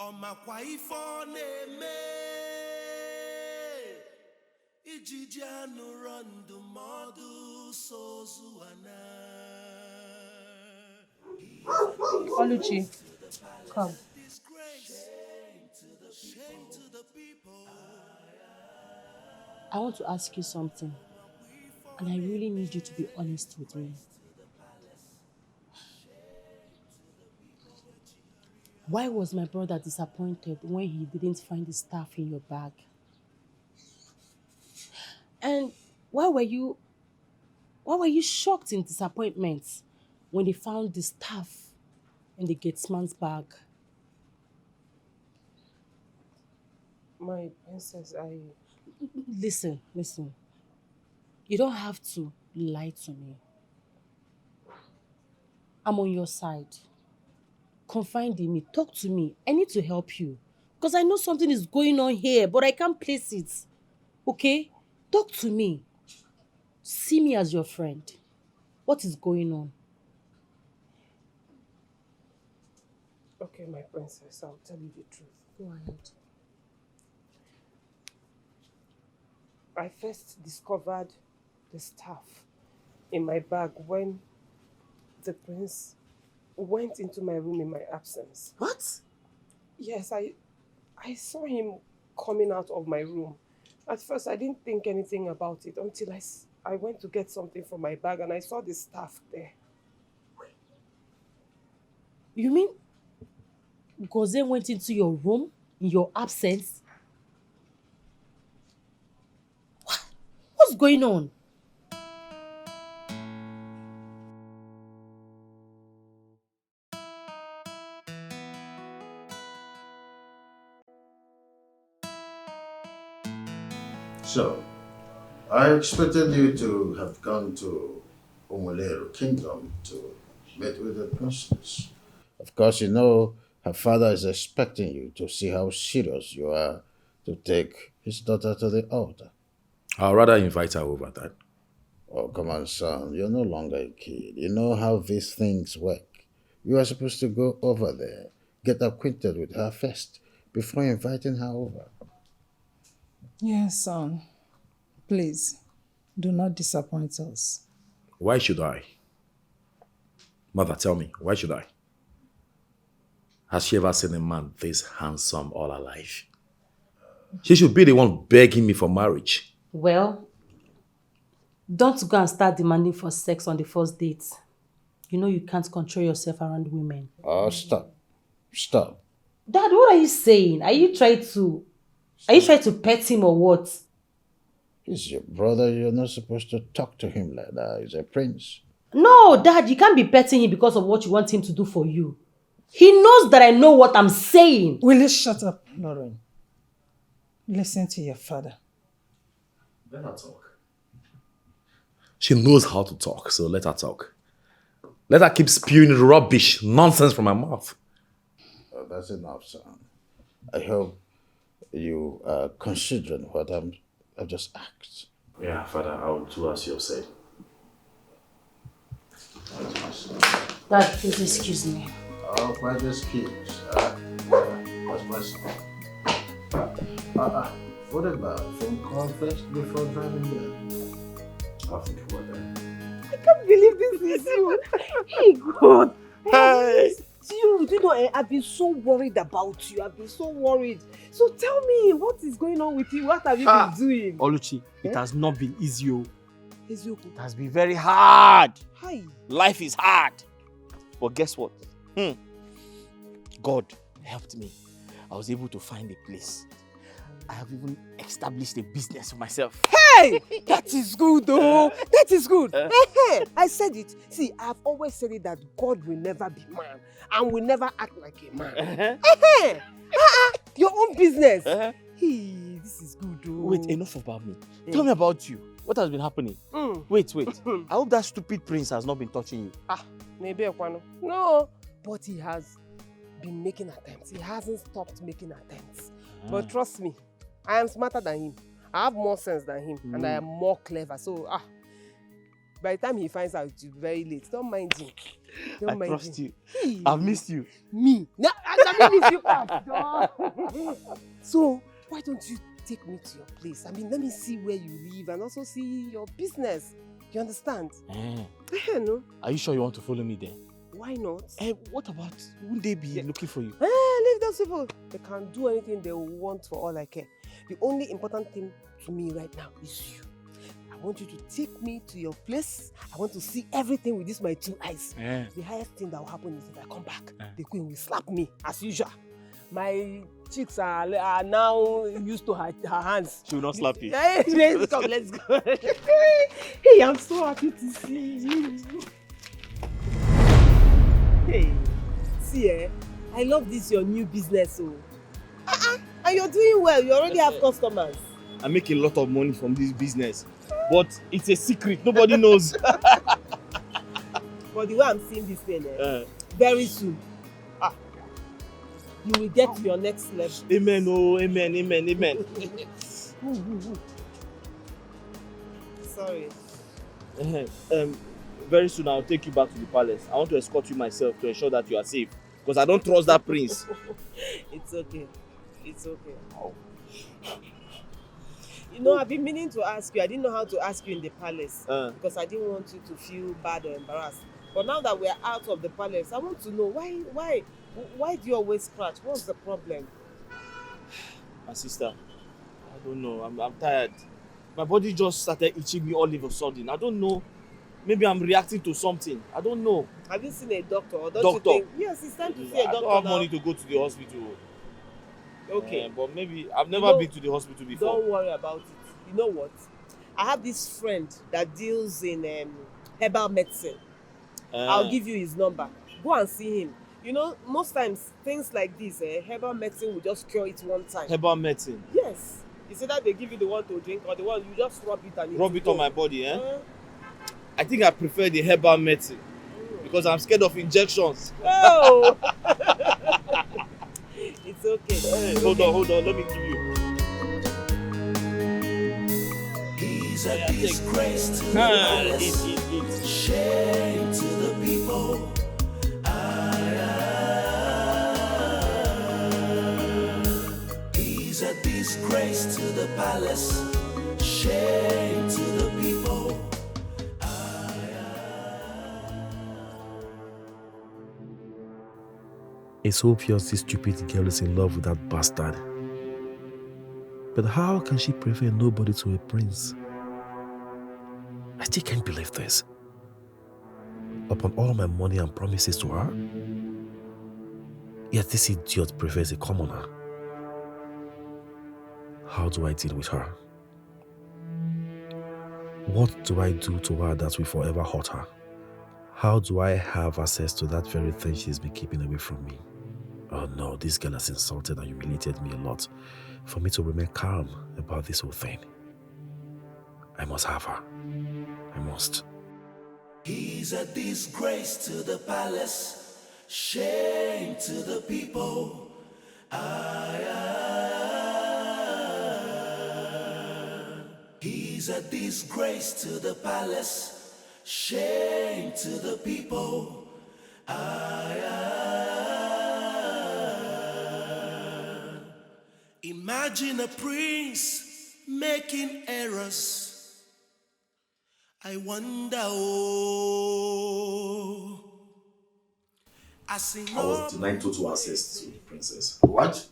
Ọmakwa ife ọ na-eme ijiji anụrụ ndụmọdụ sozuana. Oluchi, come. I want to ask you something, and I really need you to be honest with me. Why was my brother disappointed when he didn't find the staff in your bag? And why were you shocked in disappointment when they found the staff in the gatesman's bag? My princess, Listen. You don't have to lie to me. I'm on your side. Confide in me. Talk to me. I need to help you. Because I know something is going on here, but I can't place it. Okay? Talk to me. See me as your friend. What is going on? Okay, my princess, I'll tell you the truth. Go ahead. I first discovered the stuff in my bag when the prince went into my room in my absence. What? Yes, I saw him coming out of my room. At first, I didn't think anything about it until I went to get something from my bag and I saw the stuff there. You mean Goze went into your room in your absence? What's going on? So, I expected you to have gone to Umuleru Kingdom to meet with the princess. Of course, you know her father is expecting you to see how serious you are to take his daughter to the altar. I'd rather invite her over, Dad. Oh, come on, son. You're no longer a kid. You know how these things work. You are supposed to go over there, get acquainted with her first, before inviting her over. Yes, son. Please, do not disappoint us. Why should I? Mother, tell me, why should I? Has she ever seen a man this handsome all her life? She should be the one begging me for marriage. Well, don't go and start demanding for sex on the first date. You know you can't control yourself around women. Oh, stop. Stop. Dad, what are you saying? Are you trying to pet him or what? He's your brother. You're not supposed to talk to him like that. He's a prince. No, Dad, you can't be petting him because of what you want him to do for you. He knows that I know what I'm saying. Will you shut up, Lauren? Listen to your father. Let her talk. She knows how to talk, so let her talk. Let her keep spewing rubbish, nonsense from her mouth. Oh, that's enough, son. I hope you are considering what I've just asked. Yeah, Father, I will do as you have said. Dad, please excuse me. Oh, quite excuse. What's my son? What about phone call first before driving there? I'll think about that. I can't believe this is you. Hey, God. Hey. You know, I've been so worried about you. I've been so worried. So tell me, what is going on with you? What have you been doing? Oluchi, it has not been easy. It has been very hard. Hi. Life is hard. But guess what? God helped me. I was able to find a place. I have even established a business for myself. Hey! That is good, though. That is good. I said it. See, I've always said it that God will never be man and will never act like a man. Your own business. Hey, this is good, though. Wait, enough about me. Tell me about you. What has been happening? Wait. I hope that stupid prince has not been touching you. Maybe Ekwano. No, but he has been making attempts. He hasn't stopped making attempts. But trust me, I am smarter than him. I have more sense than him, and I am more clever. So, by the time he finds out, it's very late. Don't mind him. I trust you. I've missed you. Me? No, I miss you back. So, why don't you take me to your place? I mean, let me see where you live and also see your business. You understand? No. Are you sure you want to follow me there? Why not? What about, wouldn't they be looking for you? Leave those people. They can do anything they want for all I care. The only important thing to me right now is you. I want you to take me to your place. I want to see everything with my 2 eyes. The highest thing that will happen is if I come back, the queen will slap me as usual. My cheeks are now used to her hands. She will not slap you. Let's go. Hey, I'm so happy to see you. Hey, see, I love this your new business. And you're doing well. You already have customers. I make a lot of money from this business, but it's a secret. Nobody knows. But the way I'm seeing this thing, very soon, you will get to your next level. Amen. Oh, amen. Sorry. Very soon I'll take you back to the palace. I want to escort you myself to ensure that you are safe, because I don't trust that prince. It's okay. Oh. You know, I've been meaning to ask you. I didn't know how to ask you in the palace Uh. because I didn't want you to feel bad or embarrassed. But now that we're out of the palace, I want to know why do you always scratch? What's the problem? My sister, I don't know. I'm tired. My body just started itching me all of a sudden. I don't know. Maybe I'm reacting to something. I don't know. Have you seen a doctor? Or don't Doctor? you think? Yes, it's time to see a doctor I don't have now. money to go to the hospital. Okay. But maybe I've never been to the hospital before. Don't worry about it. You know what? I have this friend that deals in herbal medicine. I'll give you his number. Go and see him. You know, most times things like this, herbal medicine will just cure it one time. Herbal medicine? Yes. It's either they give you the one to drink or the one you just rub it and rub it on my body, I think I prefer the herbal medicine because I'm scared of injections. Oh! It's okay. Hey, hold on, let me give you. He's a disgrace to the palace, shame to the people. He's a disgrace to the palace, shame to the people. It's obvious this stupid girl is in love with that bastard. But how can she prefer nobody to a prince? I still can't believe this. Upon all my money and promises to her, yet this idiot prefers a commoner. How do I deal with her? What do I do to her that will forever hurt her? How do I have access to that very thing she's been keeping away from me? Oh no, this girl has insulted and humiliated me a lot for me to remain calm about this whole thing. I must have her. I must. He's a disgrace to the palace, shame to the people. He's a disgrace to the palace, shame to the people. Imagine a prince making errors. I wonder, I was denied total access to the princess. What?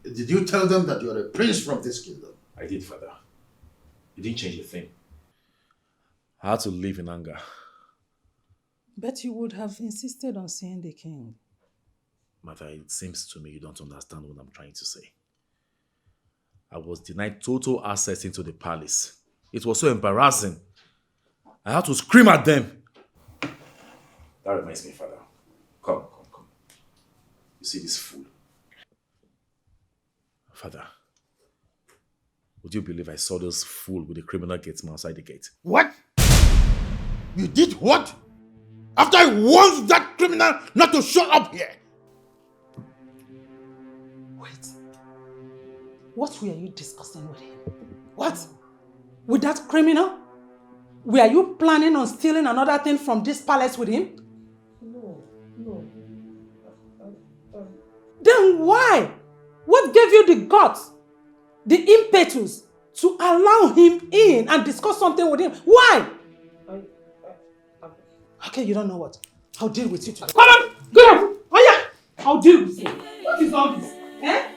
Did you tell them that you're a prince from this kingdom? I did, father. It didn't change a thing. I had to live in anger. But you would have insisted on seeing the king. Mother, it seems to me you don't understand what I'm trying to say. I was denied total access into the palace. It was so embarrassing. I had to scream at them. That reminds me, father. Come. You see this fool? Father, would you believe I saw this fool with the criminal gatesman outside the gate? What? You did what? After I warned that criminal not to show up here? Wait. What were you discussing with him? What? With that criminal? Were you planning on stealing another thing from this palace with him? No. Then why? What gave you the guts, the impetus to allow him in and discuss something with him? Why? Okay, you don't know what. I'll deal with you today. Come on! Get up! Oh yeah! I'll deal with you. What is all this? Eh?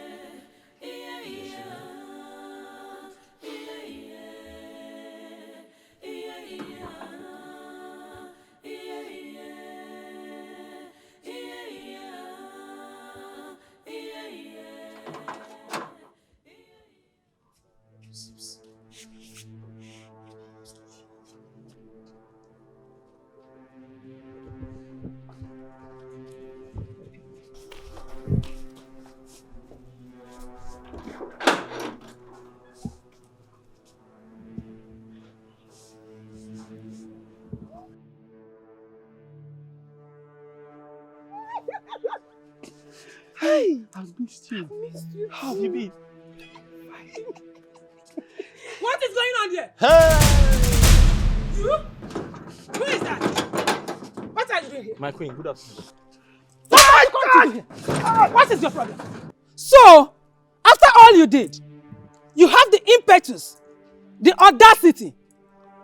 Hey, I've missed you. How have you been? What is going on here? Hey! You? Who is that? What are you doing here? My queen, good afternoon. What are you going to do here? What is your problem? So, after all you did, You have the impetus, the audacity,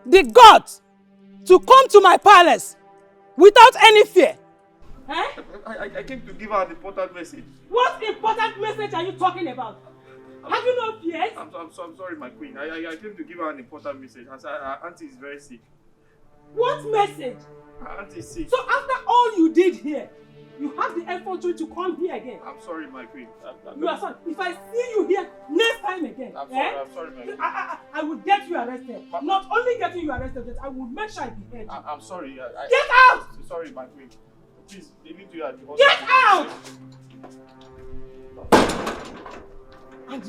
the guts to come to my palace without any fear. Eh? I came to give her an important message. What important message are you talking about? Have you no fears? I'm sorry, my queen. I came to give her an important message. Her auntie is very sick. What message? Her auntie is sick. So after all you did here, you have the effort to come here again. I'm sorry, my queen. You are sorry. If I see you here next time again, I'm sorry, my queen. I will get you arrested. Not only getting you arrested, but I will make sure I behead you. I'm sorry. Get out! Sorry, my queen. Please, leave me to you at the hospital. Get out! And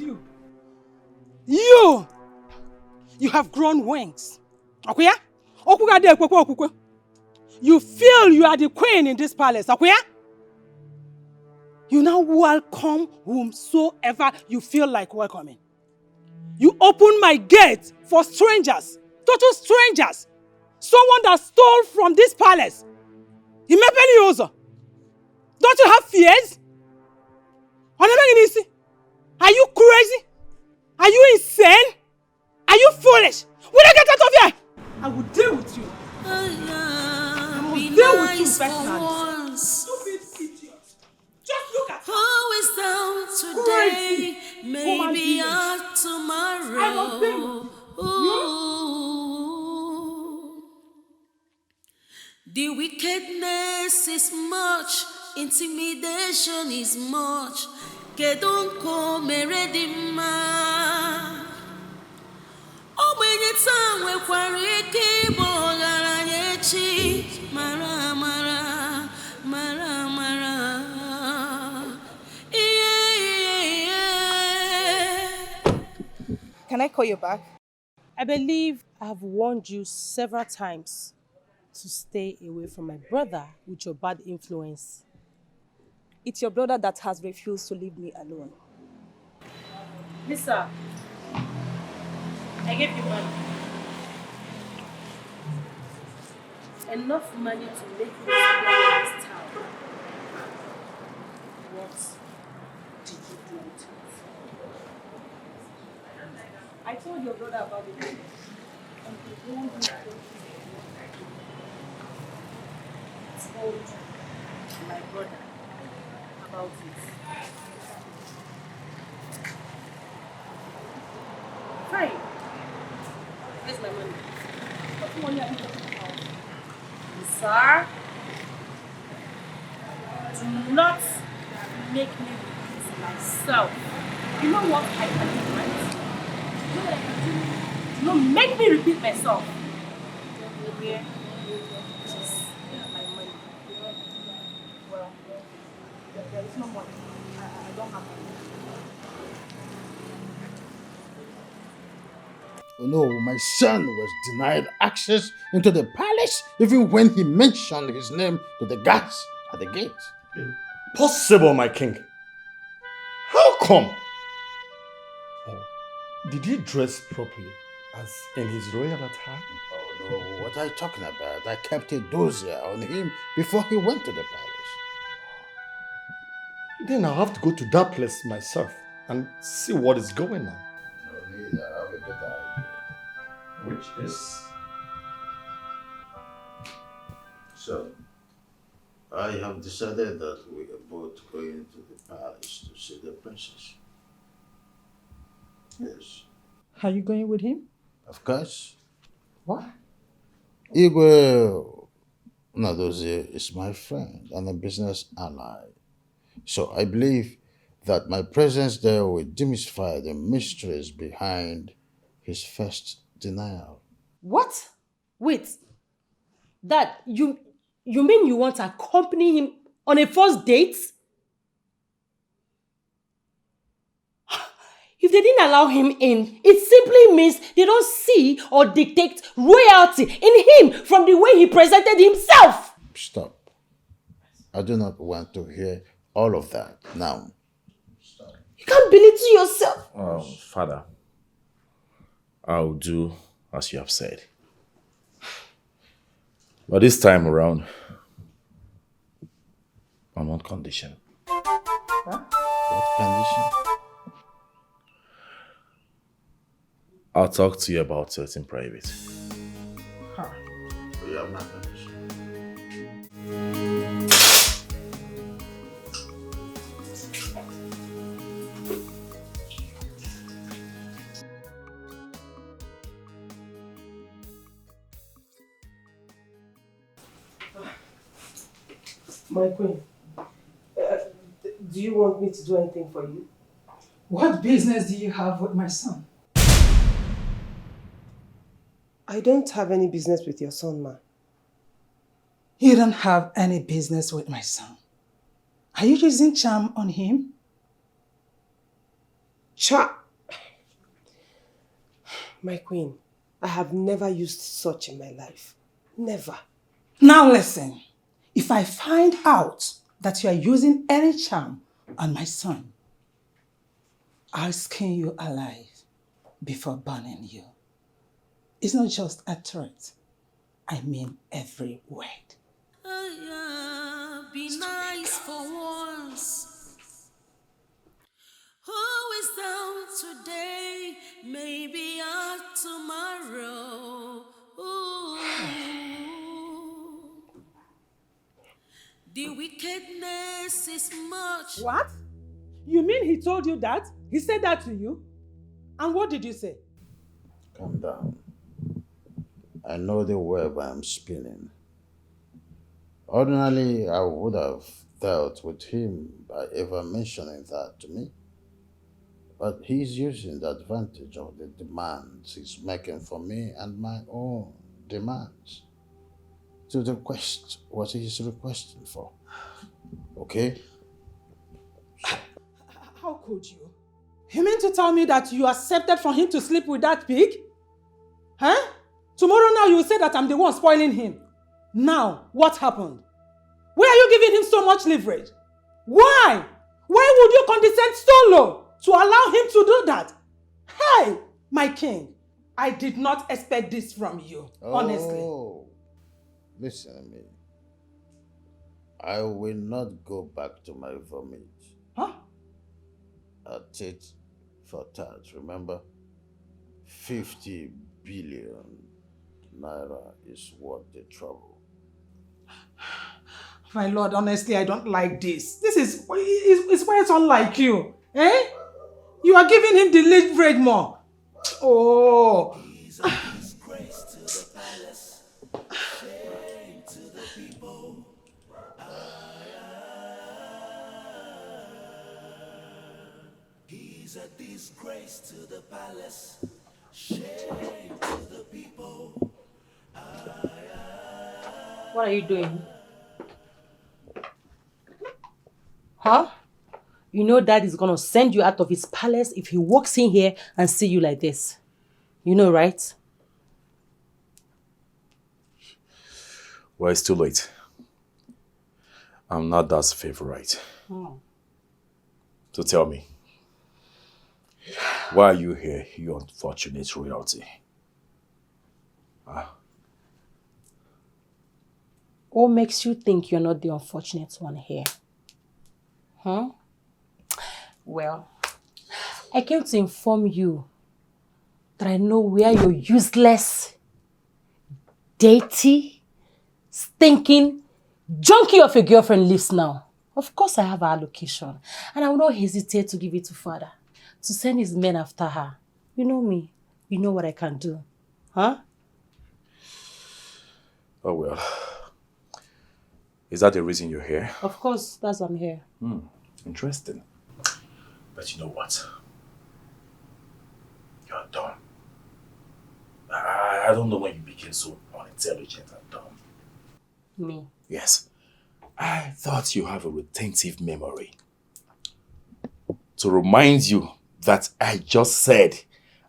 you have grown wings. Okay? You feel you are the queen in this palace. Okay? You now welcome whomsoever you feel like welcoming. You open my gate for strangers, total strangers. Someone that stole from this palace. Don't you have fears? Are you crazy? Are you insane? Are you foolish? Will I get out of here? I will deal with you. I will deal with you personally. Stupid idiot. Just look at Who is down today? Maybe tomorrow. I must deal The wickedness is much, intimidation is much. Kedonko meredima. Ogbenye taa nwekwara ike ịbụ ọgaranya echi. Mara mara, mara mara. Can I call you back? I believe I have warned you several times to stay away from my brother with your bad influence. It's your brother that has refused to leave me alone. Lisa, I gave you money. Enough money to make you stay in this town. What did you do with it? I told your brother about it. And he warned me. Told my brother about it. Fine. Where's my money? What money are you talking about? Sir, do not make me repeat myself. You know what I can do, right? You know what I can do? Do not make me repeat myself. Here, just my money. Well, there is no money. I don't have money. Oh no, my son was denied access into the palace even when he mentioned his name to the guards at the gate. Impossible, my king. How come? Oh, did he dress properly as in his royal attire? Oh no, what are you talking about? I kept a dossier on him before he went to the palace. Then I'll have to go to that place myself and see what is going on. No need, I have a better idea. Which is? So, I have decided that we are both going to the palace to see the princess. Yes. Are you going with him? Of course. Why? Igwe Nadozie is my friend and a business ally. So I believe that my presence there will demystify the mysteries behind his first denial. What? Wait. Dad, you mean you want to accompany him on a first date? If they didn't allow him in, it simply means they don't see or detect royalty in him from the way he presented himself. Stop. I do not want to hear all of that now. Stop. You can't belittle yourself. Father, I'll do as you have said. But this time around, on one condition. Huh? What condition? I'll talk to you about it in private. Huh. You have my permission. My queen, do you want me to do anything for you? What business do you have with my son? I don't have any business with your son, ma. You don't have any business with my son. Are you using charm on him? Charm? My queen, I have never used such in my life. Never. Now listen, if I find out that you are using any charm on my son, I'll skin you alive before burning you. It's not just a threat. I mean every word. Be nice for once. Who is down today? Maybe out tomorrow. Ooh. The wickedness is much. What? You mean he told you that? He said that to you? And what did you say? Calm down. I know the web I'm spinning. Ordinarily, I would have dealt with him by ever mentioning that to me. But he's using the advantage of the demands he's making for me and my own demands to request what he's requesting for. Okay? How could you? You mean to tell me that you accepted for him to sleep with that pig? Huh? Tomorrow now you will say that I'm the one spoiling him. Now, what happened? Why are you giving him so much leverage? Why? Why would you condescend so low to allow him to do that? Hey, my king, I did not expect this from you, honestly. Oh, listen to me. I will not go back to my vomit. Huh? A tit for tat, remember? 50 billion naira is worth the trouble. My lord, honestly, I don't like this. This is it's quite unlike you. Eh? You are giving him the leverage more. Oh. He's a disgrace to the palace, shame to the people. He's a disgrace to the palace, shame to the people. What are you doing? Huh? You know Dad is gonna send you out of his palace if he walks in here and see you like this. You know, right? Well, it's too late. I'm not Dad's favorite. So tell me, why are you here, you unfortunate royalty? What makes you think you're not the unfortunate one here? Huh? Well, I came to inform you that I know where your useless, dirty, stinking, junkie of a girlfriend lives now. Of course I have her location, and I will not hesitate to give it to father, to send his men after her. You know me. You know what I can do. Huh? Oh well. Is that the reason you're here? Of course, that's why I'm here. Interesting. But you know what? You're dumb. I don't know when you became so unintelligent and dumb. Me? Yes. I thought you have a retentive memory. To remind you that I just said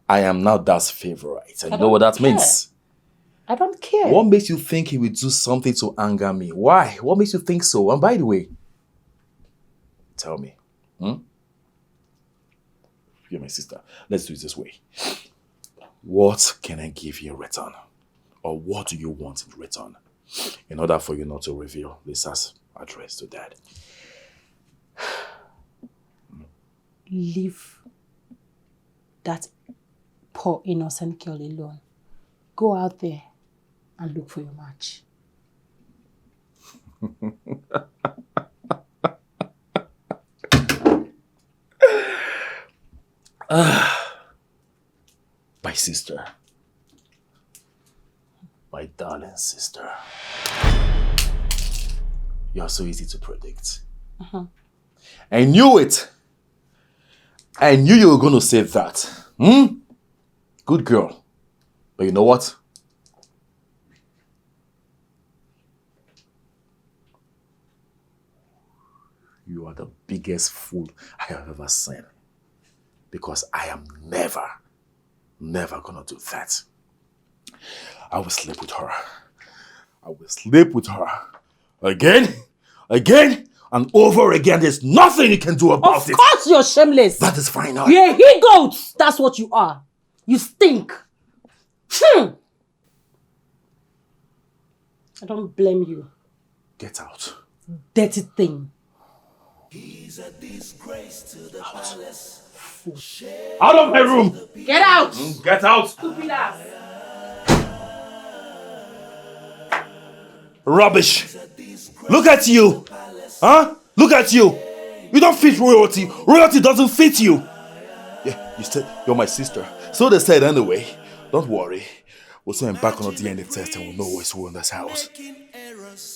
I am now Dad's favorite. And you know what that means? I don't care. What makes you think he will do something to anger me? Why? What makes you think so? And by the way, tell me. You're my sister. Let's do it this way. What can I give you in return? Or what do you want in return? In order for you not to reveal Lisa's address to Dad. Leave that poor innocent girl alone. Go out there and look for your match. My sister. My darling sister. You're so easy to predict. I knew it. I knew you were going to say that. Good girl. But you know what? You are the biggest fool I have ever seen. Because I am never gonna do that. I will sleep with her. I will sleep with her. Again, and over again. There's nothing you can do about it. Of course you're shameless. That is fine now. You're a he-goat. That's what you are. You stink. I don't blame you. Get out. Dirty thing. He's a disgrace to the palace. Out of my room! Get out! Get out! Stupid ass! Rubbish! Look at you! Huh? Look at you! You don't fit royalty. Royalty doesn't fit you. Yeah, you said you're my sister. So they said anyway. Don't worry. We'll send back on a DNA test and we'll know it's who in this house.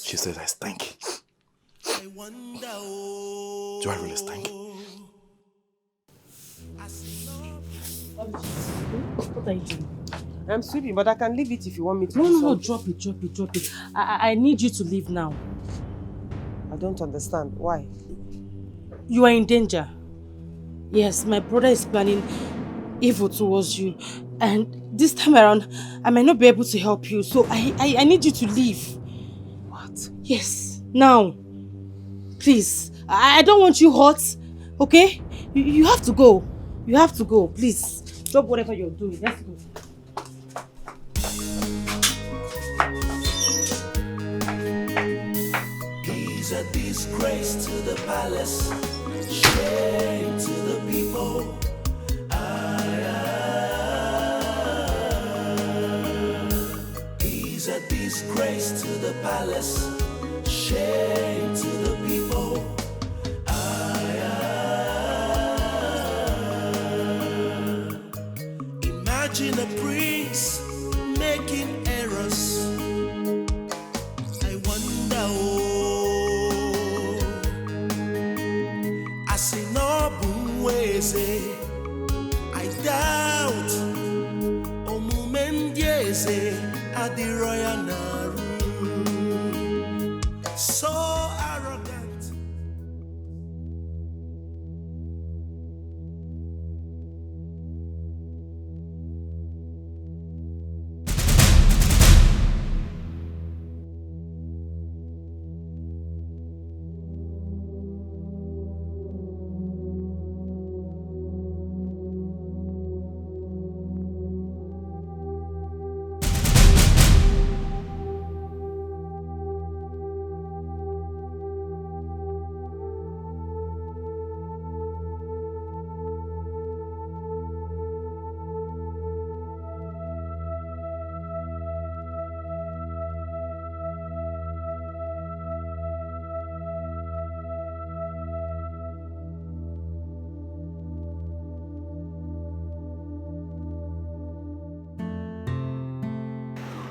She says I stink. Do I really stink? What are you doing? I'm sweeping, but I can leave it if you want me to. No, drop it. I need you to leave now. I don't understand. Why? You are in danger. Yes, my brother is planning evil towards you. And this time around, I might not be able to help you. So I need you to leave. What? Yes, now. Please. I don't want you hurt. Okay? You have to go. You have to go. Please. Drop whatever you're doing. Let's go. He's a disgrace to the palace, shame to the people. He's a disgrace to the palace, shame to the people. Imagine a prince making errors. I wonder, I doubt Omumendieze at the Royal Naru. So arrogant.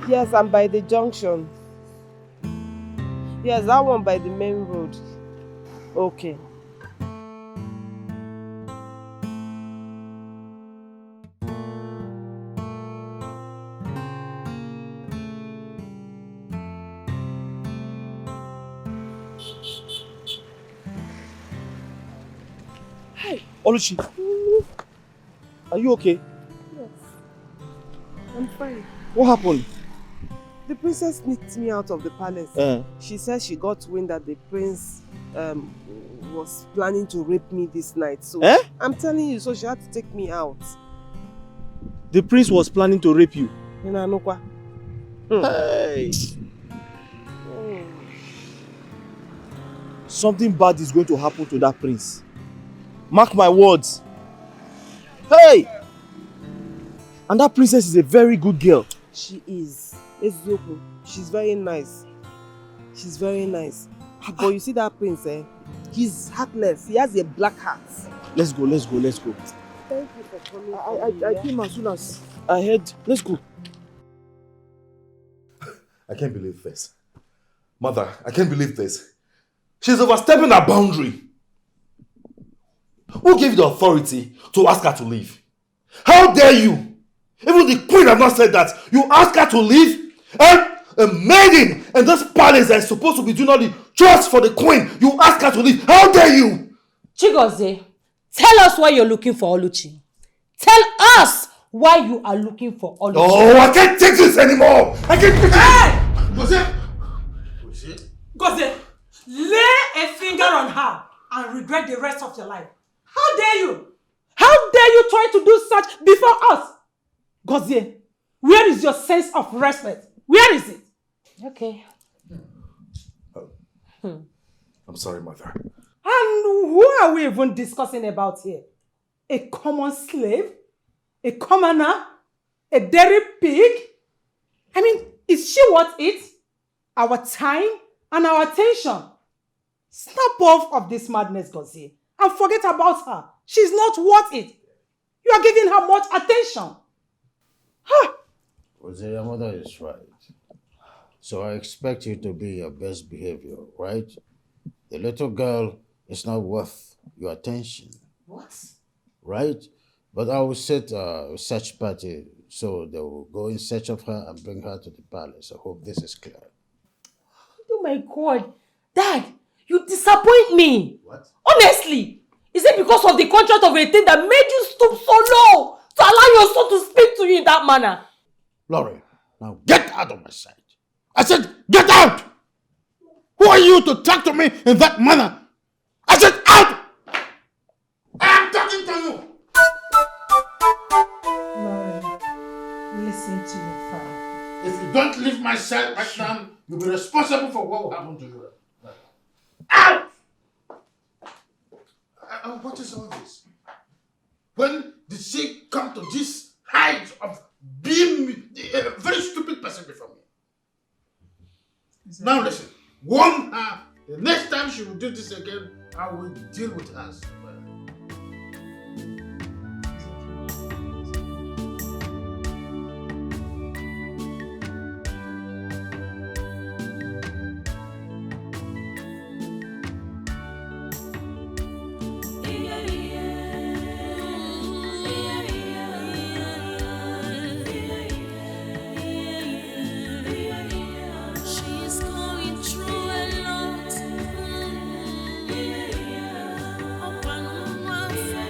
Yes, I'm by the junction. Yes, that one by the main road. Okay. Hey, Oluchi. Are you okay? Yes. I'm fine. What happened? The princess sneaked me out of the palace. She said she got wind that the prince was planning to rape me this night. So I'm telling you, so she had to take me out. The prince was planning to rape you? In Anokwa. Hey! Something bad is going to happen to that prince. Mark my words. Hey! And that princess is a very good girl. She is. Eziokwu. She's very nice. She's very nice. But you see that prince, eh? He's heartless. He has a black heart. Let's go. Thank you for coming. I came as soon as I heard. Let's go. I can't believe this. Mother, I can't believe this. She's overstepping her boundary. Who gave you the authority to ask her to leave? How dare you? Even the queen have not said that. You ask her to leave? And a maiden in this palace that is supposed to be doing all the chores for the queen, you ask her to leave. How dare you? Chigozie, tell us why you're looking for Oluchi. Tell us why you are looking for Oluchi. Oh, I can't take this anymore. I can't take it. Gozie, lay a finger on her and regret the rest of your life. How dare you? How dare you try to do such before us? Gozie, where is your sense of respect? Where is it? Okay. I'm sorry, Mother. And who are we even discussing about here? A common slave? A commoner? A dairy pig? I mean, is she worth it? Our time and our attention? Snap off of this madness, Gozie, and forget about her. She's not worth it. You are giving her much attention. Jose, your mother is right. So I expect you to be your best behavior, right? The little girl is not worth your attention. What? Right? But I will set a search party so they will go in search of her and bring her to the palace. I hope this is clear. Oh my God. Dad, you disappoint me. What? Honestly, is it because of the contract of a thing that made you stoop so low to allow your son to speak to you in that manner? Laurie, now get out of my sight. I said, get out! Who are you to talk to me in that manner? I said, out! I am talking to you! Lauren, listen to your father. If you don't leave my sight right now, you'll be responsible for what will happen to you. Out! What is all this? When did she come to this height of being a very stupid person before me? Now listen, warn her. The next time she will do this again, I will deal with her. She's going through a lot. Open one for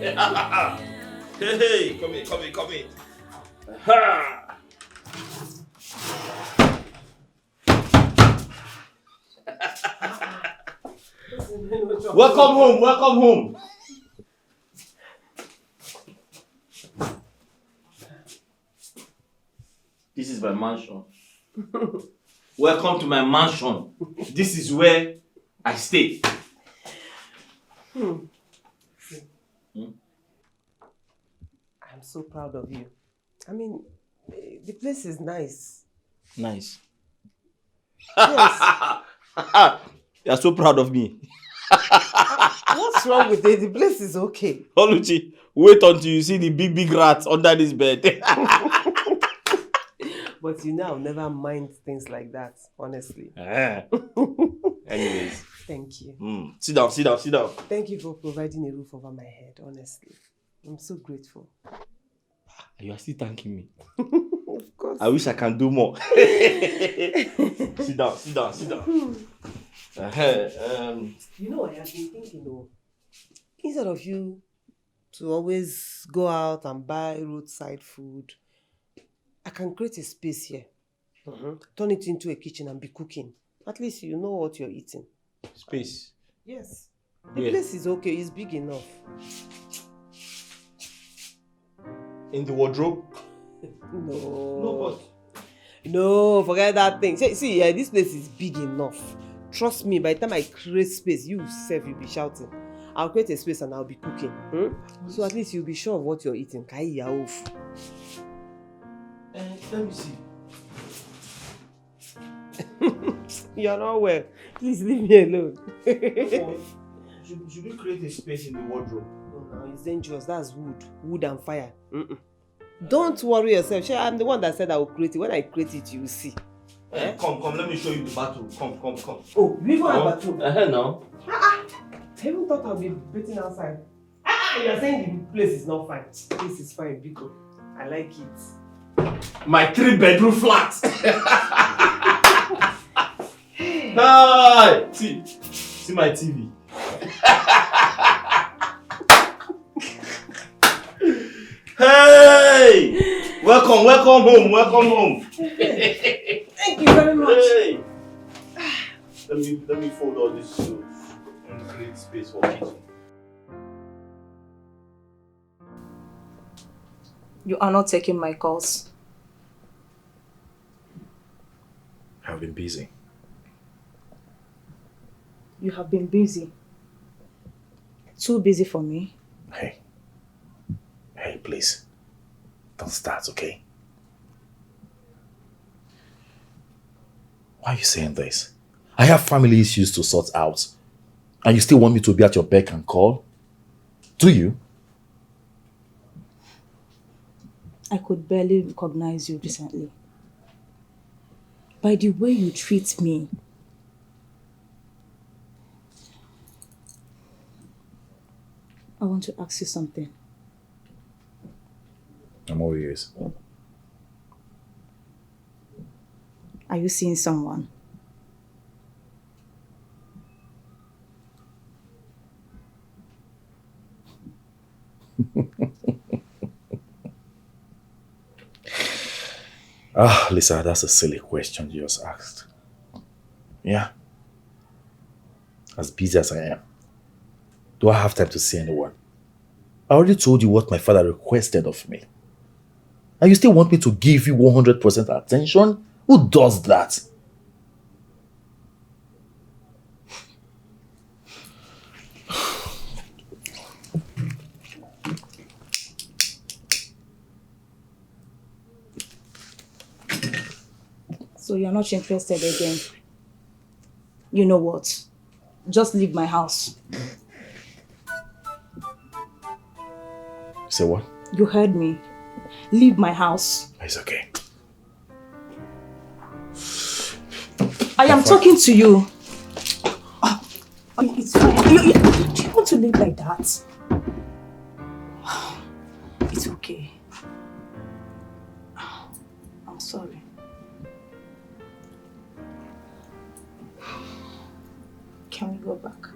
Hey, come in. Ha! Welcome home. This is my mansion. Welcome to my mansion. This is where I stay. I'm so proud of you. I mean, the place is nice. Nice. Yes. You're so proud of me. What's wrong with it? The place is okay. Oluchi, wait until you see the big rats under this bed. But you know, I'll never mind things like that, honestly. Anyways. Thank you. Sit down. Thank you for providing a roof over my head, honestly. I'm so grateful. You are still thanking me. Of course. I wish I can do more. Sit down. You know, I have been thinking, instead of you to always go out and buy roadside food, I can create a space here. Turn it into a kitchen and be cooking. At least you know what you're eating. Space? Yes. The place is okay. It's big enough. In the wardrobe? No, forget that thing. See, this place is big enough. Trust me, by the time I create space, you yourself, you'll be shouting. I'll create a space and I'll be cooking. So at least you'll be sure of what you're eating. Let me see. You're not well. Please leave me alone. Should we create a space in the wardrobe? No, it's dangerous. That's wood and fire. Don't worry yourself. I'm the one that said I will create it. When I create it, you will see. Come, let me show you the bathroom. Come. Oh, you even have a bathroom? No. I even thought I'll be bathing outside. You're saying the place is not fine. This is fine, Biko. I like it. My 3-bedroom flat. Hi! See my TV. Hey! Welcome home. Thank you very much. Hey. Let me fold all these clothes and create space for kitchen. You are not taking my calls. I've been busy. You have been busy. Too busy for me. Hey, please. Don't start, okay? Why are you saying this? I have family issues to sort out. And you still want me to be at your beck and call? Do you? I could barely recognize you recently. By the way you treat me. I want to ask you something. I'm all ears. Are you seeing someone? Lisa, that's a silly question you just asked. Yeah. As busy as I am, do I have time to see anyone? I already told you what my father requested of me. And you still want me to give you 100% attention? Who does that? So you're not interested again? You know what? Just leave my house. Say what? You heard me. Leave my house. It's okay. I am talking to you. Oh, it's fine. Do you want to live like that? It's okay. I'm sorry. Can we go back?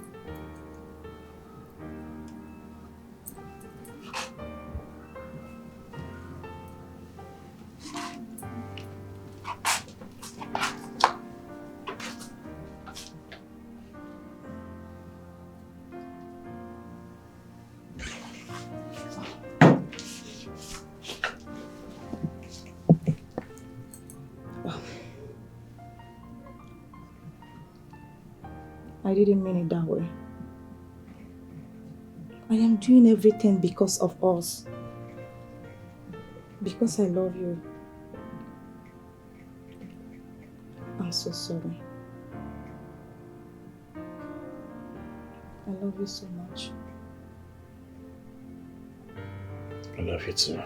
I didn't mean it that way. I am doing everything because of us. Because I love you. I'm so sorry. I love you so much. I love you too.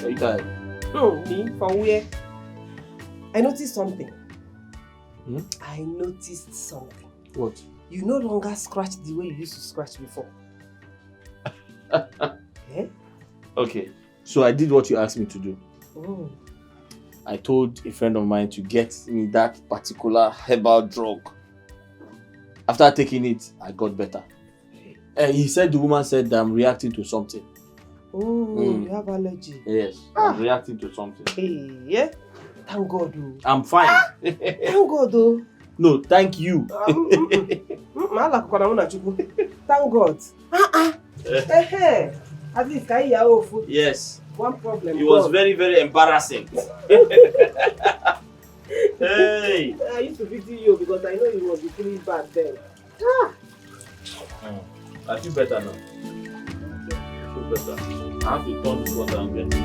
Are you tired? Me? From where? I noticed something. Hmm? I noticed something. What? You no longer scratch the way you used to scratch before. Eh? Okay, so I did what you asked me to do. Oh. I told a friend of mine to get me that particular herbal drug. After taking it, I got better. He said the woman said that I'm reacting to something. Oh, you have allergy. Yes, I'm reacting to something. Hey, yeah? Thank God, oh. I'm fine. Thank God, oh. No, thank you. Thank God. At least I hear food. Yes. One problem. It was very, very embarrassing. Hey. I used to pity you because I know you must be feeling bad then. I feel better now. I feel better. I have to turn to water and get it.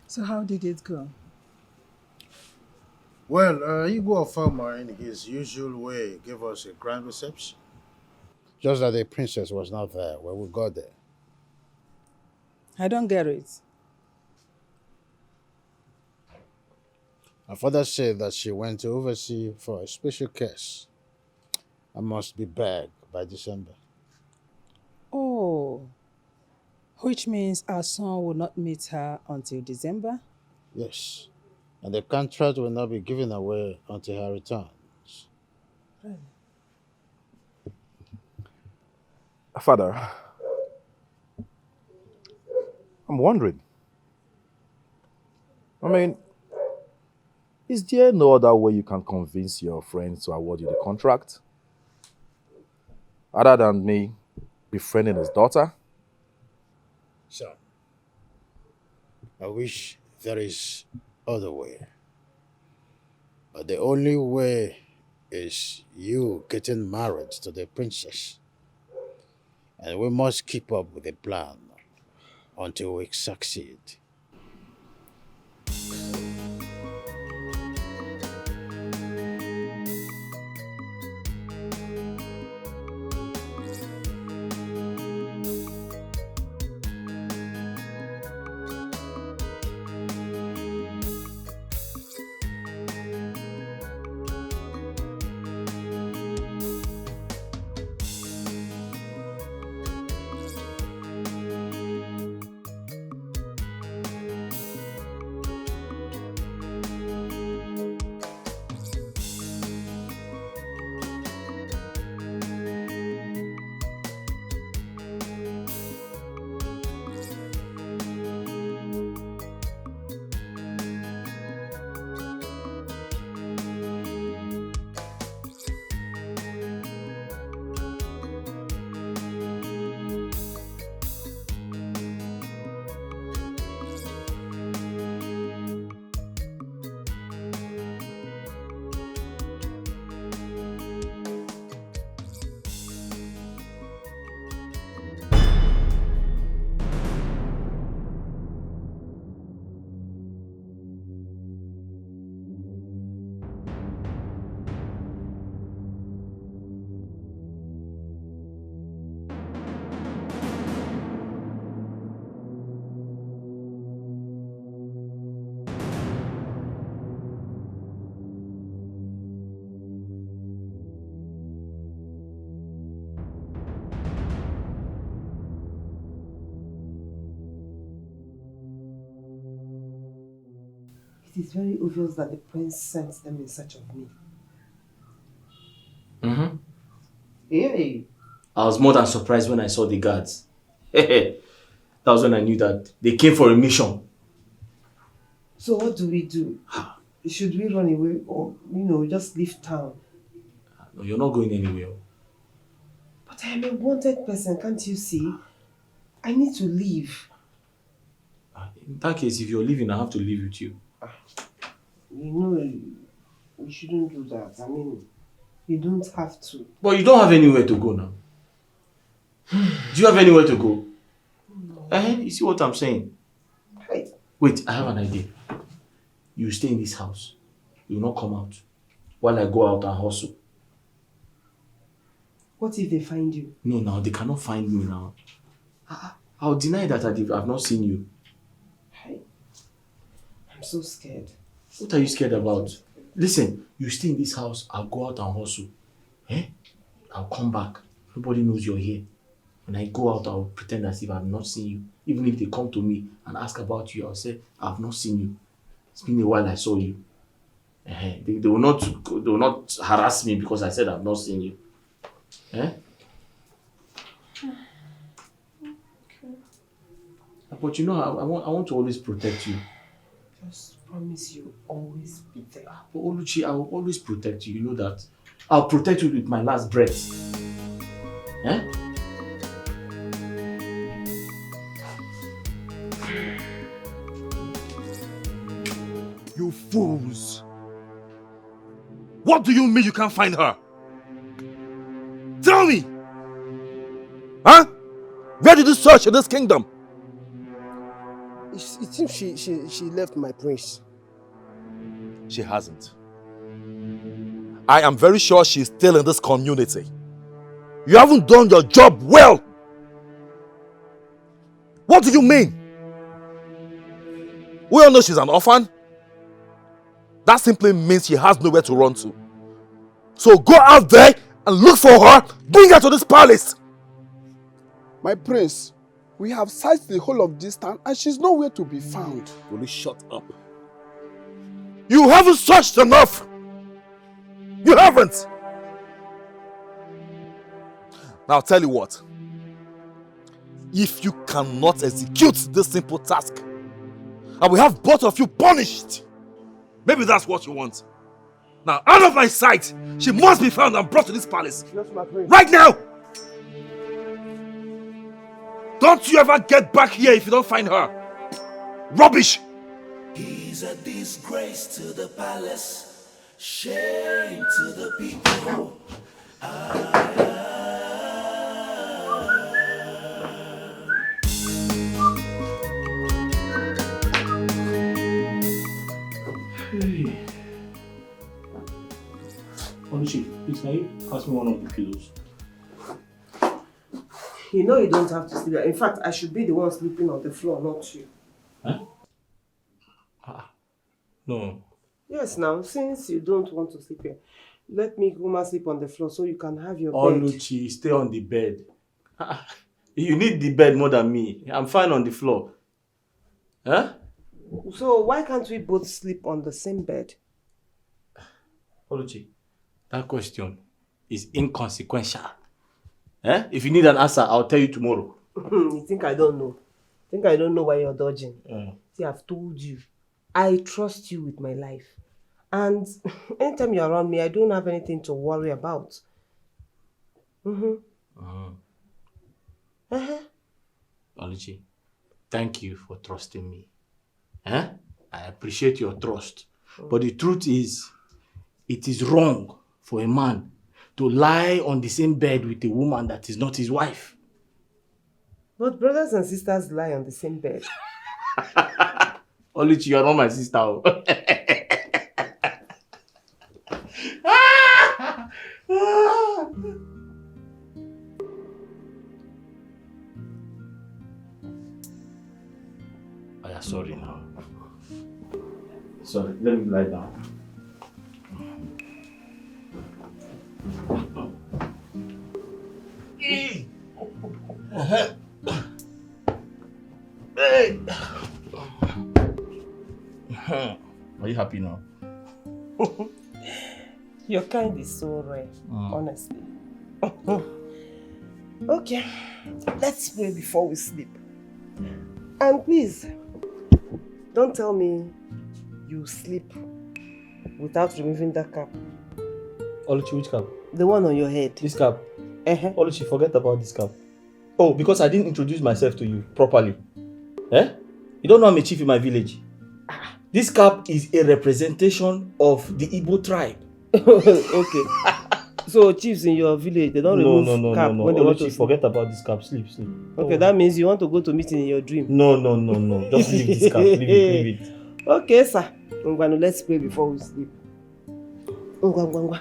So how did it go? Well, Igor Farmer, in his usual way, gave us a grand reception. Just that the princess was not there when we got there. I don't get it. Her father said that she went to oversee for a special case. I must be back by December. Oh, which means our son will not meet her until December? Yes. And the contract will not be given away until her returns. Really? Father, I'm wondering. I mean, is there no other way you can convince your friends to award you the contract? Other than me befriending his daughter? Son, I wish there is other way. But the only way is you getting married to the princess. And we must keep up with the plan until we succeed. It is very obvious that the prince sent them in search of me. Mm-hmm. Hey. I was more than surprised when I saw the guards. That was when I knew that they came for a mission. So what do we do? Should we run away or, just leave town? No, you're not going anywhere. But I am a wanted person, can't you see? I need to leave. In that case, if you're leaving, I have to leave with you. We shouldn't do that. I mean, you don't have to. But you don't have anywhere to go now. Do you have anywhere to go? No. You see what I'm saying? Hey. Wait, I have an idea. You stay in this house. You will not come out while I go out and hustle. What if they find you? No, now they cannot find me now. I'll deny that I've not seen you. Hey. I'm so scared. What are you scared about? Listen, you stay in this house, I'll go out and hustle. I'll come back. Nobody knows you're here. When I go out, I'll pretend as if I've not seen you. Even if they come to me and ask about you, I'll say, I've not seen you. It's been a while I saw you. They will not harass me because I said I've not seen you. Okay. But I want to always protect you. Just promise you always be there. But Oluchi, I will always protect you. You know that. I'll protect you with my last breath. You fools! What do you mean you can't find her? Tell me! Huh? Where did you search in this kingdom? It seems she left my prince. She hasn't. I am very sure she's still in this community. You haven't done your job well. What do you mean? We all know she's an orphan. That simply means she has nowhere to run to. So go out there and look for her. Bring her to this palace. My prince, we have searched the whole of this town and she's nowhere to be found. Will you shut up? You haven't searched enough. You haven't. Now I'll tell you what. If you cannot execute this simple task, I will have both of you punished. Maybe that's what you want. Now, out of my sight, she must be found and brought to this palace. Yes, my prince. Right now! Don't you ever get back here if you don't find her. Rubbish! He's a disgrace to the palace, shame to the people. Oluchi, please can you pass me one of the pillows? You know you don't have to sleep there. In fact, I should be the one sleeping on the floor, not you. No. Yes, now, since you don't want to sleep here, let me come and sleep on the floor so you can have your bed. Oluchi, stay on the bed. You need the bed more than me. I'm fine on the floor. So why can't we both sleep on the same bed? Oluchi, that question is inconsequential. If you need an answer, I'll tell you tomorrow. You think I don't know? Think I don't know why you're dodging? See, I've told you. I trust you with my life. And anytime you're around me, I don't have anything to worry about. Oluchi, thank you for trusting me. I appreciate your trust. But the truth is, it is wrong for a man to lie on the same bed with a woman that is not his wife. But brothers and sisters lie on the same bed. Oluchi, you are not my sister. I am sorry now. Sorry, let me lie down. Hey! Are you happy now? Your kind is so rare, honestly. Okay, let's pray before we sleep. And please, don't tell me you sleep without removing that cap. Oluchi, which cap? The one on your head. This cap? Oluchi, forget about this cap. Oh, because I didn't introduce myself to you properly. Eh? You don't know I'm a chief in my village. This cap is a representation of the Igbo tribe. Okay. So chiefs in your village, they don't remove cap when they want to sleep? Forget about this cap. Sleep. Okay, that means you want to go to meeting in your dream. No. Just leave this cap. Leave it. Okay, sir. Ngwanu, let's pray before we sleep. Ngwa.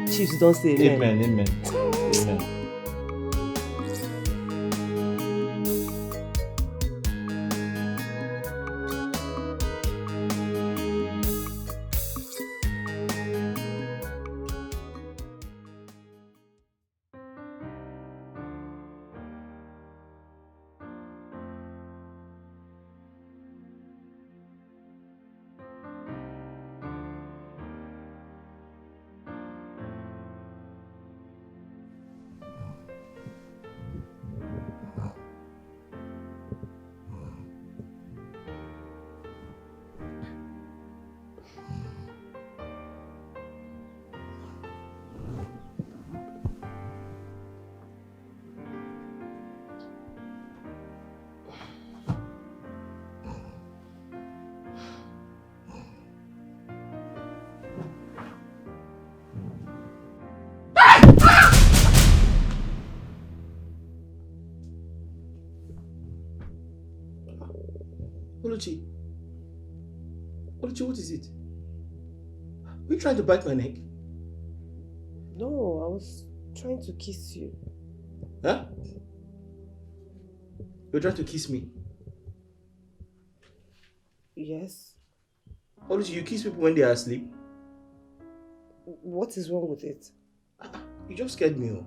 Chiefs don't say amen. Amen. Oluchi, what is it? Are you trying to bite my neck? No, I was trying to kiss you. Huh? You're trying to kiss me? Yes. Oluchi, you kiss people when they are asleep? What is wrong with it? You just scared me.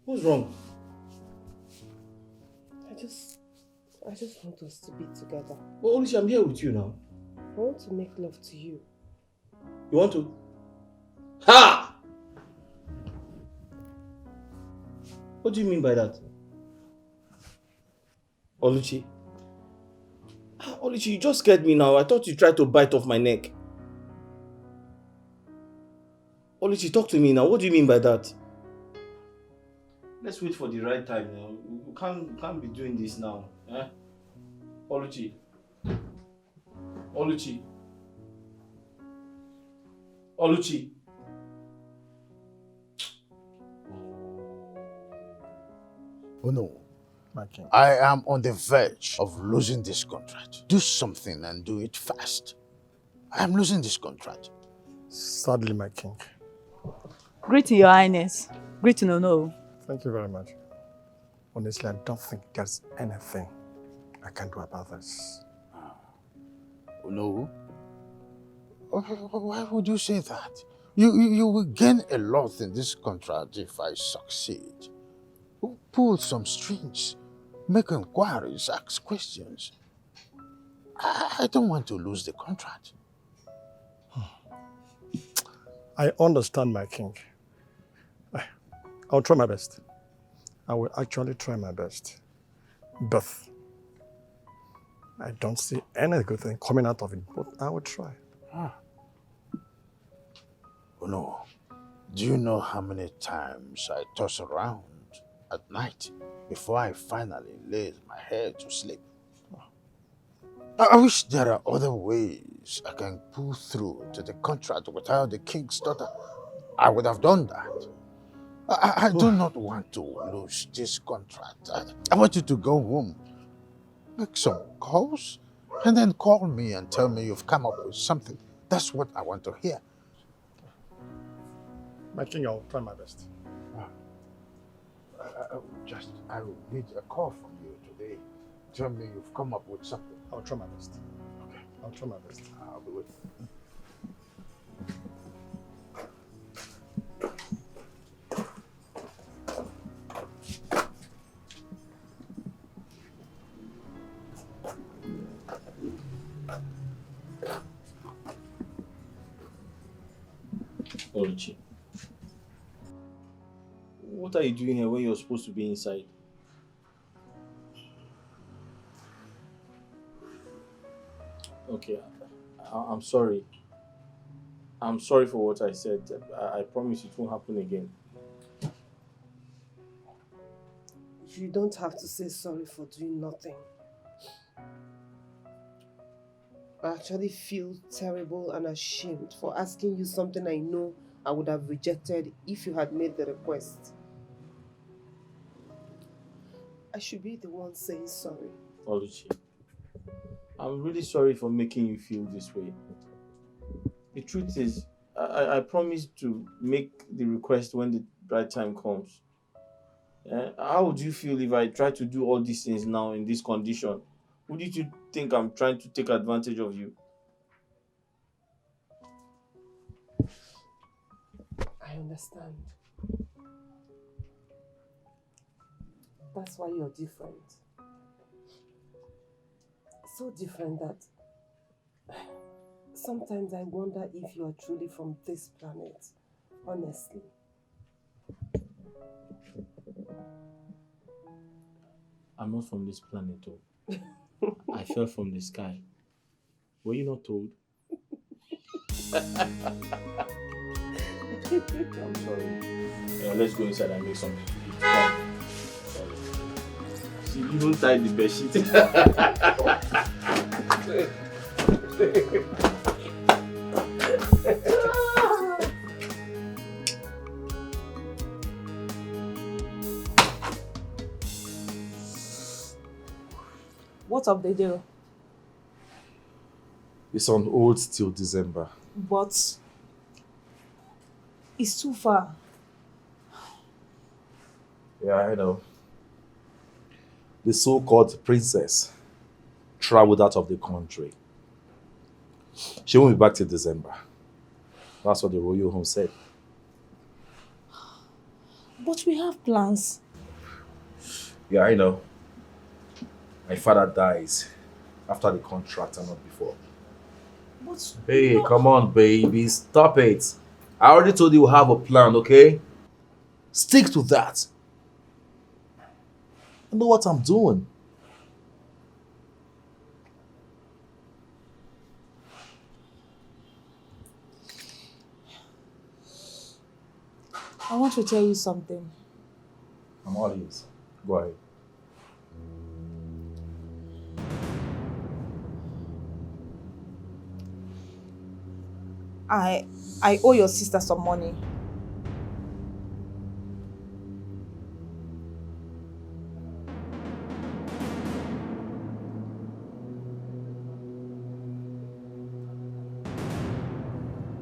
What's wrong? I just want us to be together. Well, Oluchi, I'm here with you now. I want to make love to you. You want to? Ha! What do you mean by that? Oluchi? Oluchi, you just scared me now. I thought you tried to bite off my neck. Oluchi, talk to me now. What do you mean by that? Let's wait for the right time now. You can't be doing this now. Eh? Oluchi. Oluchi. Oluchi. Oh no. I am on the verge of losing this contract. Do something and do it fast. I am losing this contract. Sadly, my king. Greeting, Your Highness. Greeting, no. Thank you very much. Honestly, I don't think there's anything I can do about this. Oh no. Why would you say that? You will gain a lot in this contract if I succeed. Pull some strings, make inquiries, ask questions. I don't want to lose the contract. I understand, my king. I'll try my best. I will actually try my best. But I don't see any good thing coming out of it, but I will try. Oh no. Do you know how many times I toss around at night before I finally lay my head to sleep? I wish there are other ways I can pull through to the contract without the king's daughter. I would have done that. I do not want to lose this contract. I want you to go home, make some calls, and then call me and tell me you've come up with something. That's what I want to hear. My king, I'll try my best. I will need a call from you today. Tell me you've come up with something. I'll try my best. Okay. I'll try my best. I'll be waiting. Oluchi, what are you doing here when you're supposed to be inside? Okay, I'm sorry. I'm sorry for what I said. I promise it won't happen again. You don't have to say sorry for doing nothing. I actually feel terrible and ashamed for asking you something I know I would have rejected if you had made the request. I should be the one saying sorry. Oluchi, I'm really sorry for making you feel this way. The truth is, I promised to make the request when the right time comes. How would you feel if I try to do all these things now in this condition? Wouldn't you think I'm trying to take advantage of you? I understand. That's why you're different. So different that sometimes I wonder if you are truly from this planet, honestly. I'm not from this planet, though. I fell from the sky. Were you not told? I'm sorry. Let's go inside and make something to eat. Sorry. See, you don't tie the bed sheet. What's up, Dejo? It's on hold till December. But it's too far. Yeah, I know. The so-called princess traveled out of the country. She won't be back till December. That's what the royal home said. But we have plans. Yeah, I know. My father dies after the contract and not before. But Hey, come on, baby. Stop it. I already told you we have a plan, okay? Stick to that. I know what I'm doing. I want to tell you something. I'm all ears. Go ahead. I owe your sister some money.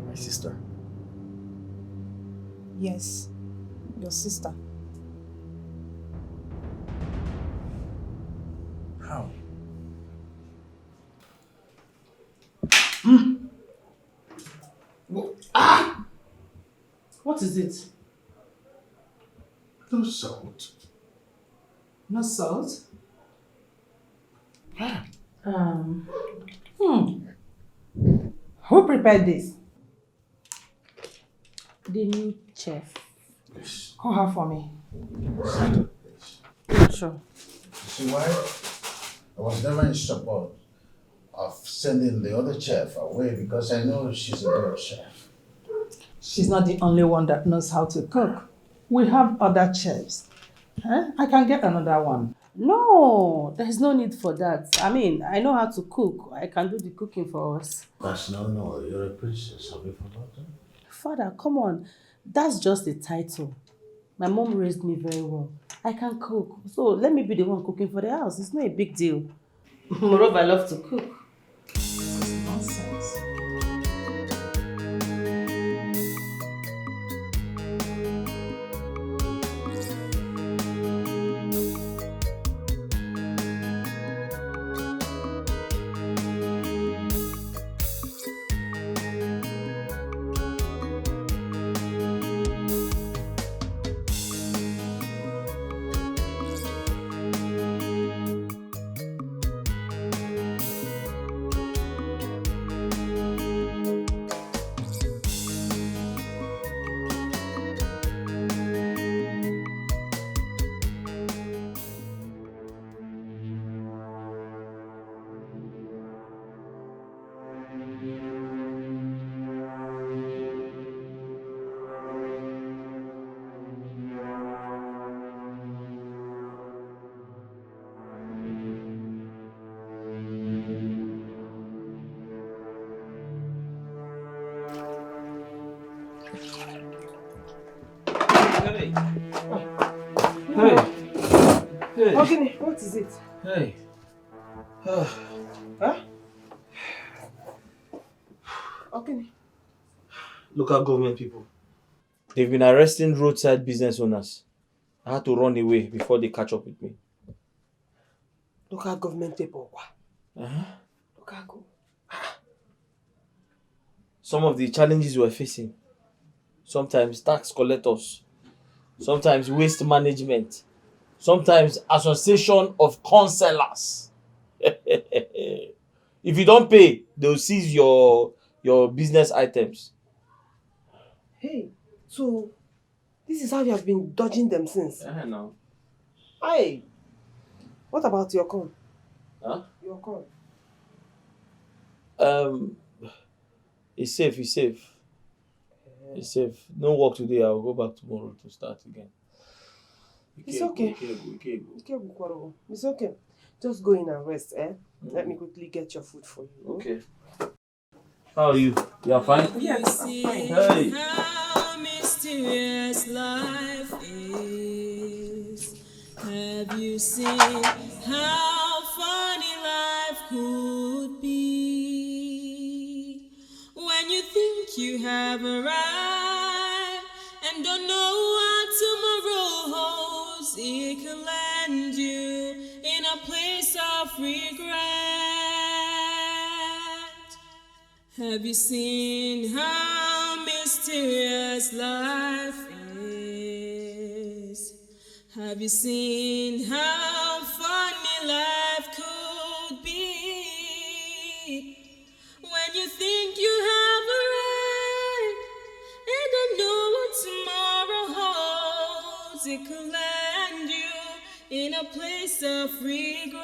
My sister. Yes, your sister. How? What is it? No salt. No salt? Who prepared this? The new chef. Call her for me. Sure. See why? I was never in support of sending the other chef away because I know she's a good chef. She's not the only one that knows how to cook. We have other chefs. I can get another one. No, there's no need for that. I mean, I know how to cook. I can do the cooking for us. That's no, you're a princess. Have you forgotten? Father, come on. That's just the title. My mom raised me very well. I can cook. So let me be the one cooking for the house. It's not a big deal. Moreover, I love to cook. Nonsense. Hey. Hey. Hey. Okay, what is it? Hey. Huh? Okay. Local government people. They've been arresting roadside business owners. I had to run away before they catch up with me. Local government people. Uh-huh. Local go. Some of the challenges we're facing. Sometimes tax collectors. Sometimes waste management. Sometimes association of counselors. If you don't pay, they'll seize your business items. Hey, so this is how you have been dodging them since? No. Hey, what about your con? Huh? Your con. It's safe, it's safe. It's safe. No work today, I'll go back tomorrow to start again. It's okay. It's okay. Just go in and rest, eh? Let me quickly get your food for you. Okay. How are you? You are fine? Yes, I'm fine. Hey. How mysterious life is. Have you seen how funny life could be? When you think you have arrived and don't know what tomorrow holds, it can land you in a place of regret. Have you seen how mysterious life is? Have you seen how funny life could be? When you think you have arrived and don't know what tomorrow holds, it could land you in a place of regret.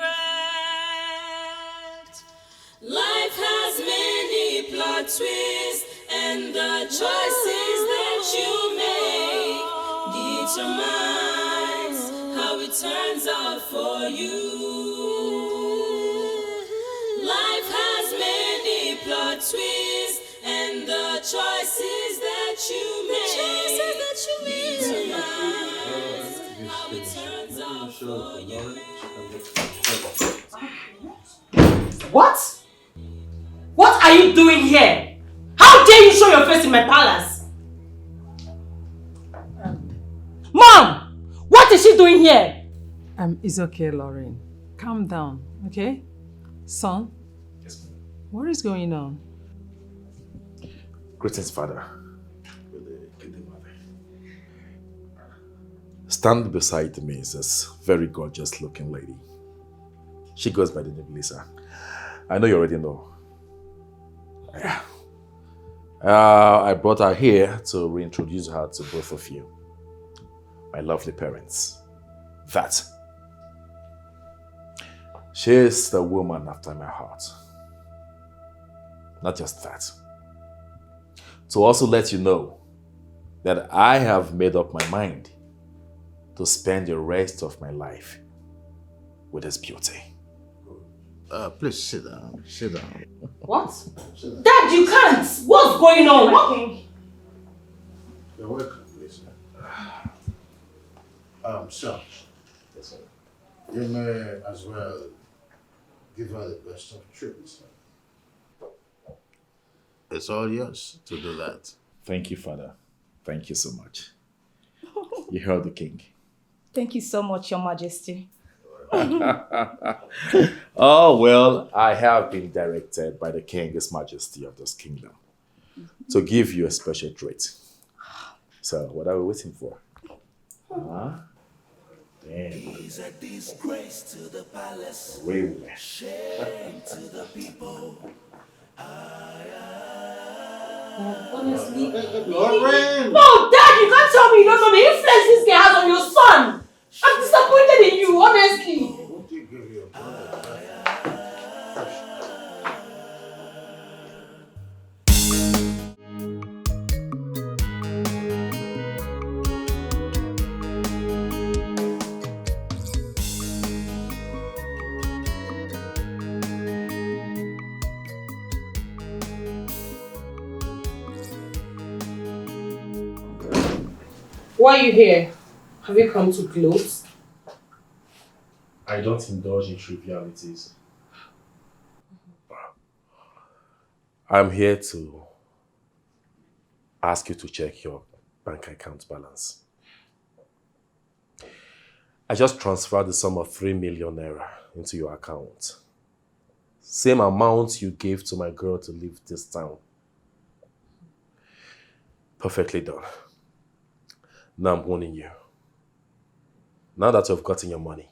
Life has many plot twists, and the choices that you make determines how it turns out for you. Life has many plot twists, and the choices that you make determines how it turns out for you. What? What are you doing here? How dare you show your face in my palace? Mom! What is she doing here? It's okay, Lauren. Calm down, okay? Son? Yes, ma'am. What is going on? Greetings, Father. Good day, Mother. Stand beside me is this very gorgeous looking lady. She goes by the name Lisa. I know you already know. Yeah. I brought her here to reintroduce her to both of you, my lovely parents. That she is the woman after my heart. Not just that. To also let you know that I have made up my mind to spend the rest of my life with this beauty. Please sit down. Sit down. What? Dad, you can't! What's going on? What? You're welcome, Lisa. Son. Yes, sir. You may as well give her the best of treats. It's all yours to do that. Thank you, Father. Thank you so much. You heard the king. Thank you so much, Your Majesty. Oh, well, I have been directed by the king, His Majesty of this kingdom, to give you a special treat. So, what are we waiting for? Huh? Damn. He's a disgrace to the palace. Really? Shame to the people. Honestly, Lauren! No, Dad, you can't tell me you don't know the influence this guy has on your son. I'm disappointed in you, honestly. Won't you give your brother Why are you here? Have you come to gloat? I don't indulge in trivialities. I'm here to ask you to check your bank account balance. I just transferred the sum of 3 million naira into your account. Same amount you gave to my girl to leave this town. Perfectly done. Now I'm warning you. Now that you've gotten your money,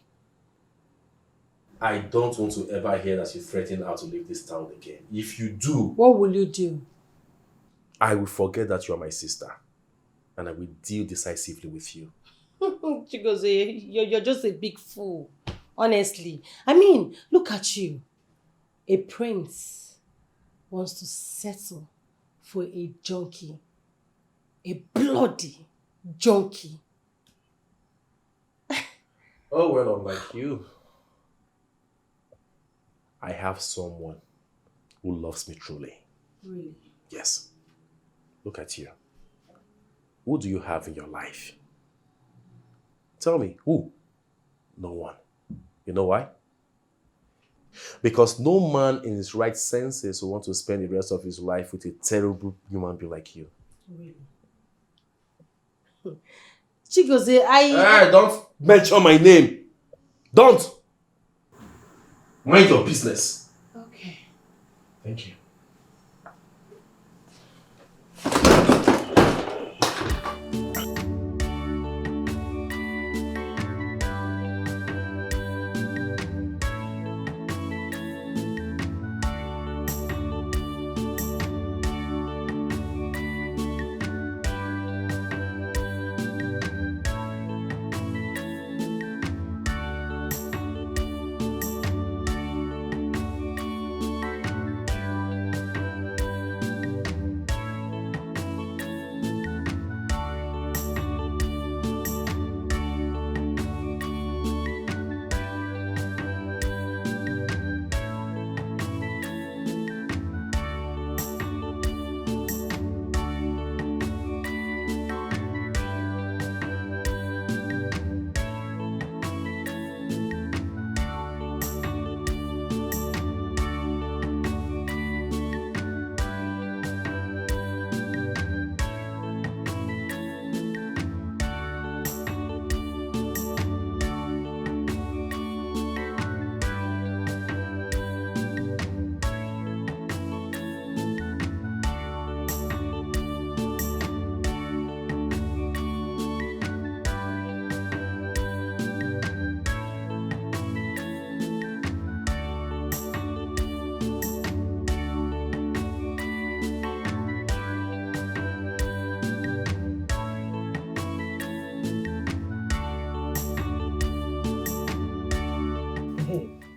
I don't want to ever hear that you threaten her to leave this town again. If you do, What will you do? I will forget that you are my sister. And I will deal decisively with you. Chigozie, you're just a big fool. Honestly. I mean, look at you. A prince wants to settle for a junkie. A bloody junkie. Oh, well, unlike you, I have someone who loves me truly. Really? Yes. Look at you. Who do you have in your life? Tell me, who? No one. You know why? Because no man in his right senses will want to spend the rest of his life with a terrible human being like you. Really? Chigozie, Hey, don't mention my name. Don't. Mind your business. Okay. Thank you.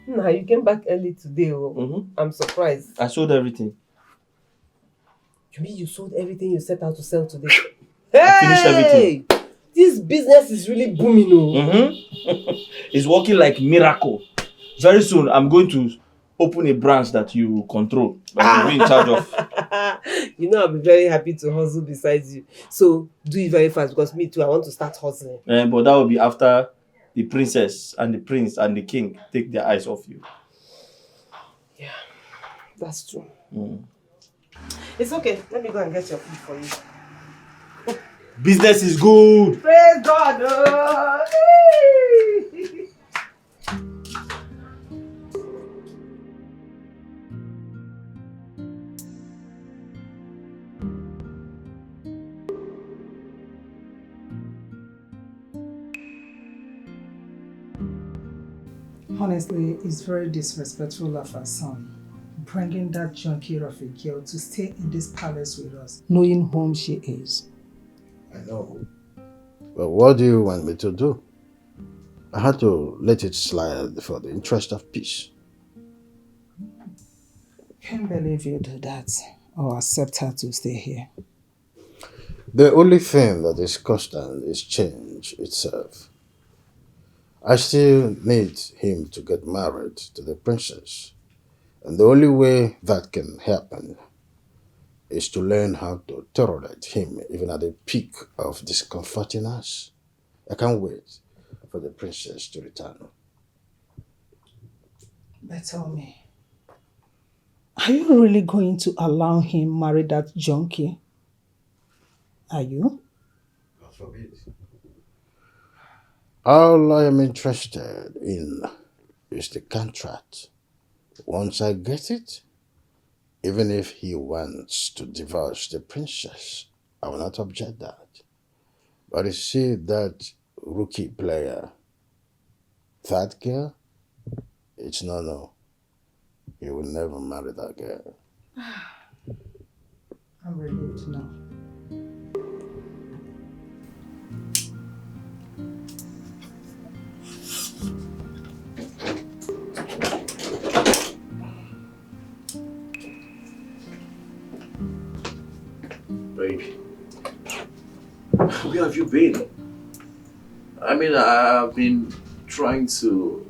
Nah, you came back early today. Oh. I'm surprised. I sold everything. You mean you sold everything you set out to sell today? I finished everything. This business is really booming. Oh. It's working like miracle. Very soon, I'm going to open a branch that you control. That you'll be in charge of. You know, I'll be very happy to hustle besides you. So do it very fast because me too, I want to start hustling. But that will be after the princess and the prince and the king take their eyes off you. Yeah, that's true. Mm. It's okay. Let me go and get your food for you. Business is good. Praise God. Oh. Honestly, it's very disrespectful of our son, bringing that junkie of a girl to stay in this palace with us, knowing whom she is. I know. But what do you want me to do? I had to let it slide for the interest of peace. Can't believe you do that or accept her to stay here. The only thing that is constant is change itself. I still need him to get married to the princess. And the only way that can happen is to learn how to tolerate him even at the peak of discomforting us. I can't wait for the princess to return. But tell me, are you really going to allow him marry that junkie? Are you? God forbid. All I am interested in is the contract. Once I get it, even if he wants to divorce the princess, I will not object that. But you see that rookie player, that girl, it's no. He will never marry that girl. I'm relieved now. Baby, where have you been? I mean, I've been trying to...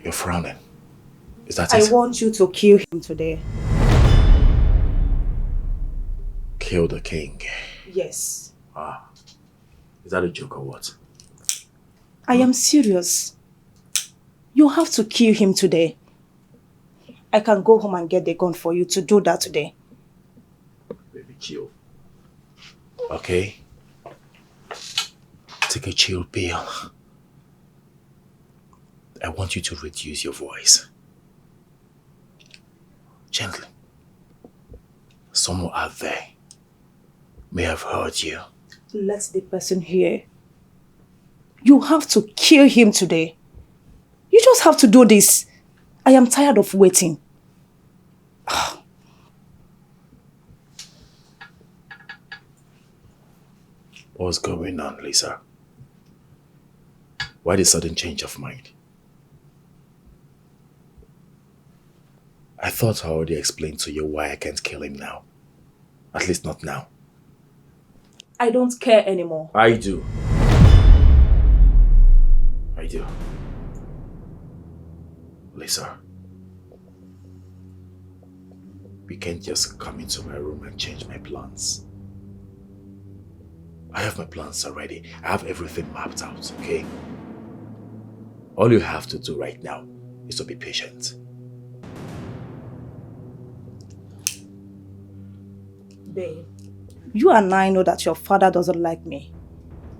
You're frowning. Is that I it? want you to kill him today. Kill the king. Yes. Ah, is that a joke or what? I am serious. You have to kill him today. I can go home and get the gun for you to do that today. Baby, chill. Okay? Take a chill pill. I want you to reduce your voice. Gently. Someone out there may have heard you. Let the person hear. You have to kill him today. You just have to do this. I am tired of waiting. What's going on, Lisa? Why the sudden change of mind? I thought I already explained to you why I can't kill him now. At least not now. I don't care anymore. I do. I do. Lisa. We can't just come into my room and change my plans. I have my plans already. I have everything mapped out, okay? All you have to do right now is to be patient. Babe, you and I know that your father doesn't like me.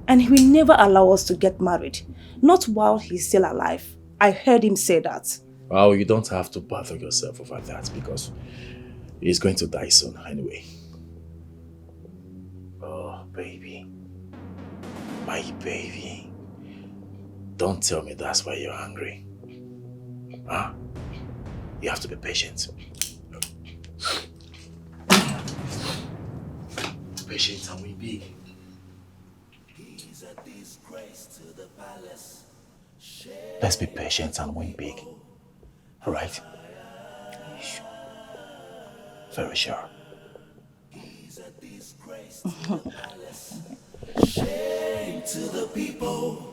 And he will never allow us to get married. Not while he's still alive. I heard him say that. Well, you don't have to bother yourself over that because he's going to die soon anyway. Oh, baby. My baby. Don't tell me that's why you're angry. Huh? You have to be patient. Patient and we big. Let's be patient and win big. Alright? Very sure. Shame to the people.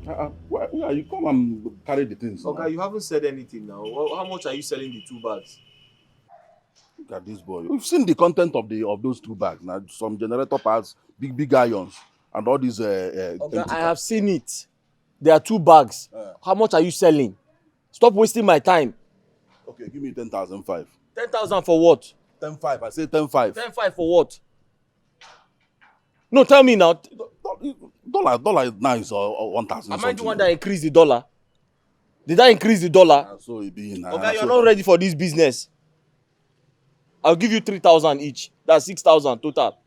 Yeah, you come and carry the things. Okay, you haven't said anything now. How much are you selling the 2 bags? Look at this boy. We've seen the content of those 2 bags. Now, some generator parts, big irons, and all these. Okay, empty I have seen it. There are 2 bags. How much are you selling? Stop wasting my time. Okay, give me 10,005. 10,000 for what? 10,500. I say 10,500. 10,500 for what? No, tell me now. Dollar now is 1,000. Am I the one that increased the dollar? Did I increase the dollar? So it be now. Okay, you're not ready for this business. I'll give you 3,000 each. That's 6,000 total.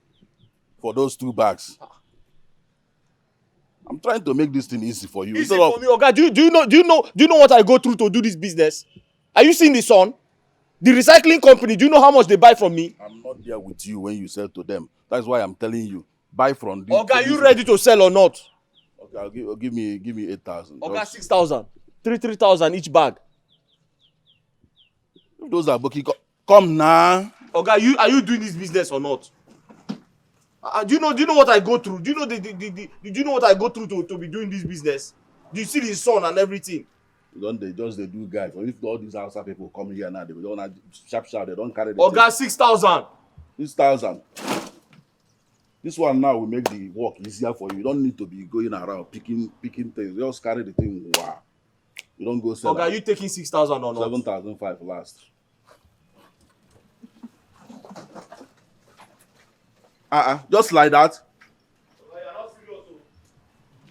For those 2 bags. I'm trying to make this thing easy for you. Easy for me, okay? Do you know what I go through to do this business? Are you seeing the sun? The recycling company, do you know how much they buy from me? I'm not there with you when you sell to them. That's why I'm telling you. Buy from this. Okay, are you ready to sell or not? Okay, give me 8,000. Okay, 6,000. 3,000 each bag. If those are booking, come now. Okay, are you doing this business or not? Do you know what I go through? Do you know do you know what I go through to be doing this business? Do you see the sun and everything? They do guys. Or if all these outside people come here now, they don't sharp. They don't carry the. Okay, 6,000. 6,000. This one now will make the work easier for you. You don't need to be going around picking things. Just carry the thing. Wow. You don't go sell. Okay, are you taking 6,000 or not? 7,500 last. Just like that.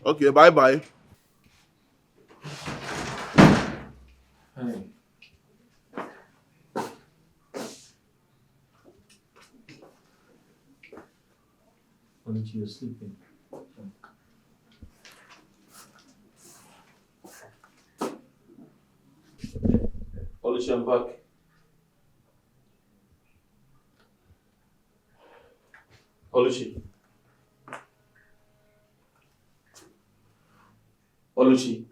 Okay, bye. Hey. Oluchi, you're sleeping. Oluchi, I'm back. Oluchi. Oluchi.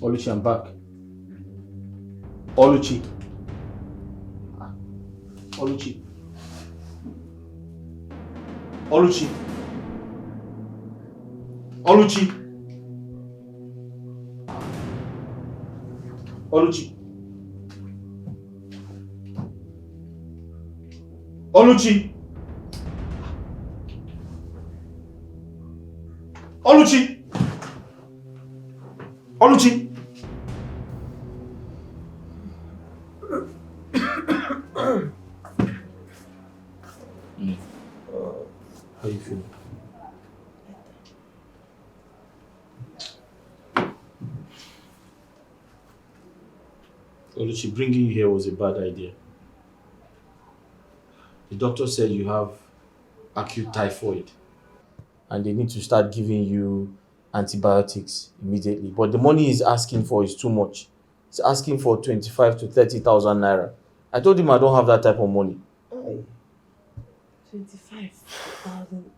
Oluchi, I'm back. Oluchi. Oluchi. Oluchi. Oluchi. Oluchi. Oluchi. Oluchi. Oluchi. How you feel? Oluchi, bringing you here was a bad idea. The doctor said you have acute typhoid and they need to start giving you antibiotics immediately. But the money he's asking for is too much. He's asking for 25 to 30,000 naira. I told him I don't have that type of money. 25,000.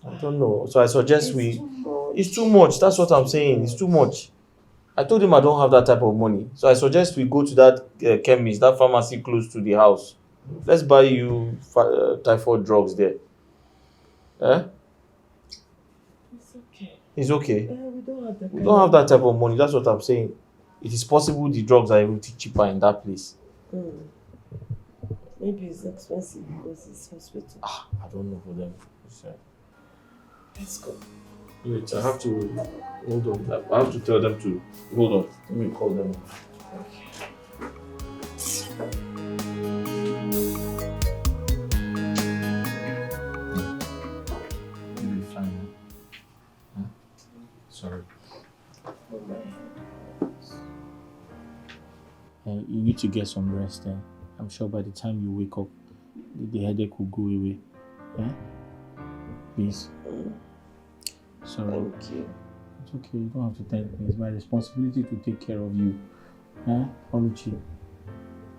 I don't know. So I suggest it's too much. That's what I'm saying. It's too much. I told him I don't have that type of money. So I suggest we go to that chemist, that pharmacy close to the house. Let's buy you typhoid drugs there. Eh? It's okay. It's okay. We don't have that type of money. That's what I'm saying. It is possible the drugs are even cheaper in that place. Maybe it's expensive because it's hospital. I don't know for them. Let's go. Wait, I have to hold on. I have to tell them to hold on. Let me call them. You'll be fine. Huh? Sorry. You need to get some rest. I'm sure by the time you wake up, the headache will go away. Please. Sorry. Thank you. It's okay. You don't have to thank me. It's my responsibility to take care of you. Oluchi.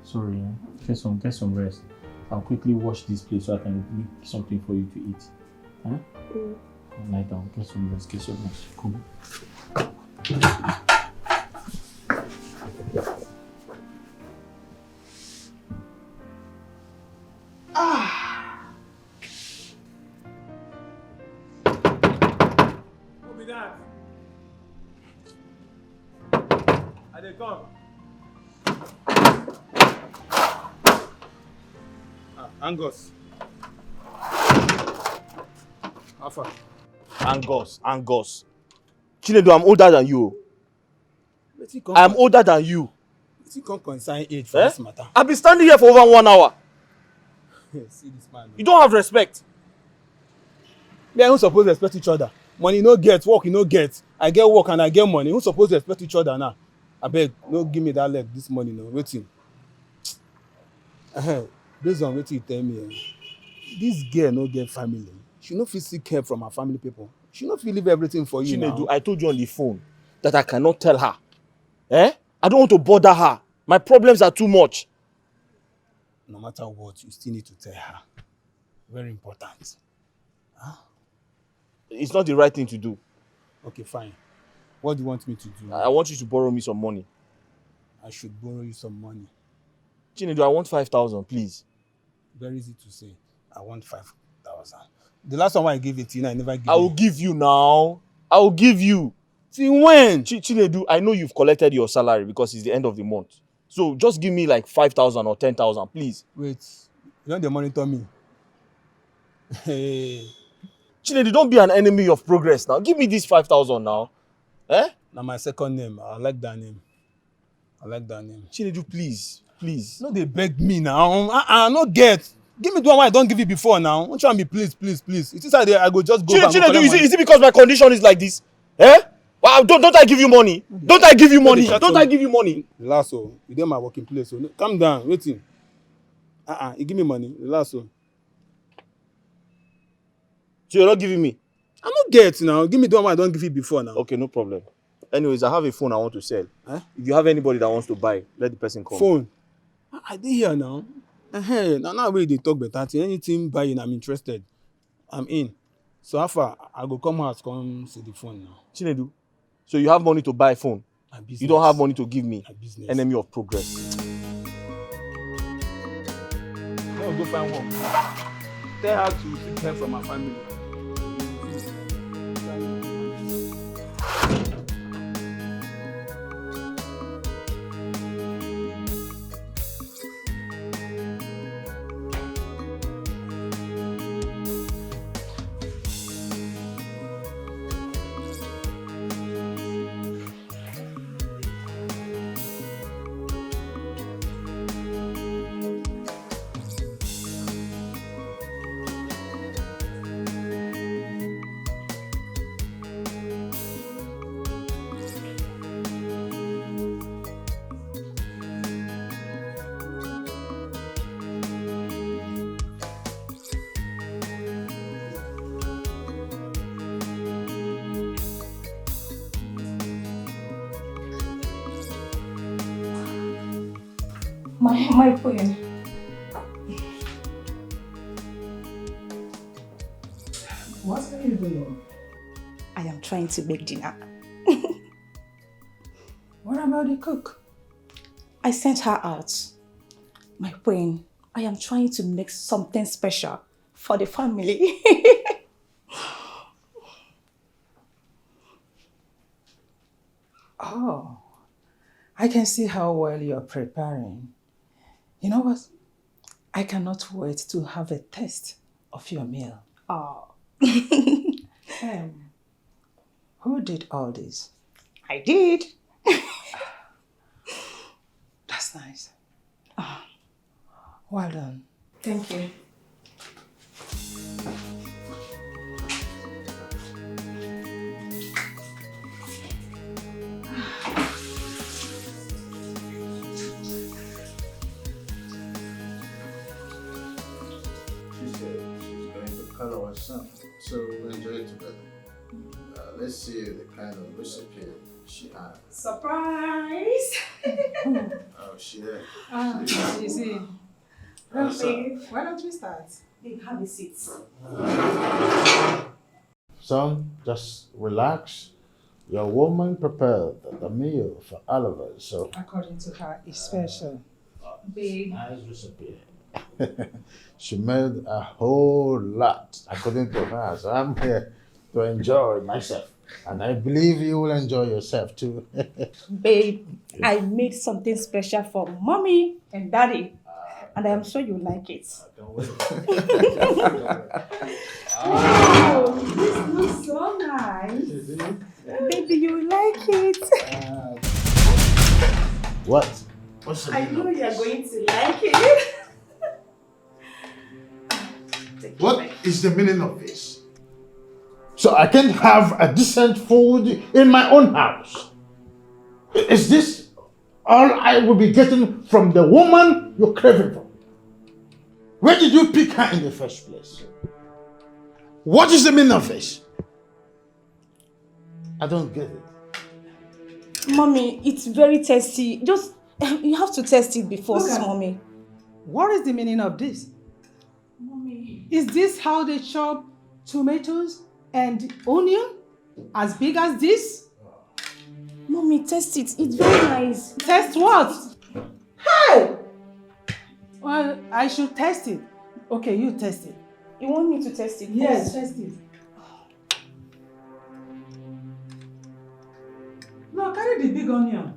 Sorry. Get some rest. I'll quickly wash this place so I can make something for you to eat. Lie down. Get some rest. Come. I dey come. Angus. Alpha. Angus. Chinedu, I'm older than you. I'm older than you. You can't consign age for this matter. I've been standing here for over 1 hour. See this man. You don't have respect. Me and who suppose respect each other? Money no get, work you no get. I get work and I get money. Who suppose respect each other now? I beg, no give me that leg this morning. No, waiting. Based on what you tell me, this girl no get family. She no fit seek help from her family people. She no fit leave everything for you Chinedu, now. I told you on the phone that I cannot tell her. I don't want to bother her. My problems are too much. No matter what, you still need to tell her. Very important. Huh? It's not the right thing to do. Okay, fine. What do you want me to do? I want you to borrow me some money. I should borrow you some money. Chinedu, I want 5,000, please. Very easy to say. I want 5,000. The last time I gave it to you, I never gave I will give you now. I will give you. See when? Chinedu, I know you've collected your salary because it's the end of the month. So just give me like 5,000 or 10,000, please. Wait, you don't monitor me? Hey. Chinedu, don't be an enemy of progress now. Give me this 5,000 now. Now my second name. I like that name. Chinedu, please. No, they beg me now. No get. Give me the one I don't give you before now. Don't try me, please. It is I go just go back. Chinedu, is it because my condition is like this? Well, don't I give you money? Don't I give you money? Relax, you dey my working place. So calm down, waiting. You give me money. Relax, So you're not giving me? I'm not get now. Give me the one I don't give you before now. Okay, no problem. Anyways, I have a phone I want to sell. If you have anybody that wants to buy, let the person come. Phone? I did here now. Now where they talk better thing. Anything buying, I'm interested. I'm in. So how far? I go come house, come see the phone now. Chinedu, so you have money to buy a phone? You don't have money to give me? Business. Enemy of progress. I'll go find work. Tell her to seek help from her family. My queen. What are you doing? I am trying to make dinner. What about the cook? I sent her out. My queen, I am trying to make something special for the family. Oh, I can see how well you're preparing. You know what? I cannot wait to have a taste of your meal. Oh. Who did all this? I did. That's nice. Well done. Thank you. Color or something, so we'll enjoy it together. Let's see the kind of recipe she had. Surprise! Oh, she did. You see. Why don't we start? Have a seat. Son, just relax. Your woman prepared the meal for all of us, so. According to her, it's special. Babe. Nice recipe. She made a whole lot, according to her, so I'm here to enjoy myself. And I believe you will enjoy yourself too. Babe, I made something special for mommy and daddy. And I am sure you like it. Wow, this looks so nice. Baby, you like it. What? What's the I meaning know of you are this? going to like it. What is the meaning of this? So I can have a decent food in my own house. Is this all I will be getting from the woman you're craving for? Where did you pick her in the first place? What is the meaning of this? I don't get it. Mommy, it's very tasty. Just, you have to taste it before, Look at- mommy. What is the meaning of this? Mommy. Is this how they chop tomatoes and onion? As big as this? Mommy, taste it. It's very nice. Test what? Hey! Well, I should test it. Okay, you test it. You want me to test it? Yes, first? test it. No, carry the big onion.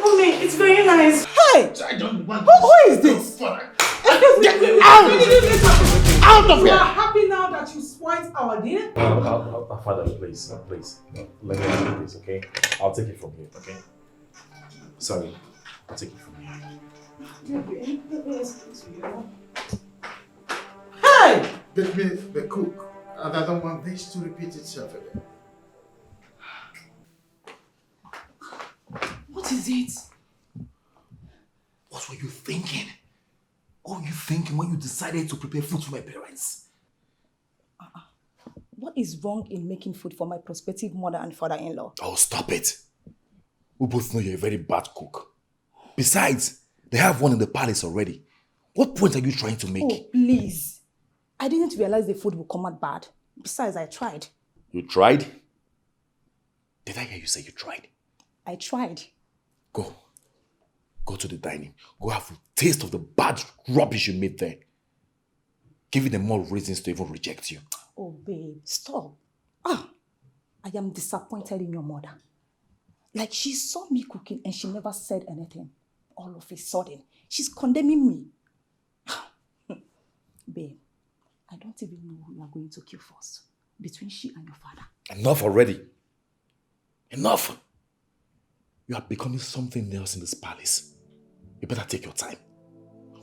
Mommy, it's very nice. Hey! I don't want Who is this? Get out of You here! are happy now that you spoiled our dinner? Father, please, please. Let me do this, okay? I'll take it from here, okay? Sorry, I'll take it from here. Hey! Let me the cook, and I don't want this to repeat itself again. What is it? What were you thinking? What were you thinking when you decided to prepare food for my parents? What is wrong in making food for my prospective mother and father-in-law? Oh, stop it. We both know you're a very bad cook. Besides, they have one in the palace already. What point are you trying to make? Oh, please. I didn't realize the food would come out bad. Besides, I tried. You tried? Did I hear you say you tried? I tried. Go. Go to the dining. Go have a taste of the bad rubbish you made there. Giving them more reasons to even reject you. Oh, babe, stop. I am disappointed in your mother. Like, she saw me cooking and she never said anything. All of a sudden, she's condemning me. Babe, I don't even know who you are going to kill first. Between she and your father. Enough already. Enough. You are becoming something else in this palace. You better take your time.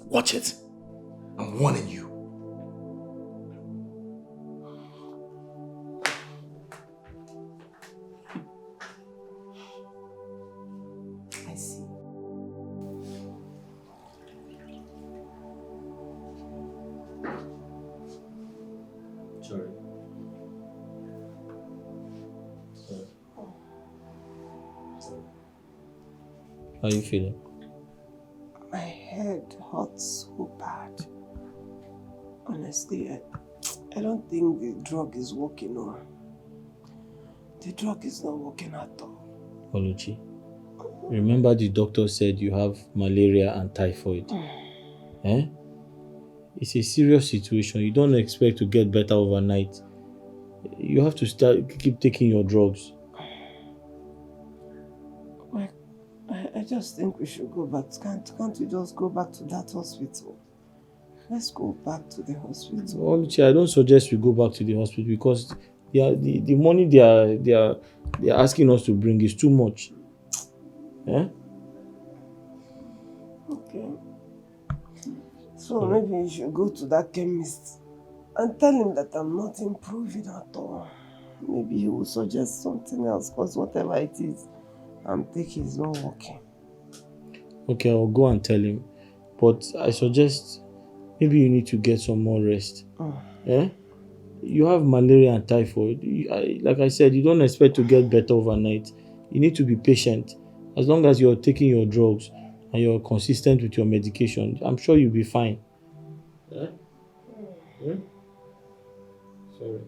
Watch it. I'm warning you. I see. Sorry. How are you feeling? My head hurts so bad. Honestly, I don't think the drug is working. No. The drug is not working at all. Oluchi, remember the doctor said you have malaria and typhoid. Eh? It's a serious situation. You don't expect to get better overnight. You have to keep taking your drugs. I just think we should go back. Can't we just go back to that hospital? Let's go back to the hospital. Oluchi, I don't suggest we go back to the hospital because the money they are asking us to bring is too much. Eh? Okay. So maybe you should go to that chemist and tell him that I'm not improving at all. Maybe he will suggest something else because whatever it is I'm taking is not working. Okay, I'll go and tell him. But I suggest maybe you need to get some more rest. Eh? You have malaria and typhoid. Like I said, you don't expect to get better overnight. You need to be patient. As long as you're taking your drugs and you're consistent with your medication, I'm sure you'll be fine. Eh? Hmm? Sorry.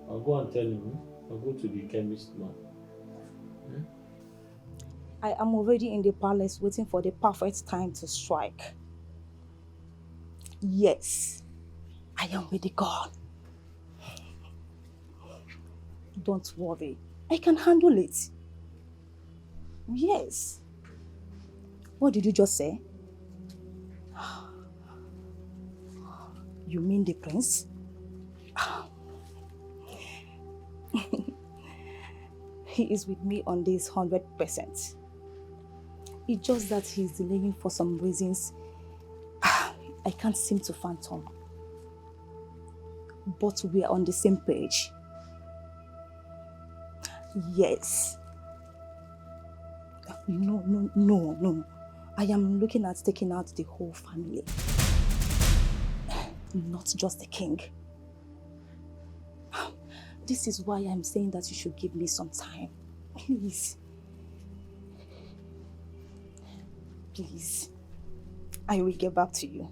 I'll go and tell him. I'll go to the chemist now. I am already in the palace waiting for the perfect time to strike. Yes, I am with God. Don't worry, I can handle it. Yes. What did you just say? You mean the prince? He is with me on this 100%. It's just that he's delaying for some reasons I can't seem to fathom. But we are on the same page. Yes. No. I am looking at taking out the whole family. Not just the king. This is why I'm saying that you should give me some time. Please. Please. I will get back to you.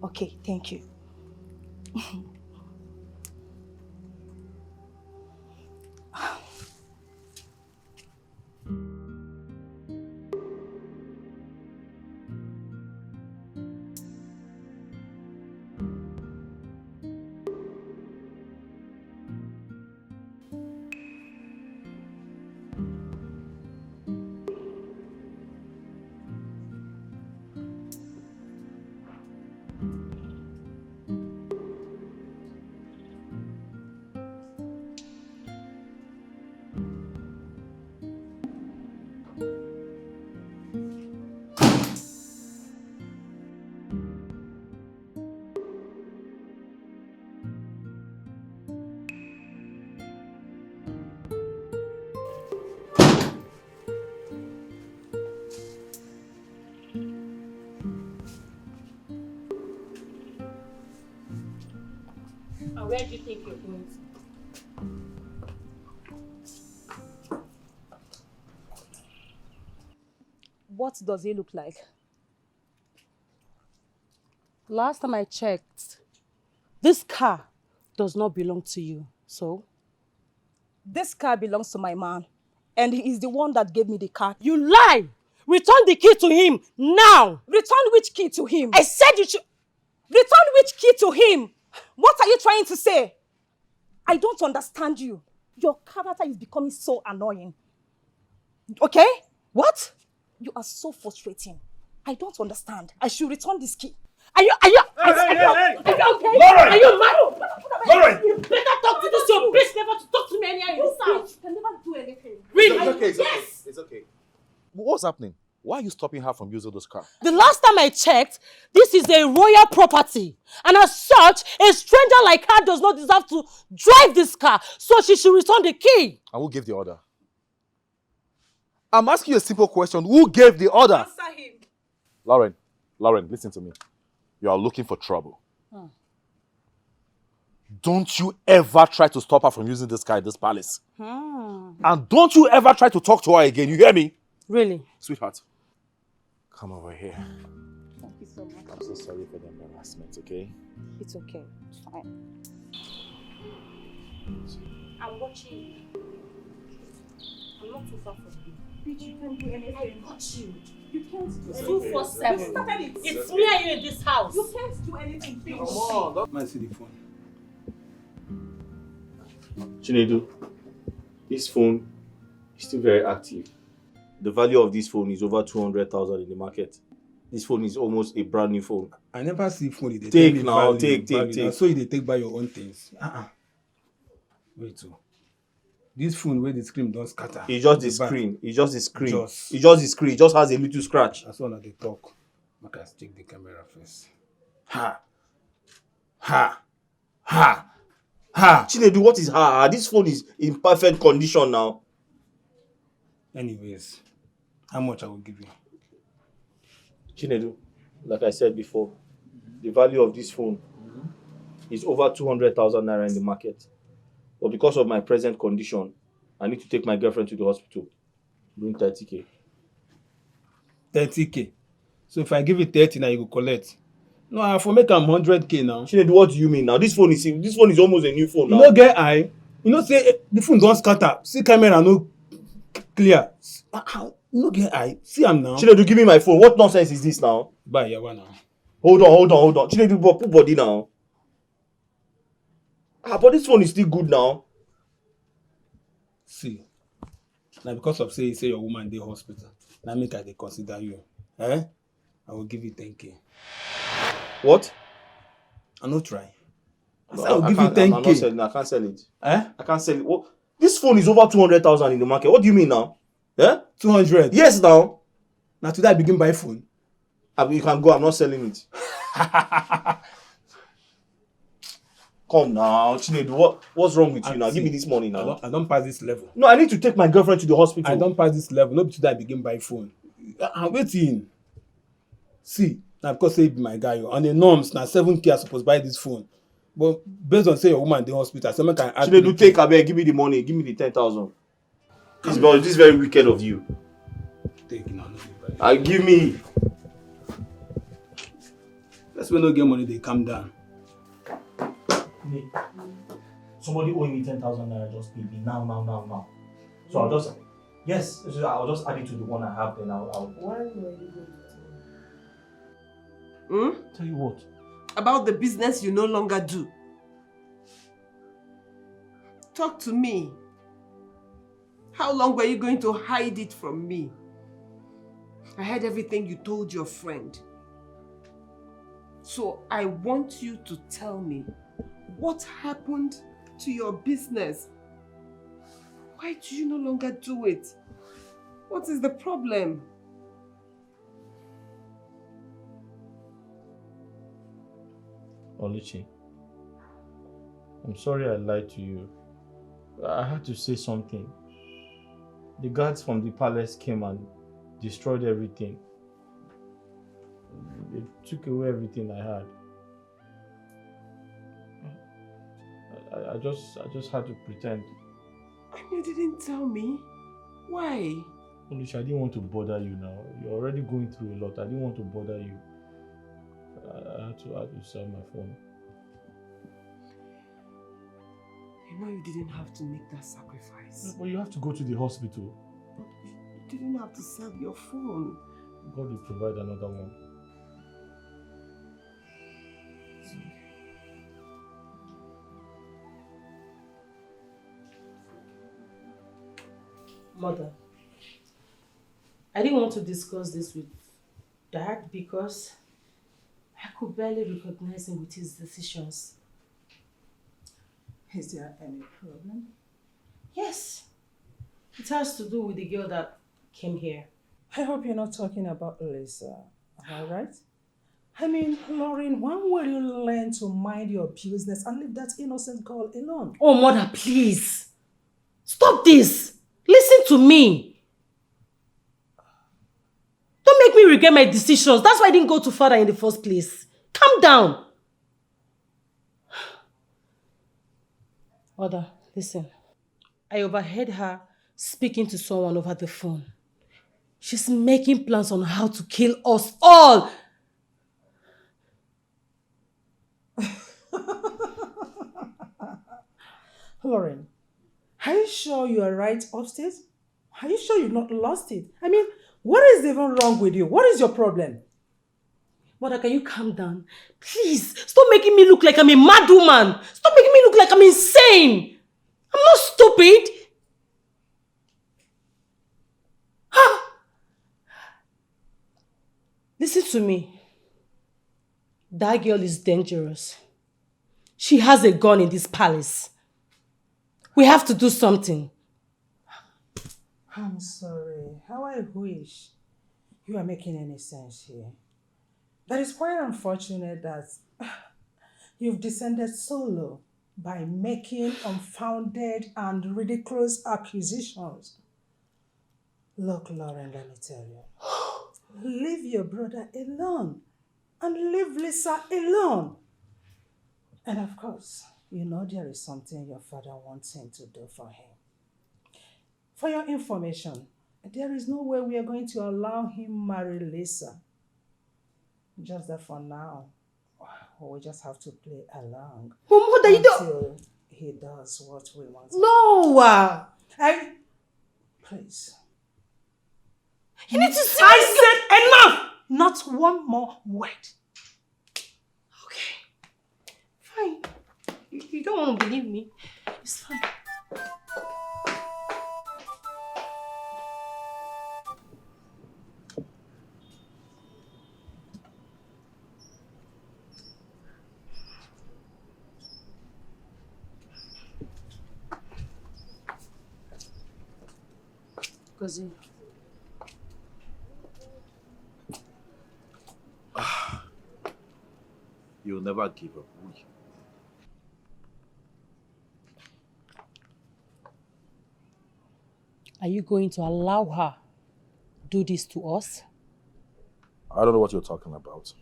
Okay, thank you. And where do you think you're going to? What does he look like? Last time I checked, this car does not belong to you, so? This car belongs to my man, and he is the one that gave me the car. You lie! Return the key to him, now! Return which key to him? I said you should... Return which key to him? What are you trying to say? I don't understand you. Your character is becoming so annoying. Okay? What? You are so frustrating. I don't understand. I should return this key. Are you okay? Lauren! Are you mad? Lauren! You better talk to this your bitch never to talk to me anyhow in this house. You can never do anything. Really? It's okay, Yes! It's okay. What's happening? Why are you stopping her from using those cars? The last time I checked, this is a royal property. And as such, a stranger like her does not deserve to drive this car. So she should return the key. And who gave the order? I'm asking you a simple question. Who gave the order? Answer him. Lauren, listen to me. You are looking for trouble. Don't you ever try to stop her from using this car at this palace. And don't you ever try to talk to her again. You hear me? Really? Sweetheart, come over here. Thank you so much. I'm so sorry for the embarrassment, okay? It's okay. It's fine. I'm watching you. I'm not too far from you. Bitch, you can't do anything. I got you. You can't do anything. 247. It's me and you in this house. You can't do anything, bitch. Come on, don't mind see the phone. Chinedu, this phone is still very active. The value of this phone is over 200,000 in the market. This phone is almost a brand new phone. I never see phone. They Take tell me now, value, take. value. So they take by your own things. Wait, so this phone where the screen don't scatter. It's just the screen. It's just the screen. It's just the screen. It just has a little scratch. That's one that they talk. I can check the camera first. Chinedu, what is ha? This phone is in perfect condition now. Anyways, how much I will give you? Chinedu, like I said before, the value of this phone is over 200,000 naira in the market. But because of my present condition, I need to take my girlfriend to the hospital. Bring 30K. 30K. So if I give you 30 now, you go collect. No, I have to make 100K now. Chinedu, what do you mean now? This phone is almost a new phone now. You know, get eye. You know, say the phone don't scatter. See camera no clear. You no get eye. See am now. Chinedu, give me my phone. What nonsense is this now? Bye, yawa now. Hold on. Chinedu, put body now. But this phone is still good now. See, now because of say your woman dey hospital, now make I dey consider you. I will give you 10K. What? I no try. No, I will give you 10K. I'm not selling. I can't sell it. I can't sell it. What? This phone is over 200,000 in the market. What do you mean now? 200? Yes, now. Now today I begin buy phone. You can go. I'm not selling it. Come now, Chinedu. What's wrong with you now? Give me this money now. I don't pass this level. No, I need to take my girlfriend to the hospital. I don't pass this level. Not today I begin buy phone. I'm waiting. See, now because say be my guy, on the norms, now 7K I supposed buy this phone. But based on say your woman in the hospital, someone can ask. Chinedu, take abeg, give me the money. Give me the 10,000. This is very wicked of you. Take now. Give me. That's when no get money, they calm down. Somebody owing me 10,000 naira just paid me now. So I'll just I'll just add it to the one I have. Then I'll. Why were you going to tell me? Tell you what? About the business you no longer do. Talk to me. How long were you going to hide it from me? I heard everything you told your friend. So I want you to tell me what happened to your business. Why do you no longer do it? What is the problem? Oluchi, I'm sorry I lied to you. I had to say something. The guards from the palace came and destroyed everything. They took away everything I had. I just had to pretend. And you didn't tell me? Why? Oluchi, I didn't want to bother you now. You're already going through a lot. I didn't want to bother you. I had to sell my phone. You know you didn't have to make that sacrifice. But you have to go to the hospital. But you didn't have to sell your phone. God will provide another one. Mother, I didn't want to discuss this with Dad because I could barely recognize him with his decisions. Is there any problem? Yes. It has to do with the girl that came here. I hope you're not talking about Lisa. Am I right? I mean, Lauren, when will you learn to mind your business and leave that innocent girl alone? Oh, Mother, please. Stop this. Listen to me. Don't make me regret my decisions. That's why I didn't go to father in the first place. Calm down. Mother, listen. I overheard her speaking to someone over the phone. She's making plans on how to kill us all. Lauren, are you sure you are right upstairs? Are you sure you've not lost it? I mean, what is even wrong with you? What is your problem? Mother, can you calm down? Please, stop making me look like I'm a mad woman. Stop making me look like I'm insane. I'm not stupid. Listen to me. That girl is dangerous. She has a gun in this palace. We have to do something. I'm sorry. How I wish you are making any sense here. That is quite unfortunate that you've descended so low by making unfounded and ridiculous accusations. Look, Lauren, let me tell you. Leave your brother alone and leave Lisa alone. And of course, you know there is something your father wants him to do for him. For your information, there is no way we are going to allow him marry Lisa. Just that for now, we just have to play along. But Mother, you don't... Until he does what we want. No! Please. You need to see. I said enough! Not one more word. Fine. You don't want to believe me. It's fine. Gozi. You'll never give up, will you? Are you going to allow her do this to us? I don't know what you're talking about.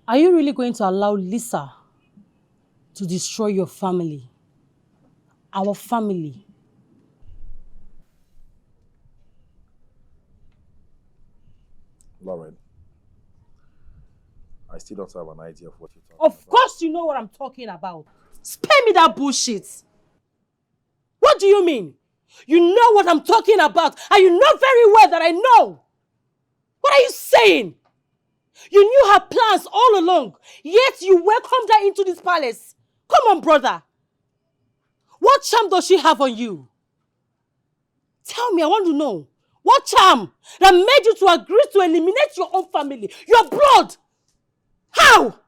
Are you really going to allow Lisa to destroy your family? Our family? Lauren, I still don't have an idea of what you're talking Of course you know what I'm talking about. Spare me that bullshit. What do you mean? You know what I'm talking about, and you know very well that I know. What are you saying? You knew her plans all along, yet you welcomed her into this palace. Come on, brother. What charm does she have on you? Tell me, I want to know. What charm that made you to agree to eliminate your own family, your blood? How?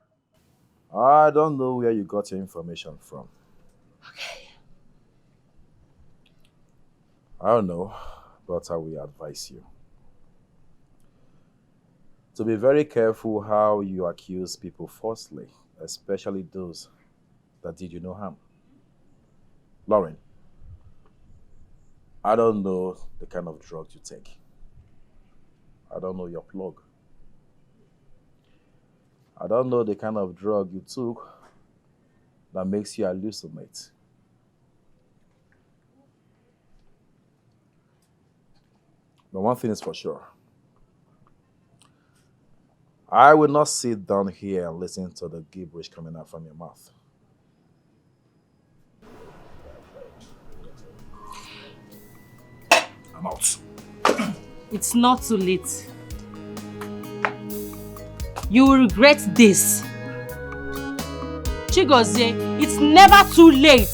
I don't know where you got your information from. Okay. I don't know, but I will advise you to be very careful how you accuse people falsely, especially those that did you no harm. Lauren, I don't know the kind of drug you take. I don't know your plug. I don't know the kind of drug you took that makes you hallucinate. But one thing is for sure. I will not sit down here and listen to the gibberish coming out from your mouth. I'm out. It's not too late. You will regret this. Chigozie, it's never too late.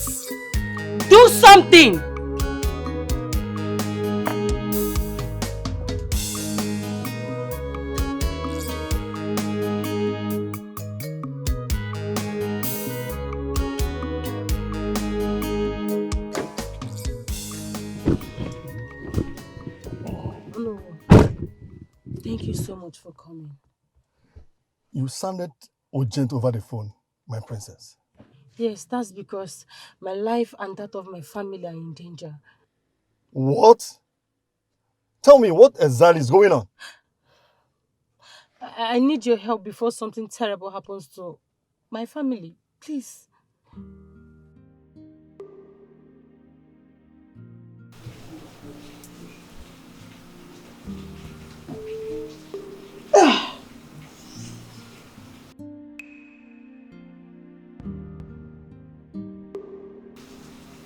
Do something. No. Thank you so much for coming. You sounded urgent over the phone, my princess. Yes, that's because my life and that of my family are in danger. What? Tell me, what exactly is going on? I need your help before something terrible happens to my family. Please.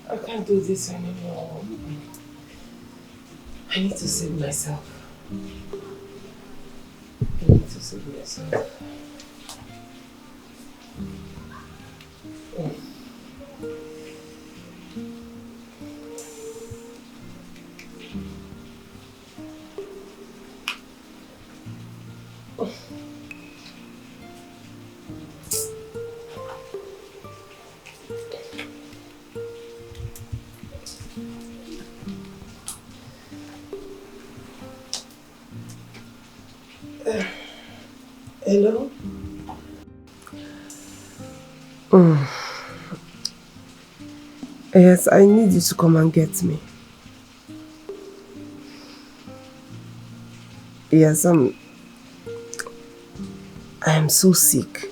I can't do this anymore. I need to save myself. I need to save myself. Hello? Yes, I need you to come and get me. Yes, I am so sick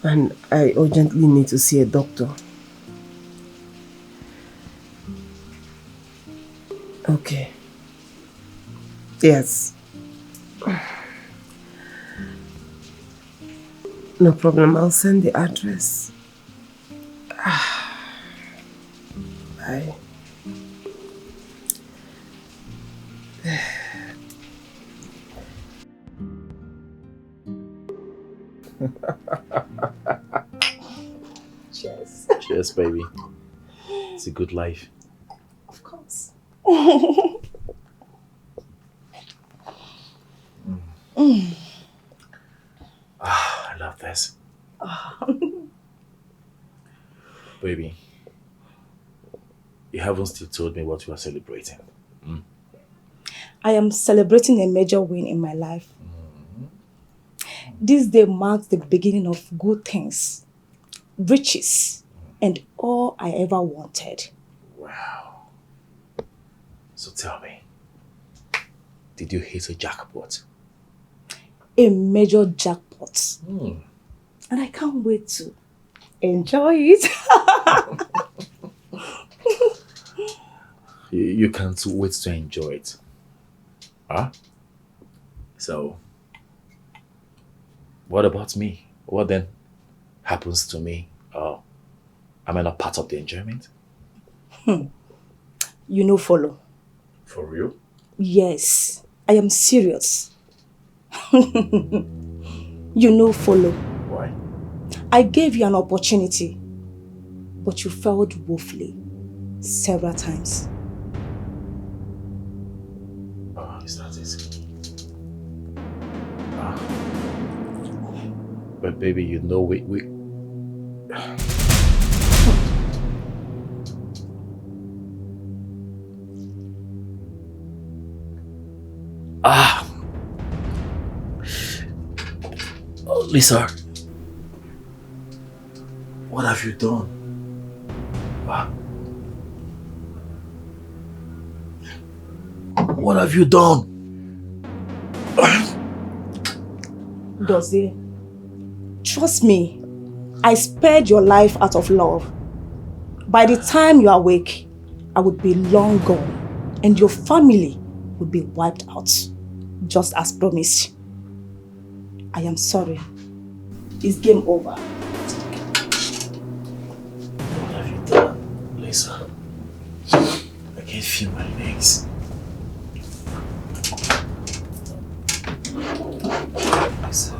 and I urgently need to see a doctor. Okay. Yes. No problem, I'll send the address. Bye. Cheers. Cheers, baby. It's a good life. Of course. I love this. Baby, you haven't still told me what you are celebrating. I am celebrating a major win in my life. This day marks the beginning of good things, riches, and all I ever wanted. Wow. So tell me, did you hit a jackpot? A major jackpot. And I can't wait to enjoy it. You can't wait to enjoy it. Huh? So, what about me? What then happens to me? Am I not part of the enjoyment? You know, follow. For real? Yes, I am serious. You know, follow. Why? I gave you an opportunity, but you failed woefully several times. Oh, is that it? But baby, you know we Oh, Lisa, what have you done? What have you done? Dozie, trust me, I spared your life out of love. By the time you awake, I would be long gone and your family would be wiped out, just as promised. I am sorry. It's game over. What have you done, Lisa? I can't feel my legs. Lisa.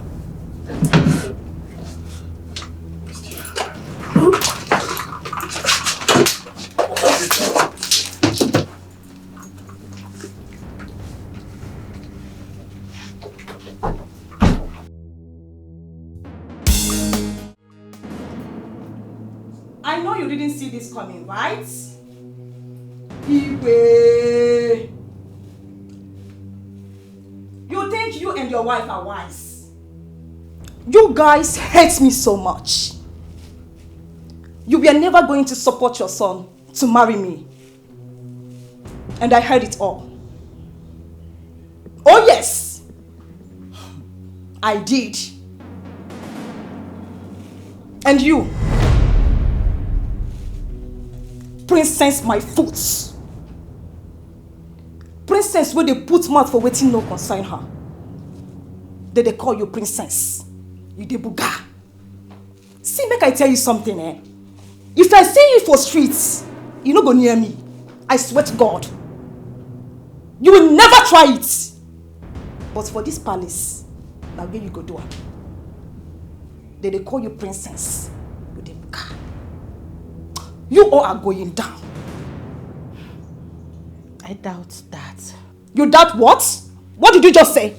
I know you didn't see this coming, right? Ibe! You think you and your wife are wise? You guys hate me so much. You were never going to support your son to marry me. And I heard it all. Oh yes! I did. And you? Princess my foot. Princess where they put mouth for waiting no concern her. They call you princess. You dey buga. See, make I tell you something, eh? If I see you for streets, you no go near me. I swear to God. You will never try it. But for this palace, now where you go do it? They call you princess. You dey buga. You all are going down. I doubt that. You doubt what? What did you just say?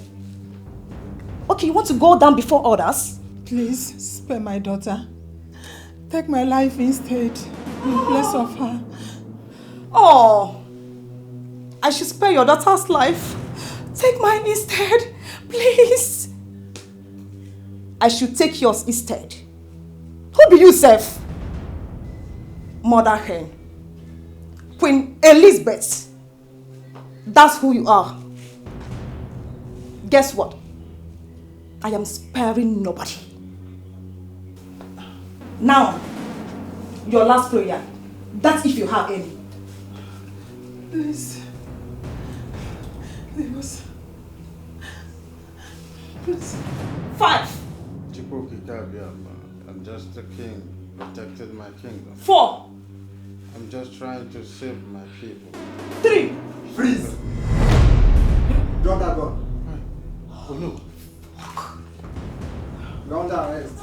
Okay, you want to go down before others? Please, spare my daughter. Take my life instead, in place of her. Oh, I should spare your daughter's life. Take mine instead, please. I should take yours instead. Who be you, Seth? Mother hen. Queen Elizabeth. That's who you are. Guess what? I am sparing nobody. Now, your last prayer. That's if you have any. Please. Leave us. Please. 5. I'm just the king, protected my kingdom. 4. I'm just trying to save my people. 3. Freeze! Drop that gun. Oh no. You're under arrest.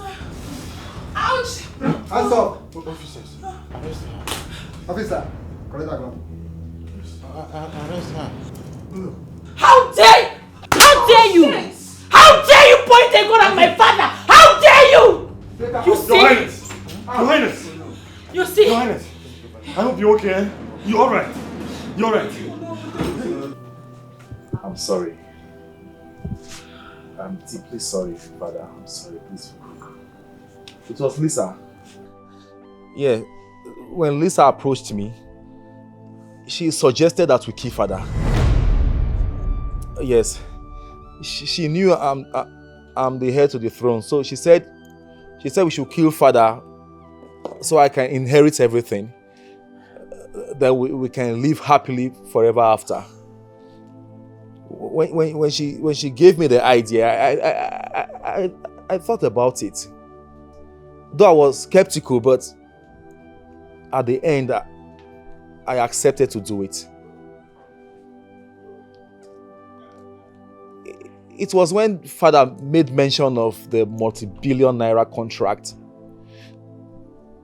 Ouch! Hands up! Officers, arrest her. Officer, collect that gun. Arrest her. How dare you? How dare you point a gun at my father? How dare you? You see? Your Highness! Your Highness! You see? Your Highness! I hope you're okay. You're alright. You're alright. I'm sorry. I'm deeply sorry, Father. I'm sorry. Please forgive me. It was Lisa. Yeah, when Lisa approached me, she suggested that we kill Father. Yes, she knew I'm the heir to the throne, so she said we should kill Father so I can inherit everything. That we can live happily forever after. When she gave me the idea, I thought about it. Though I was skeptical, but at the end, I accepted to do it. It was when Father made mention of the multi-billion naira contract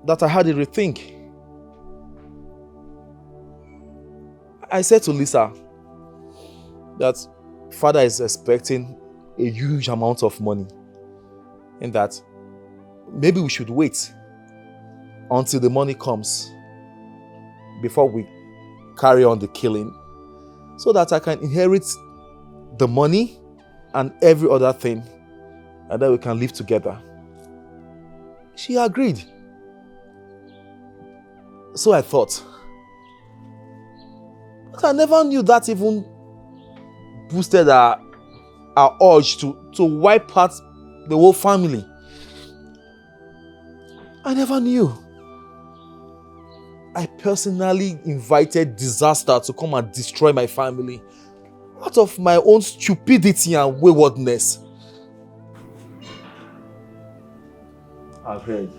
that I had a rethink. I said to Lisa that Father is expecting a huge amount of money and that maybe we should wait until the money comes before we carry on the killing so that I can inherit the money and every other thing and then we can live together. She agreed. So I thought. But I never knew that even boosted our urge to wipe out the whole family. I never knew. I personally invited disaster to come and destroy my family out of my own stupidity and waywardness. I've heard.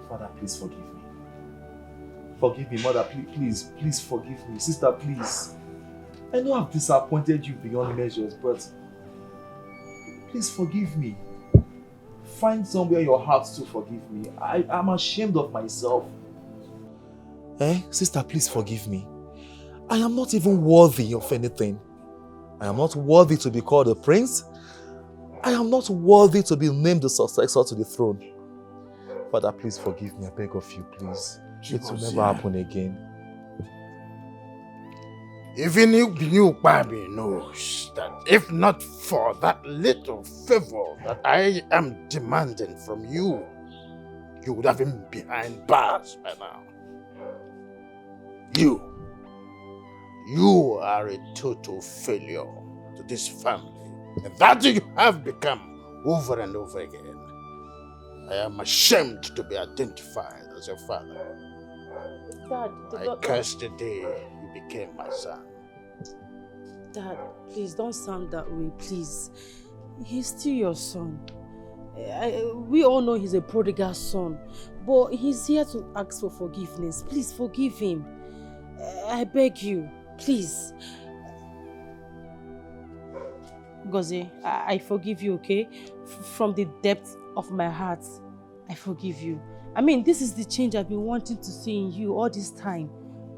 Father, please forgive me. Forgive me, Mother, please forgive me. Sister, please. I know I've disappointed you beyond measures, but please forgive me. Find somewhere in your heart to forgive me. I'm ashamed of myself. Sister, please forgive me. I am not even worthy of anything. I am not worthy to be called a prince. I am not worthy to be named the successor to the throne. Father, please forgive me. I beg of you, please. It will never happen again. Even you, Babi, knows that if not for that little favor that I am demanding from you, you would have been behind bars by now. You are a total failure to this family. And that you have become over and over again. I am ashamed to be identified as your father. Dad, I curse the day you became my son. Dad, please don't sound that way, please. He's still your son. We all know he's a prodigal son, but he's here to ask for forgiveness. Please forgive him. I beg you, please. Gozie, I forgive you, okay? From the depth of my heart, I forgive you. I mean, this is the change I've been wanting to see in you all this time.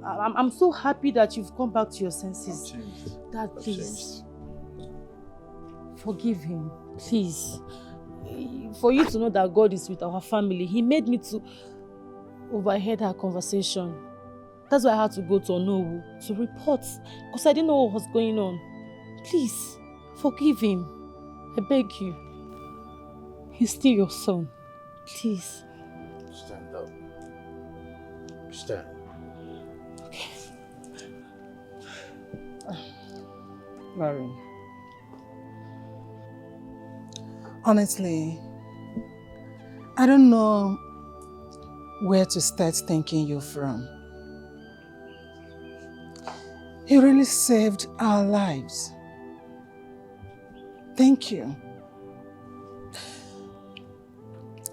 I'm so happy that you've come back to your senses. Dad, please. Forgive him, please. For you to know that God is with our family, he made me to overhear our conversation. That's why I had to go to Onowu to report, because I didn't know what was going on. Please, forgive him. I beg you. He's still your son. Please. Stand up. Stand. Okay. Larry. Honestly, I don't know where to start thanking you from. You really saved our lives. Thank you.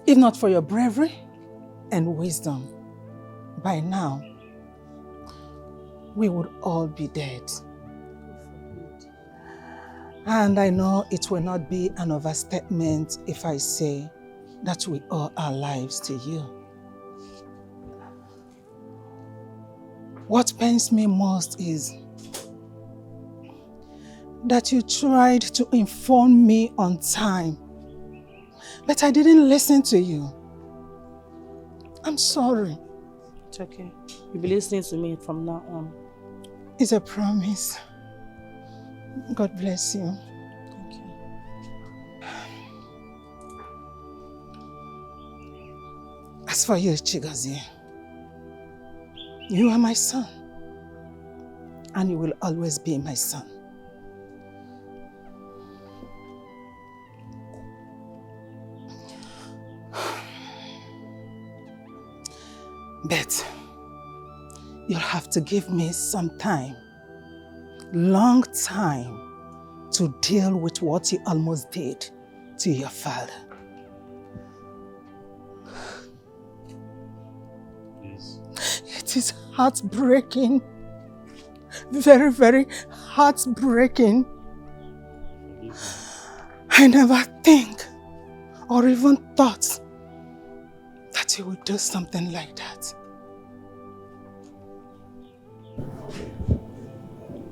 If not for your bravery and wisdom, by now, we would all be dead. And I know it will not be an overstatement if I say that we owe our lives to you. What pains me most is that you tried to inform me on time, but I didn't listen to you. I'm sorry. It's okay. You'll be listening to me from now on. It's a promise. God bless you. Thank you. As for you, Chigozie, you are my son, and you will always be my son. But you'll have to give me some time, long time, to deal with what you almost did to your father. Please. It is heartbreaking. Very, very heartbreaking. I never think or even thought that you would do something like that.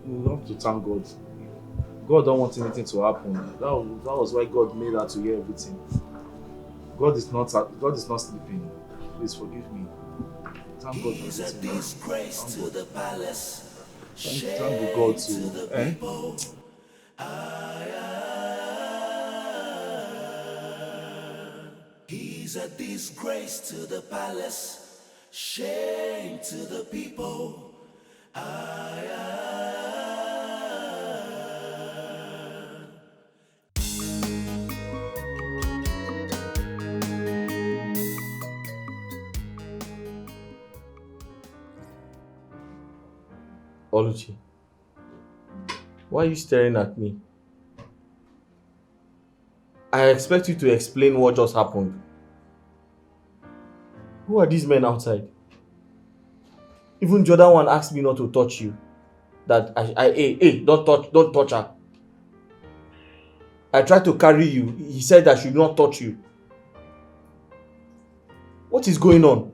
You have to thank God. God don't want anything to happen. That was why God made her to hear everything. God is not sleeping. Please forgive me. Thank God for He's a everything. disgrace to the palace. Thank the God too. He's a disgrace to the palace, shame to the people. Oluchi, why are you staring at me? I expect you to explain what just happened. Who are these men outside? Even the other one asked me not to touch you. That hey, don't touch her. I tried to carry you. He said I should not touch you. What is going on?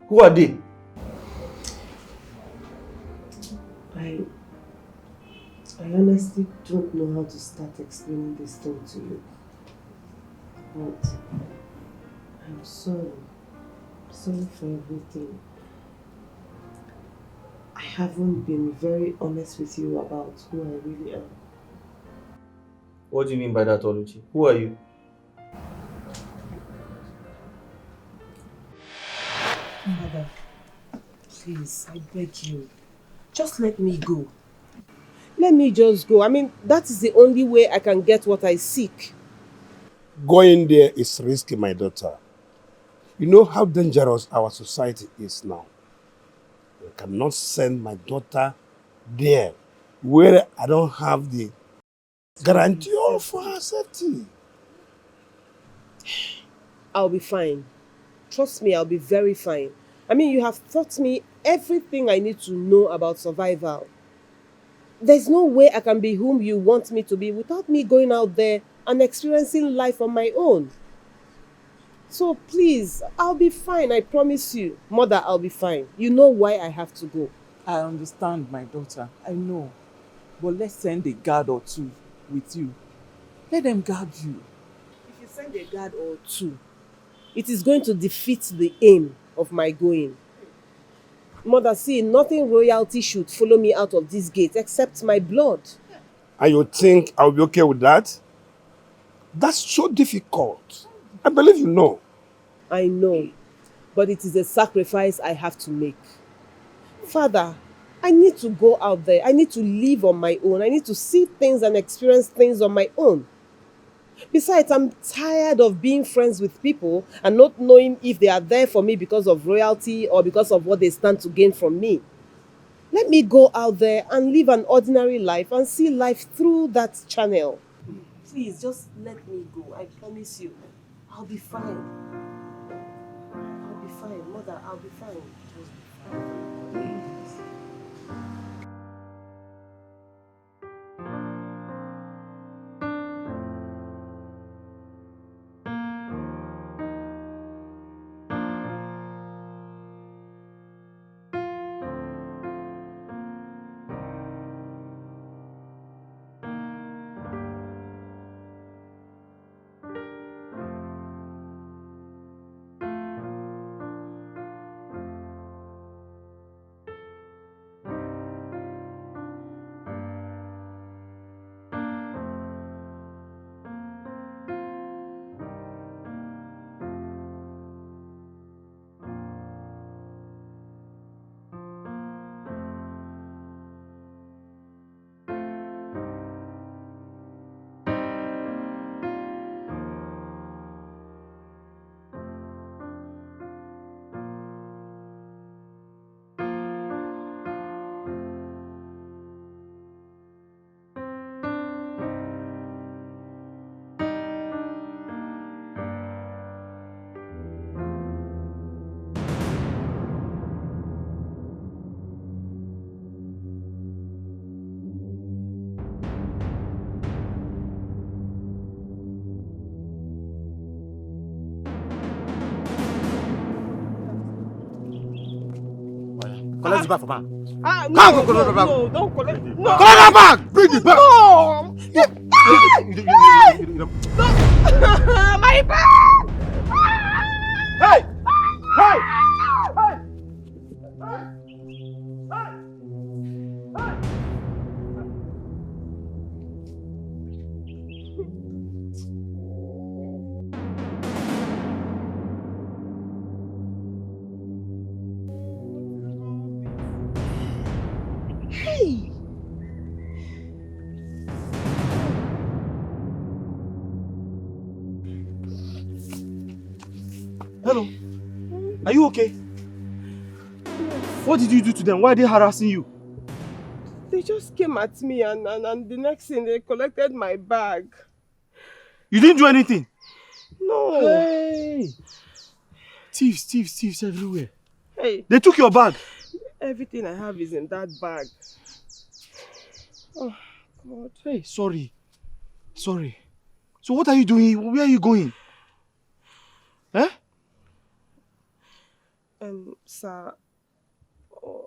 Who are they? I honestly don't know how to start explaining this thing to you. But I'm sorry. Sorry for everything. I haven't been very honest with you about who I really am. What do you mean by that, Oluchi? Who are you? Mother, please, I beg you. Just let me go. Let me just go. I mean, that is the only way I can get what I seek. Going there is risky, my daughter. You know how dangerous our society is now. I cannot send my daughter there where I don't have the guarantee of her safety. I'll be fine. Trust me, I'll be very fine. I mean, you have taught me everything I need to know about survival. There's no way I can be whom you want me to be without me going out there and experiencing life on my own. So please, I'll be fine, I promise you. Mother, I'll be fine. You know why I have to go. I understand, my daughter. I know. But let's send a guard or two with you. Let them guard you. If you send a guard or two, it is going to defeat the aim of my going. Mother, see, nothing royalty should follow me out of this gate except my blood. And you think I'll be okay with that? That's so difficult. I believe you know. I know, but it is a sacrifice I have to make. Father, I need to go out there. I need to live on my own. I need to see things and experience things on my own. Besides, I'm tired of being friends with people and not knowing if they are there for me because of royalty or because of what they stand to gain from me. Let me go out there and live an ordinary life and see life through that channel. Please, just let me go. I promise you. I'll be fine. I'll be fine. Mother, I'll be fine. Collect the bag for back. No, don't collect. No. Collect that bag! Bring it back! No! My bag! Hey! Hey! Hey! Hello. Are you okay? What did you do to them? Why are they harassing you? They just came at me and the next thing they collected my bag. You didn't do anything? No. Hey! Thieves everywhere. Hey. They took your bag. Everything I have is in that bag. Oh, God. Hey, sorry. So what are you doing? Where are you going? Eh? Sir,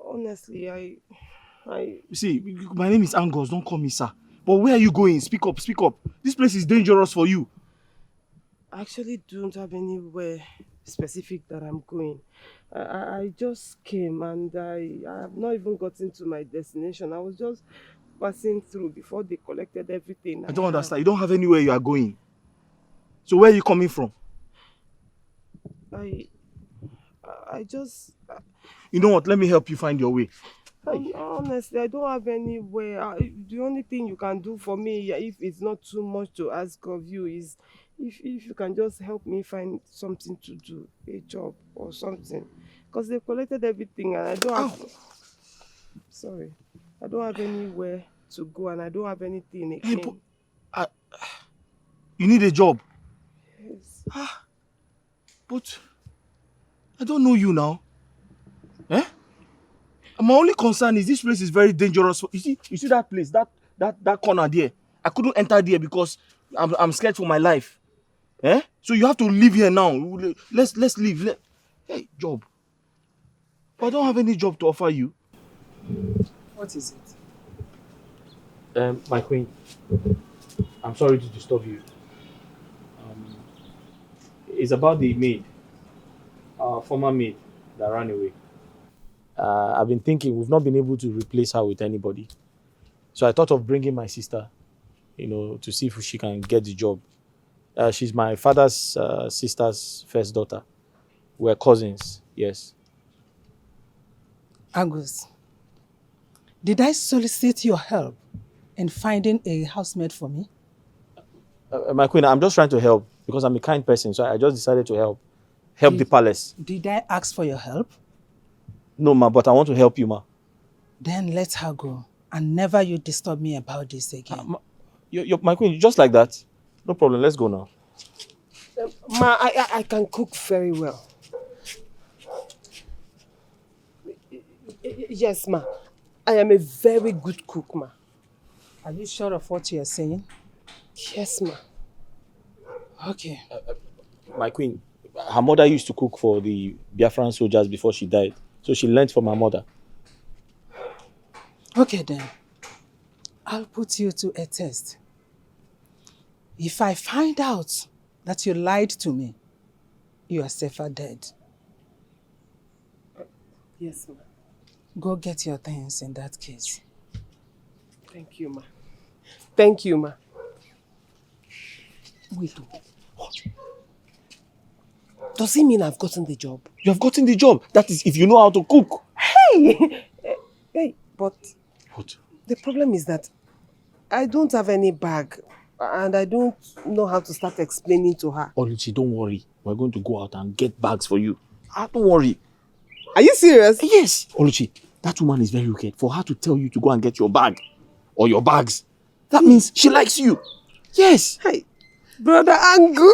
honestly, I... You see, my name is Angus. Don't call me sir. But where are you going? Speak up. This place is dangerous for you. I actually don't have anywhere specific that I'm going. I just came and I have not even gotten to my destination. I was just passing through before they collected everything. I don't understand. You don't have anywhere you are going. So where are you coming from? I just... You know what? Let me help you find your way. Honestly, I don't have anywhere. The only thing you can do for me, if it's not too much to ask of you, is if you can just help me find something to do, a job or something. Because they collected everything and I don't have... Sorry. I don't have anywhere to go and I don't have anything again. Hey, you need a job? Yes. But I don't know you now. Eh? My only concern is this place is very dangerous. You see that place, that corner there. I couldn't enter there because I'm scared for my life. Eh? So you have to leave here now. Let's leave. Hey, job. But I don't have any job to offer you. What is it? My queen, I'm sorry to disturb you. It's about the maid, our former maid that ran away. I've been thinking we've not been able to replace her with anybody. So I thought of bringing my sister, to see if she can get the job. She's my father's sister's first daughter. We're cousins, yes. Angus, did I solicit your help in finding a housemaid for me? My queen, I'm just trying to help because I'm a kind person, so I just decided to help the palace. Did I ask for your help? No, ma, but I want to help you, ma. Then let her go, and never you disturb me about this again. My queen, just like that. No problem, let's go now. Ma, I can cook very well. Yes, ma. I am a very good cook, ma. Are you sure of what you are saying? Yes, ma. Okay. My queen, her mother used to cook for the Biafran soldiers before she died. So she learned from her mother. Okay then. I'll put you to a test. If I find out that you lied to me, you are safer dead. Yes, ma. Go get your things in that case. Thank you, ma. Thank you, ma. Wait. Does it mean I've gotten the job? You have gotten the job. That is, if you know how to cook. Hey! Hey, but... What? The problem is that I don't have any bag and I don't know how to start explaining to her. Oluchi, don't worry. We're going to go out and get bags for you. Don't worry. Are you serious? Yes. Oluchi, that woman is very wicked. For her to tell you to go and get your bag or your bags, that means she likes you. Yes. Hey, Brother Angu.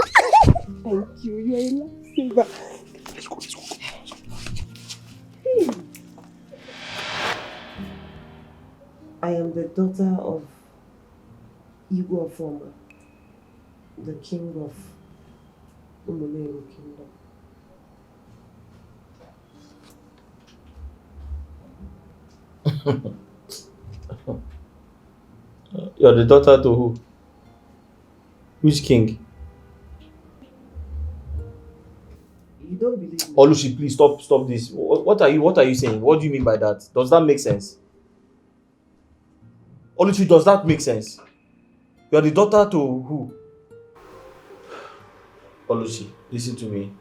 Thank you. You're a lifesaver. Let's go. I am the daughter of Igwe Ofoma, the king of Umuleru Kingdom. You're the daughter to who? Which king? You don't believe me? Oluchi, please stop this. What are you saying? What do you mean by that? Does that make sense? Oluchi, does that make sense? You're the daughter to who? Oluchi, listen to me.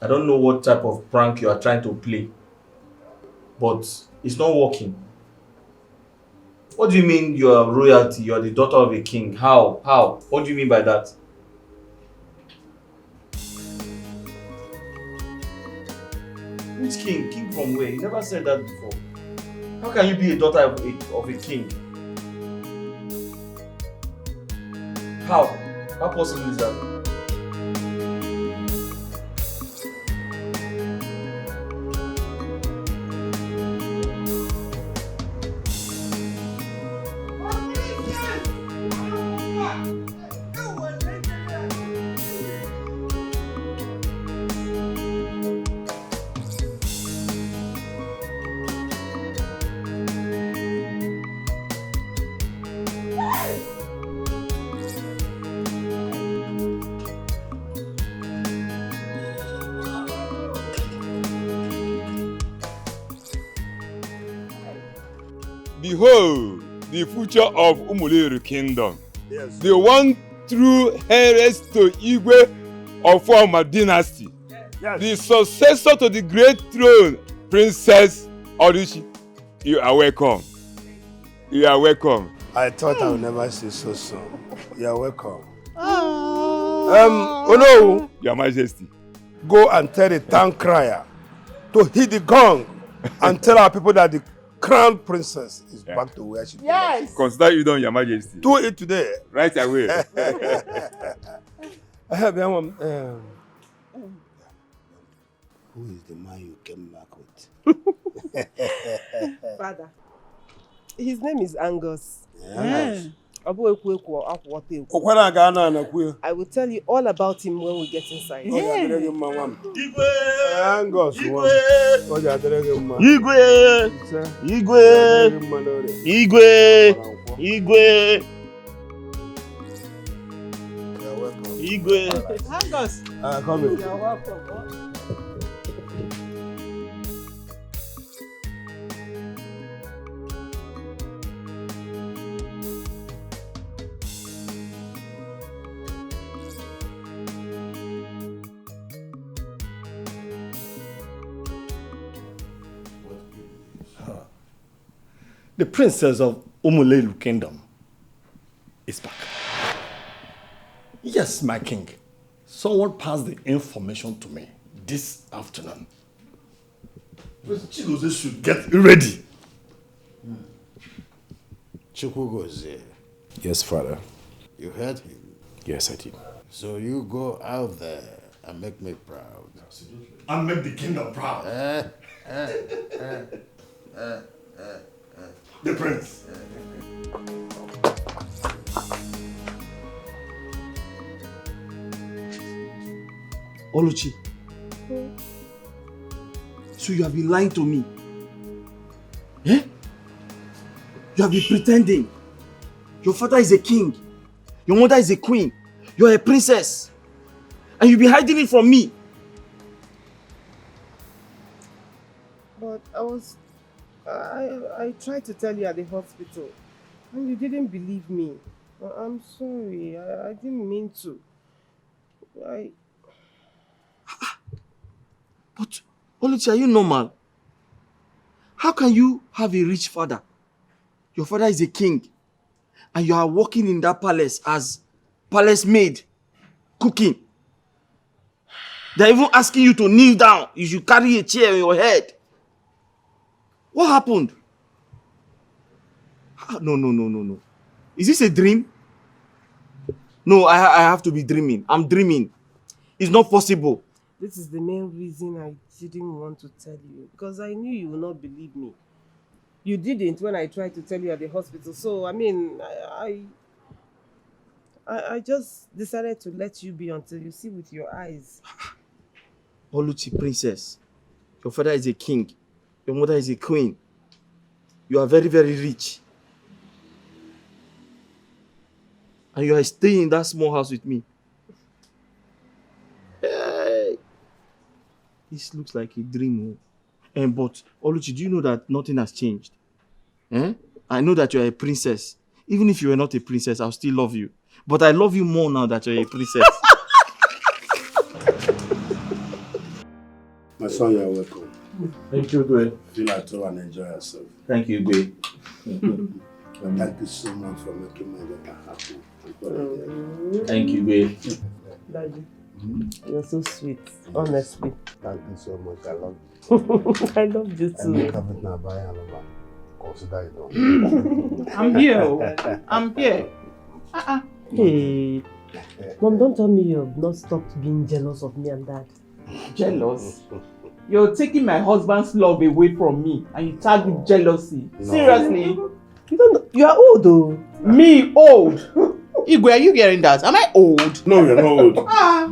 I don't know what type of prank you are trying to play, but it's not working. What do you mean you are royalty? You are the daughter of a king. How? How? What do you mean by that? Which king? King from where? You never said that before. How can you be a daughter of a king? How? How possible is that? Behold, the future of Umuliru Kingdom. Yes. The one true heiress to Igwe of Former Dynasty. Yes. The successor to the great throne, Princess Oluchi. You are welcome. You are welcome. I thought I would never see so soon. You are welcome. Oh no! Your Majesty. Go and tell the town crier to hit the gong and tell our people that the crown princess is back to where she belongs. Yes. Consider you done, Your Majesty. Do it today. Right away. Who is the man you came back with? Father, his name is Angus. Yes. I will tell you all about him when we get inside. Angus. Igwe. Angus. Come in. You're welcome. The princess of Umulelu Kingdom is back. Yes, my king. Someone passed the information to me this afternoon. Chigozie should get ready. Chukwugozie. Yes, father. You heard him? Yes, I did. So you go out there and make me proud. Absolutely. And make the kingdom proud. The prince. Oluchi. So you have been lying to me? Eh? You have been pretending. Your father is a king. Your mother is a queen. You are a princess. And you've been hiding it from me. But I tried to tell you at the hospital, and you didn't believe me. I'm sorry. I didn't mean to. But, Oluchi, are you normal? How can you have a rich father? Your father is a king, and you are working in that palace as palace maid, cooking. They're even asking you to kneel down. You should carry a chair on your head. What happened? No. Is this a dream? No, I have to be dreaming. I'm dreaming. It's not possible. This is the main reason I didn't want to tell you, because I knew you would not believe me. You didn't when I tried to tell you at the hospital. So, I mean, I just decided to let you be until you see with your eyes. Oluchi, princess. Your father is a king. Your mother is a queen. You are very, very rich. And you are staying in that small house with me. Hey, this looks like a dream. But Oluchi, do you know that nothing has changed? I know that you are a princess. Even if you were not a princess, I'll still love you. But I love you more now that you're a princess. My son, you are welcome. Thank you, Gwe. Feel at home and enjoy yourself. Thank you, Gwe. Thank you so much for making my daughter happy. Thank you, Gwe. Daddy, you're so sweet, honestly. Thank you so much. I love you. I love you I too. make everything now by and over. Consider it done. I'm here. I'm here. Hey, Mom, don't tell me you've not stopped being jealous of me and Dad. Jealous? You're taking my husband's love away from me and you tag with jealousy. No. Seriously? You don't know, you are old though. Me old? Igwe, are you hearing that? Am I old? No, you're not old.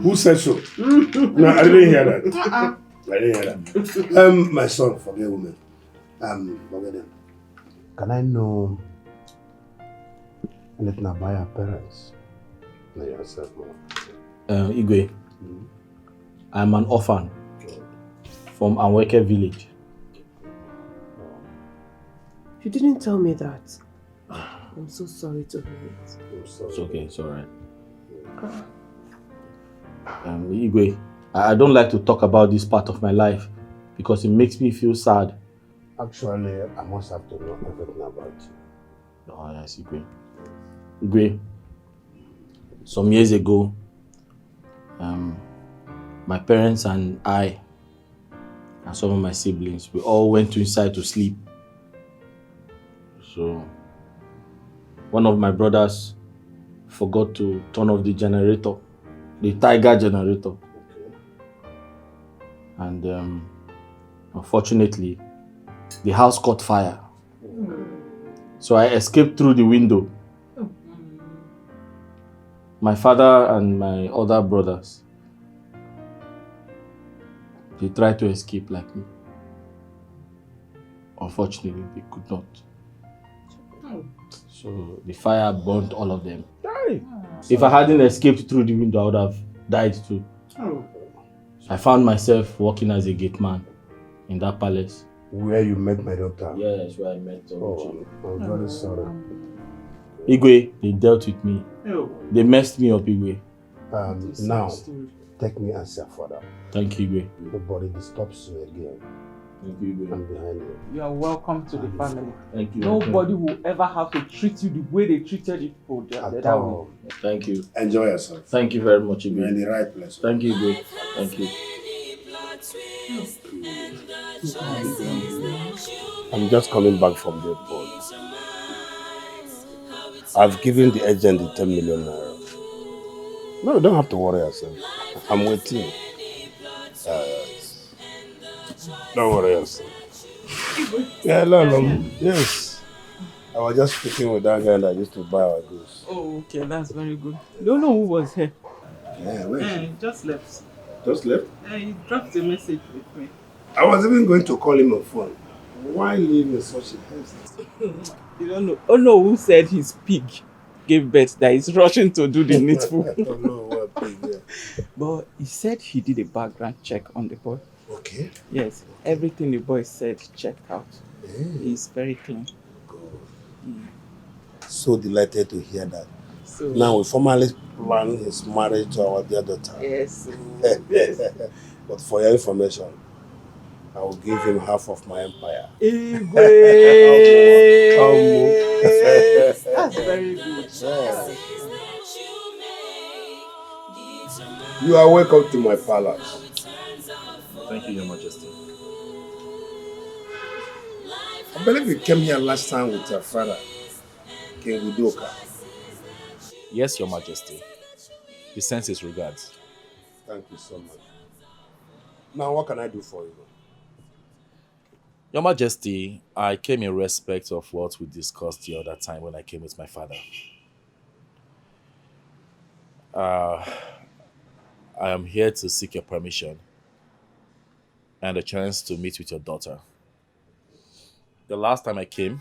Who said so? No, I didn't hear that. I didn't hear that. My son, forget women. Forget them. Can I know anything about your parents? Know yourself more. Igwe, I'm an orphan from Anweke village. You didn't tell me that. I'm so sorry to hear it. I'm sorry. It's okay, it's alright. Igwe, I don't like to talk about this part of my life because it makes me feel sad. Actually, I must have to know everything about you. Oh, yes, Igwe. Igwe, some years ago, my parents and I and some of my siblings, we all went inside to sleep. So, one of my brothers forgot to turn off the generator, the Tiger generator. And unfortunately, the house caught fire. So I escaped through the window. My father and my other brothers, they tried to escape like me. Unfortunately, they could not. So the fire burnt all of them. If I hadn't escaped through the window, I would have died too. I found myself working as a gate man in that palace. Where you met my daughter? Yes, where I met her. Oh, I'm very sorry. Igwe, they dealt with me. They messed me up, Igwe. Now, take me as your father. Thank you, Igwe. Nobody disturbs you again. Thank you, Igwe. I'm behind you. You are welcome to the family. Thank you. Nobody will ever have to treat you the way they treated you for the other way. Thank you. Enjoy yourself. Thank you very much, Igwe. You're in the right place. Thank you, Igwe. Thank you. I'm just coming back from the airport. I've given the agent the 10 million naira. No, you don't have to worry yourself. I'm waiting. Don't worry yourself. Yeah, no. Yes. I was just speaking with that guy that used to buy our goods. Oh, okay, that's very good. Don't know who was here. Yeah, where is he? Just left. Just left? He dropped a message with me. I was even going to call him on phone. Why leave in such a haste? You don't know. Oh no, who said his pig gave birth that he's rushing to do the needful? I don't know what pig, yeah. But he said he did a background check on the boy. Okay. Yes, everything the boy said checked out. He's very clean. So delighted to hear that. So Now we formally plan his marriage to our dear daughter. yes. But for your information, I will give him half of my empire. Igwe! That's very good. You are welcome to my palace. Thank you, Your Majesty. I believe you came here last time with your father, King Udoka. Yes, Your Majesty. He sends his regards. Thank you so much. Now, what can I do for you? Your Majesty, I came in respect of what we discussed the other time when I came with my father. I am here to seek your permission and a chance to meet with your daughter. The last time I came,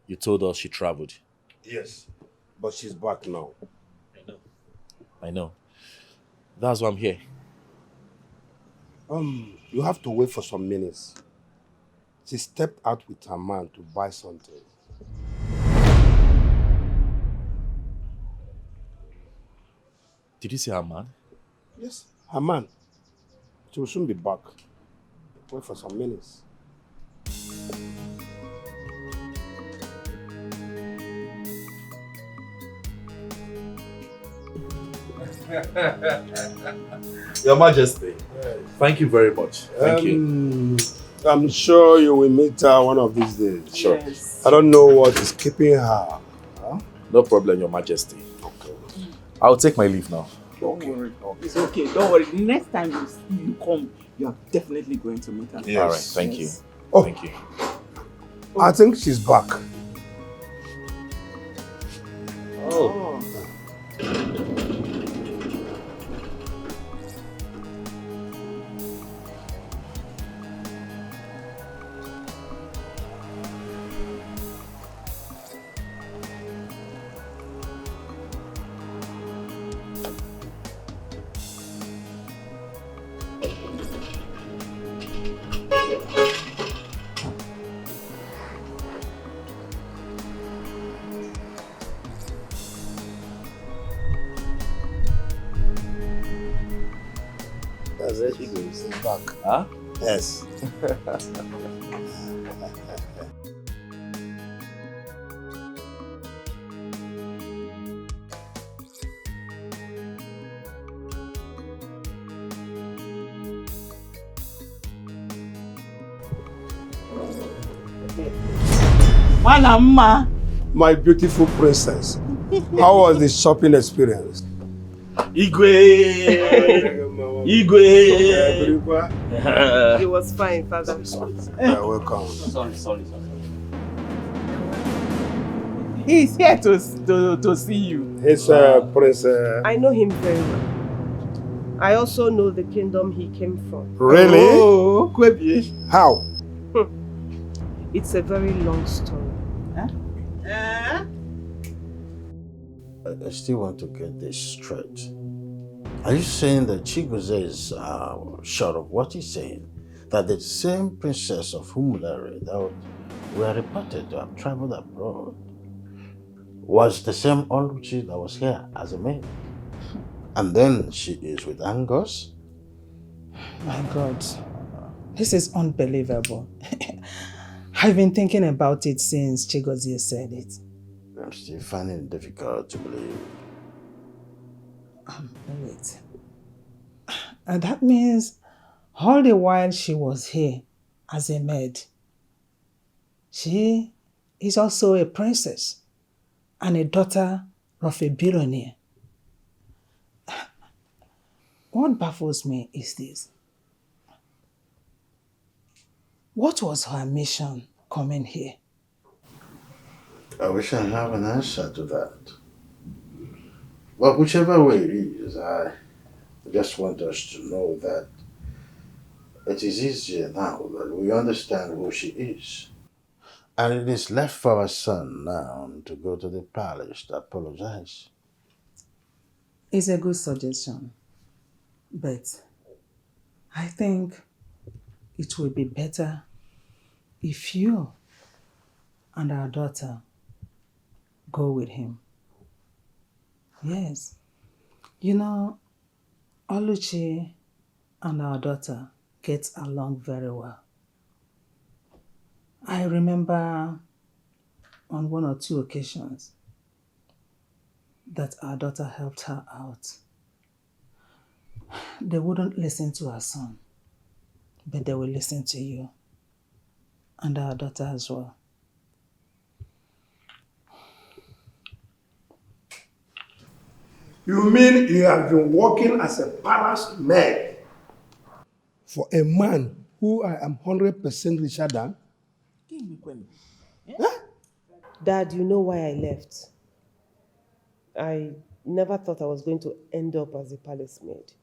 you told us she traveled. Yes, but she's back now. I know. That's why I'm here. You have to wait for some minutes. She stepped out with her man to buy something. Did you see her man? Yes, her man. She will soon be back. Wait for some minutes. Your Majesty, thank you very much. Thank you. I'm sure you will meet her one of these days. Sure. Yes. I don't know what is keeping her. Huh? No problem, Your Majesty. Okay. I'll take my leave now. Don't worry. It's okay. Don't worry. The next time you come, you are definitely going to meet her. Yes. All right. Thank you. Oh. Thank you. I think she's back. Oh. That's it. She goes back. Huh? Yes. Mama. My beautiful princess, how was the shopping experience? Igwe! Igwe! It was fine, Father. You're welcome. Sorry. He's here to see you. It's Prince. I know him very well. I also know the kingdom he came from. Really? Oh, Kwebi. How? It's a very long story. I still want to get this straight. Are you saying that Chigoze is short of what he's saying? That the same princess of Humulare that were reported to have traveled abroad was the same Oluchi that was here as a maid? And then she is with Angus? My God, this is unbelievable. I've been thinking about it since Chigozie said it. I'm still finding it difficult to believe. Wait. And that means all the while she was here as a maid, she is also a princess and a daughter of a billionaire. What baffles me is this. What was her mission coming here? I wish I have an answer to that. But whichever way it is, I just want us to know that it is easier now that we understand who she is. And it is left for our son now to go to the palace to apologize. It's a good suggestion, but I think it would be better if you and our daughter go with him. Yes. You know, Oluchi and our daughter get along very well. I remember on one or two occasions that our daughter helped her out. They wouldn't listen to her son, but they will listen to you and our daughter as well. You mean you have been working as a palace maid for a man who I am 100% richer than? Dad, you know why I left. I never thought I was going to end up as a palace maid.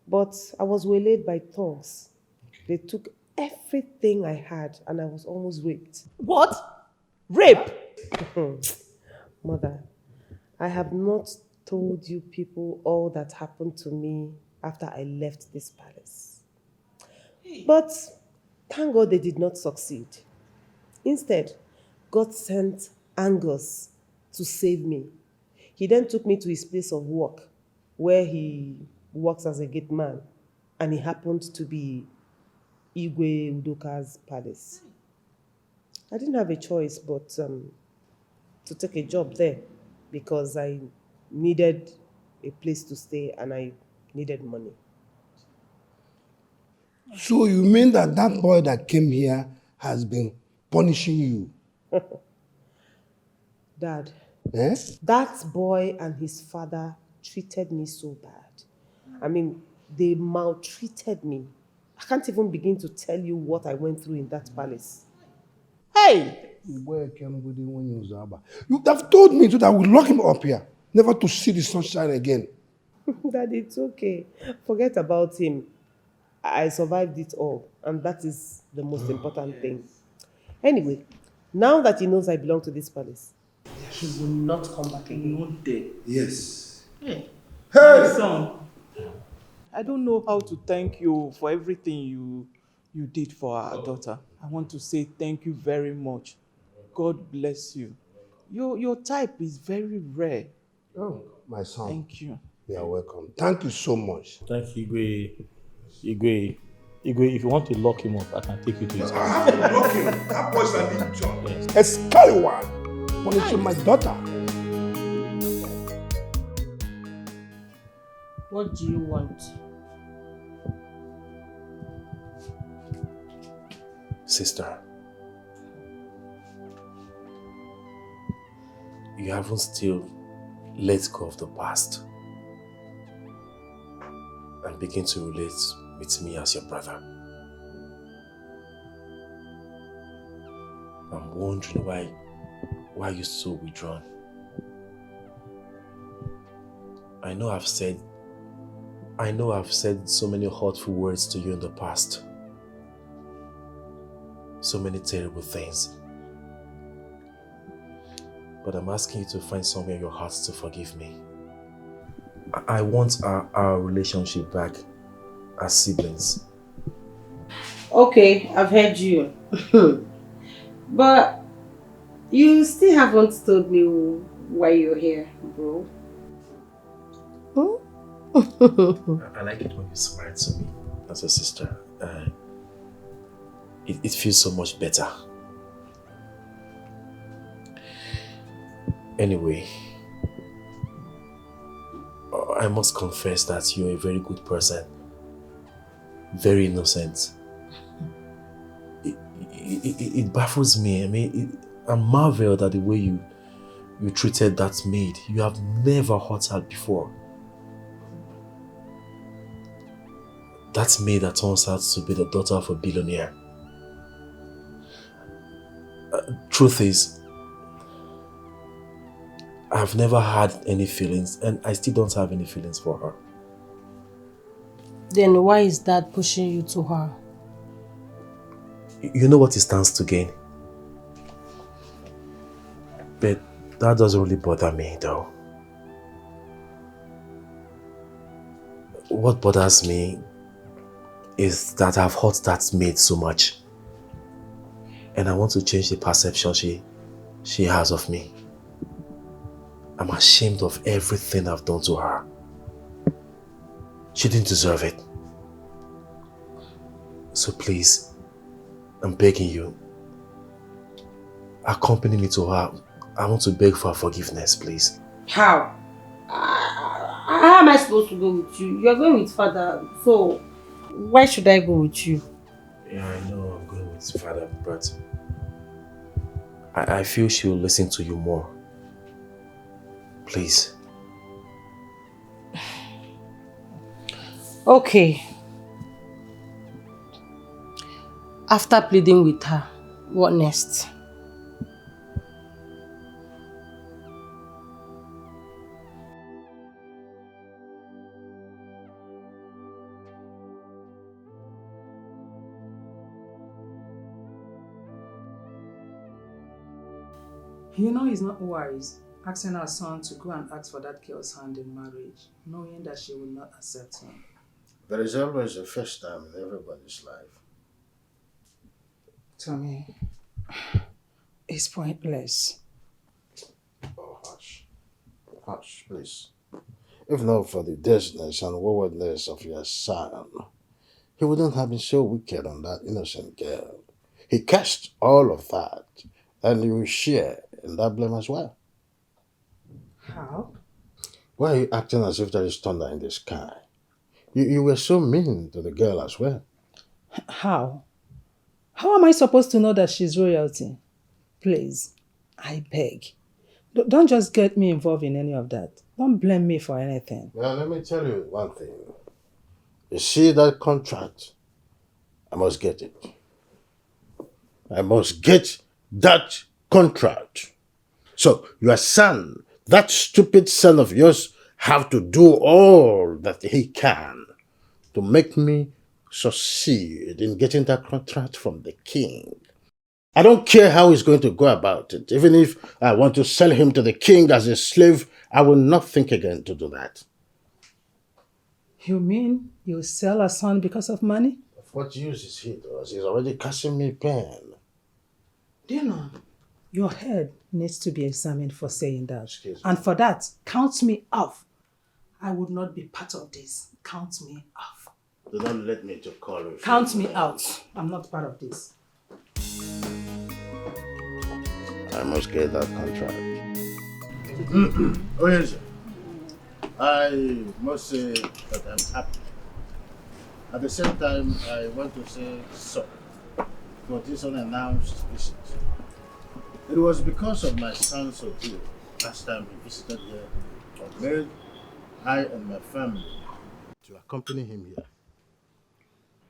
But I was waylaid by thugs. They took everything I had and I was almost raped. What? Rape? Mother, I have not told you people all that happened to me after I left this palace. But thank God they did not succeed. Instead, God sent Angus to save me. He then took me to his place of work, where he works as a gate man, and he happened to be Igwe Udoka's palace. I didn't have a choice but to take a job there because I needed a place to stay and I needed money. So you mean that that boy that came here has been punishing you? Dad, Eh? that boy and his father treated me so bad. I mean, they maltreated me. I can't even begin to tell you what I went through in that palace. Hey! You have told me that I would lock him up here, never to see the sunshine again. Dad, it's okay. Forget about him. I survived it all, and that is the most important thing. Anyway, now that he knows I belong to this palace, he will not come back again. Not there. Yes. Hey. Hey! My son. I don't know how to thank you for everything you did for our daughter. I want to say thank you very much. God bless you. Your type is very rare. Oh, my son. Thank you. You are welcome. Thank you so much. Thank you, Igwe. Igwe, if you want to lock him up, I can take you to his house. Lock him. That boy's an idiot. Yes. A scallywag punishing my daughter. What do you want? Sister, you haven't still let go of the past and begin to relate with me as your brother. I'm wondering why you're so withdrawn. I know I've said so many hurtful words to you in the past. So many terrible things. But I'm asking you to find somewhere in your heart to forgive me. I want our relationship back as siblings. Okay, I've heard you. But you still haven't told me why you're here, bro. I like it when you smile to me as a sister. It feels so much better. Anyway, I must confess that you're a very good person. Very innocent. It baffles me. I mean, I'm marveled at the way you treated that maid. You have never hurt her before. That maid that turns out to be the daughter of a billionaire. Truth is, I've never had any feelings, and I still don't have any feelings for her. Then why is Dad pushing you to her? You know what he stands to gain? But that doesn't really bother me, though. What bothers me is that I've hurt that maid so much. And I want to change the perception she has of me. I'm ashamed of everything I've done to her. She didn't deserve it. So please, I'm begging you, accompany me to her. I want to beg for her forgiveness, please. How? How am I supposed to go with you? You're going with Father, so why should I go with you? Yeah, I know I'm going with Father, but I feel she will listen to you more. Please. Okay. After pleading with her, what next? You know it's not wise asking our son to go and ask for that girl's hand in marriage, knowing that she will not accept him. There is always a first time in everybody's life. To me, it's pointless. Oh, hush. Hush, please. If not for the deadness and waywardness of your son, he wouldn't have been so wicked on that innocent girl. He cast all of that, and you will share in that blame as well. How? Why are you acting as if there is thunder in the sky? You were so mean to the girl as well. How? How am I supposed to know that she's royalty? Please, I beg. Don't just get me involved in any of that. Don't blame me for anything. Well, let me tell you one thing. You see that contract? I must get it. I must get that contract. So your son, that stupid son of yours, have to do all that he can to make me succeed in getting that contract from the king. I don't care how he's going to go about it. Even if I want to sell him to the king as a slave, I will not think again to do that. You mean you sell a son because of money? Of what use is he to us? He's already causing me pain. Do you know, your head needs to be examined for saying that. And for that, count me off. I would not be part of this. Count me off. Do not let me to call you. Count me out. I'm not part of this. I must get that contract. Oh yes, I must say that I'm happy. At the same time, I want to say sorry for this unannounced visit. It was because of my son's ordeal last time he visited here that made I and my family to accompany him here.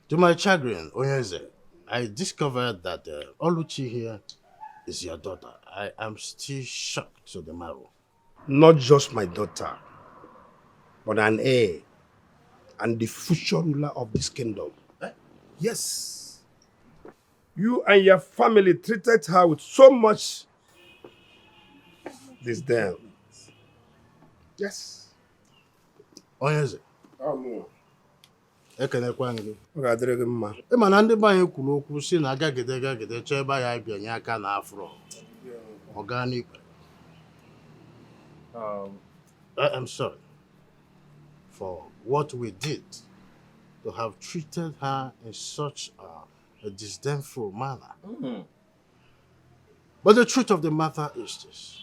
To my chagrin, Onyeze, I discovered that Oluchi here is your daughter. I am still shocked to the marrow. Not just my daughter, but an heir and the future ruler of this kingdom. Yes. You and your family treated her with so much disdain. Yes. Onyeze. Ekenekwa gị. Ọ ga-adịrị gị mma. Ị ma na ndị be anyị kwuru okwu si na agagide chọọ ebe ya bịanye aka na afro. Organic. I'm sorry for what we did to have treated her in such a disdainful manner. But the truth of the matter is this.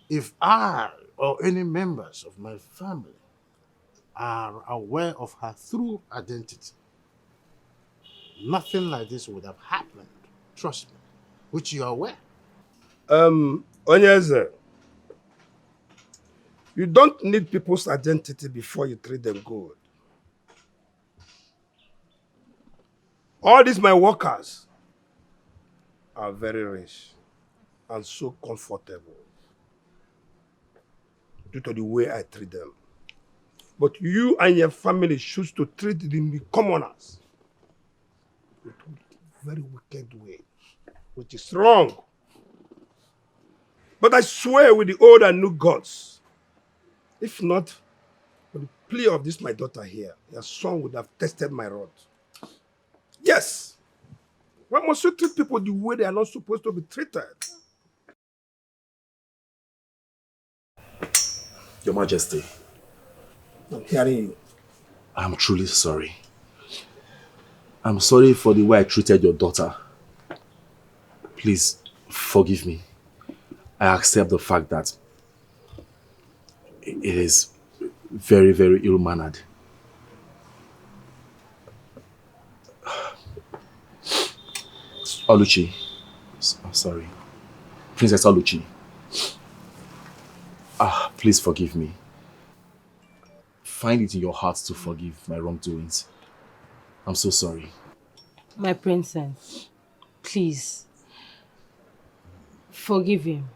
If I or any members of my family are aware of her true identity, nothing like this would have happened. Trust me, which you are aware. Onyeze, you don't need people's identity before you treat them good. All these my workers are very rich and so comfortable due to the way I treat them. But you and your family choose to treat the commoners with very wicked way, which is wrong. But I swear with the old and new gods, if not for the plea of this my daughter here, your son would have tested my rod. Yes. Why must you treat people the way they are not supposed to be treated? Your Majesty. I'm hearing you. I'm truly sorry. I'm sorry for the way I treated your daughter. Please, forgive me. I accept the fact that it is very, very ill-mannered. Oluchi. Sorry. Princess Oluchi. Please forgive me. Find it in your heart to forgive my wrongdoings. I'm so sorry. My princess, please, forgive him.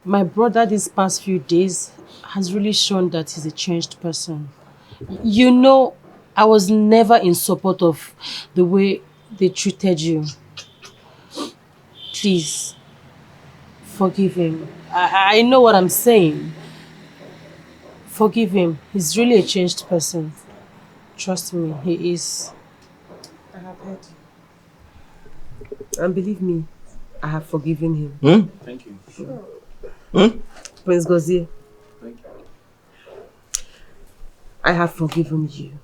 My brother these past few days has really shown that he's a changed person. You know, I was never in support of the way they treated you. Please, Forgive him. I know what I'm saying. Forgive him. He's really a changed person. Trust me, he is. I have heard you. And believe me, I have forgiven him. Thank you. Prince Gozie, Thank you. I have forgiven you.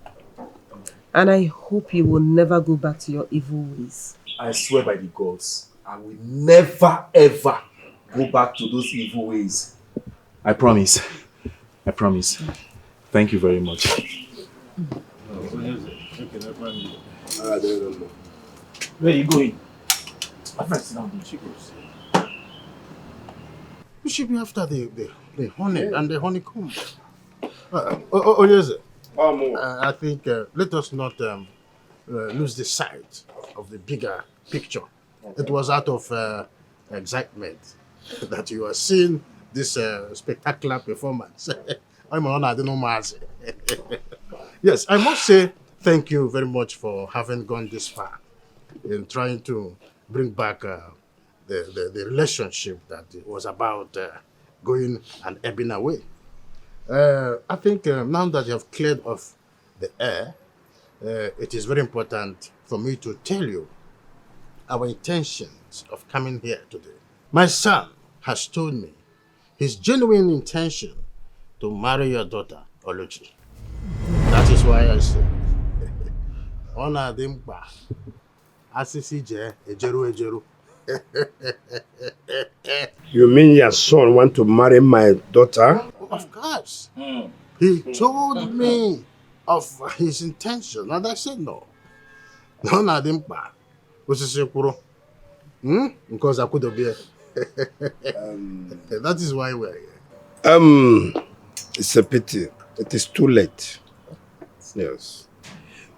And I hope you will never go back to your evil ways. I swear by the gods, I will never ever go back to those evil ways. I promise. I promise. Thank you very much. Where are you going? My friend, sit down. She goes. You should be after the honey and the honeycomb. Yes. I think let us not lose the sight of the bigger picture. It was out of excitement that you are seeing this spectacular performance. Yes, I must say thank you very much for having gone this far in trying to bring back the relationship that was about going and ebbing away. I think now that you have cleared off the air, it is very important for me to tell you our intentions of coming here today. My son has told me his genuine intention to marry your daughter, Oluchi. That is why I say, Ona dimpa, asisi je, ejeru. You mean your son want to marry my daughter? Of course. He told me of his intention, and I said no. No, na dimpa. Osisi kwuru. Because I could have been. That is why we're here. It's a pity. It is too late. Yes.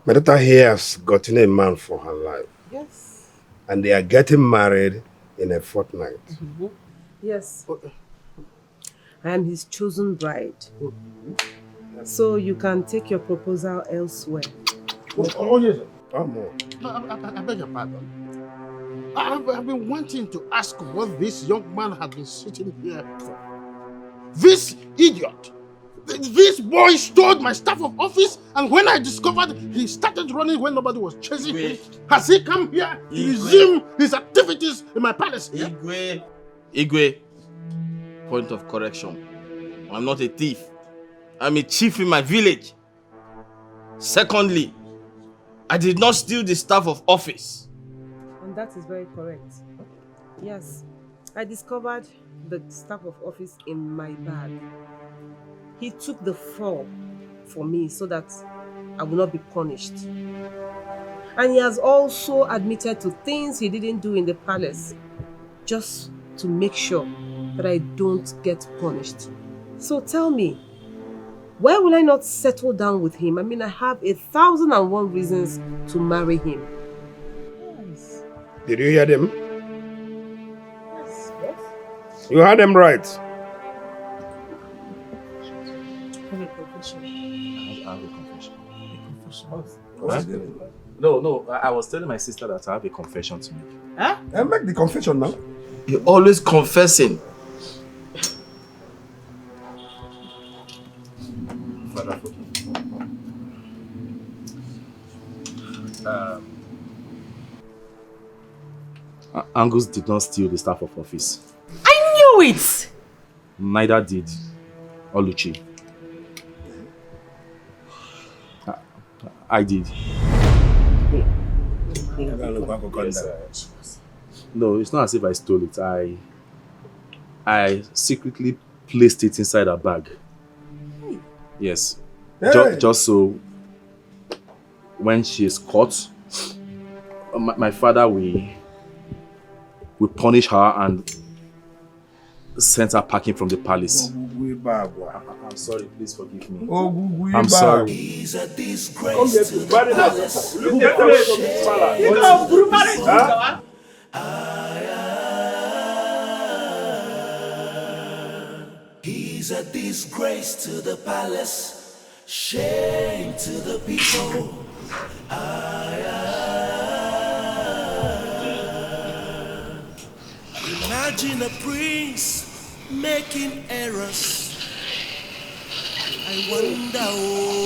My daughter here has gotten a man for her life. Yes. And they are getting married in a fortnight. Yes. I am his chosen bride. So you can take your proposal elsewhere. Yes. I beg your pardon. I've been wanting to ask what this young man has been sitting here for. This idiot! This boy stole my staff of office, and when I discovered he started running when nobody was chasing him, has he come here to resume his activities in my palace? Igwe, point of correction. I'm not a thief. I'm a chief in my village. Secondly, I did not steal the staff of office. And that is very correct. Yes, I discovered the staff of office in my bag. He took the fall for me so that I will not be punished. And he has also admitted to things he didn't do in the palace, just to make sure that I don't get punished. So tell me, why will I not settle down with him? I mean, I have 1,001 reasons to marry him. Yes. Did you hear them? Yes. You heard them right. I have a confession. I have a confession. No, I was telling my sister that I have a confession to make. Huh? I make the confession now. You're always confessing. Father, forgive me. Angus did not steal the staff of office. I knew it! Neither did Oluchi. I did. No, it's not as if I stole it. I secretly placed it inside a bag. Yes. Hey. Just so when she is caught, my father will punish her and send her packing from the palace. I'm sorry, please forgive me. I'm sorry. He's a disgrace to the palace. He's a disgrace to the palace, shame to the people. Imagine a prince making errors. I wonder, oh.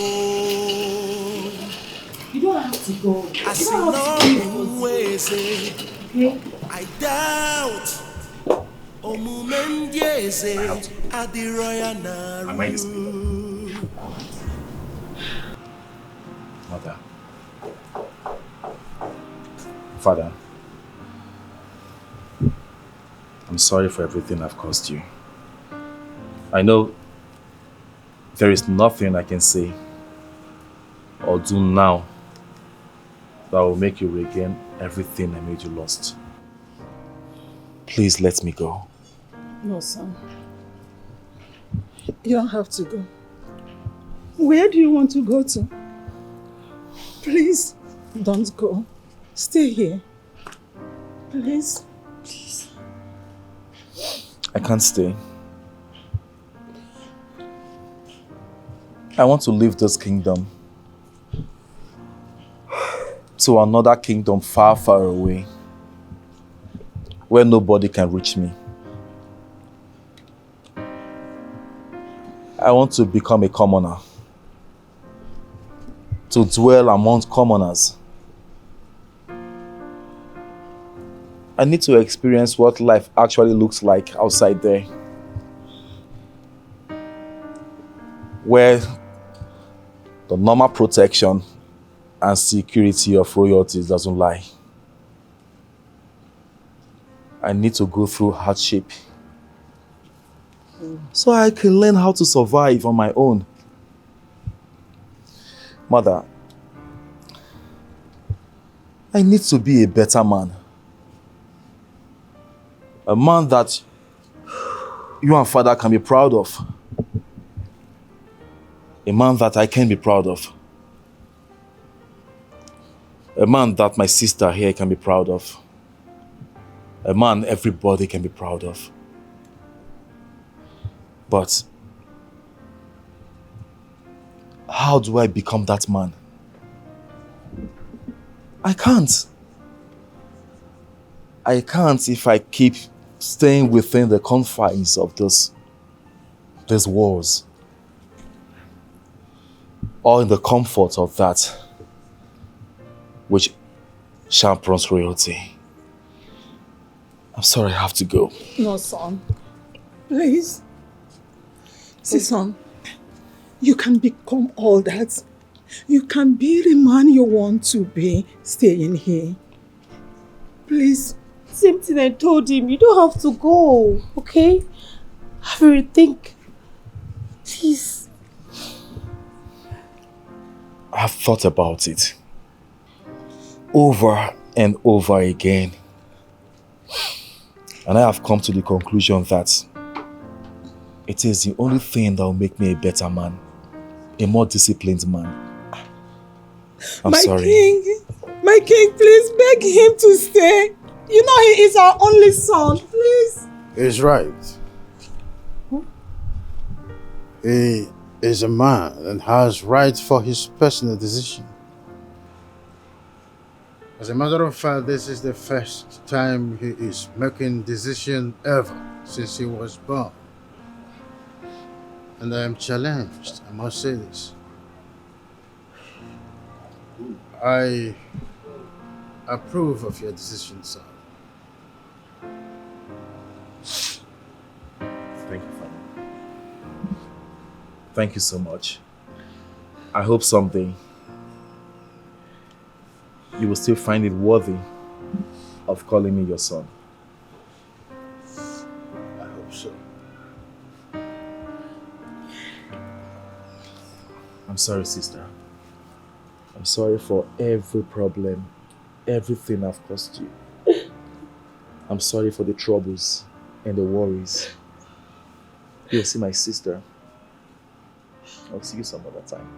You don't have to go. I You see don't have to no ways. Okay? I doubt. Omumendeze adiroya naru. Mother. Father. I'm sorry for everything I've caused you. I know there is nothing I can say or do now that will make you regain everything I made you lost. Please let me go. No, son. You don't have to go. Where do you want to go to? Please, don't go. Stay here. Please. Please. I can't stay. I want to leave this kingdom to another kingdom far, far away, where nobody can reach me. I want to become a commoner, to dwell among commoners. I need to experience what life actually looks like outside there, where the normal protection and security of royalties doesn't lie. I need to go through hardship so I can learn how to survive on my own. Mother, I need to be a better man. A man that you and Father can be proud of. A man that I can be proud of. A man that my sister here can be proud of. A man everybody can be proud of. But how do I become that man? I can't. I can't if I keep staying within the confines of these walls, or in the comfort of that which champions royalty. I'm sorry, I have to go. No, son. Please. See, son, you can become all that. You can be the man you want to be staying here. Please. Same thing I told him. You don't have to go, okay? Have a rethink. Please. I've thought about it over and over again. And I have come to the conclusion that it is the only thing that will make me a better man, a more disciplined man. I'm sorry. My king, please beg him to stay. You know he is our only son, please. He's right. He is a man and has rights for his personal decision. As a matter of fact, this is the first time he is making decision ever since he was born. And I am challenged, I must say this. I approve of your decision, sir. Thank you, Father. Thank you so much. I hope someday you will still find it worthy of calling me your son. I hope so. I'm sorry, sister. I'm sorry for every problem, everything I've caused you. I'm sorry for the troubles and the worries. You'll see my sister. I'll see you some other time.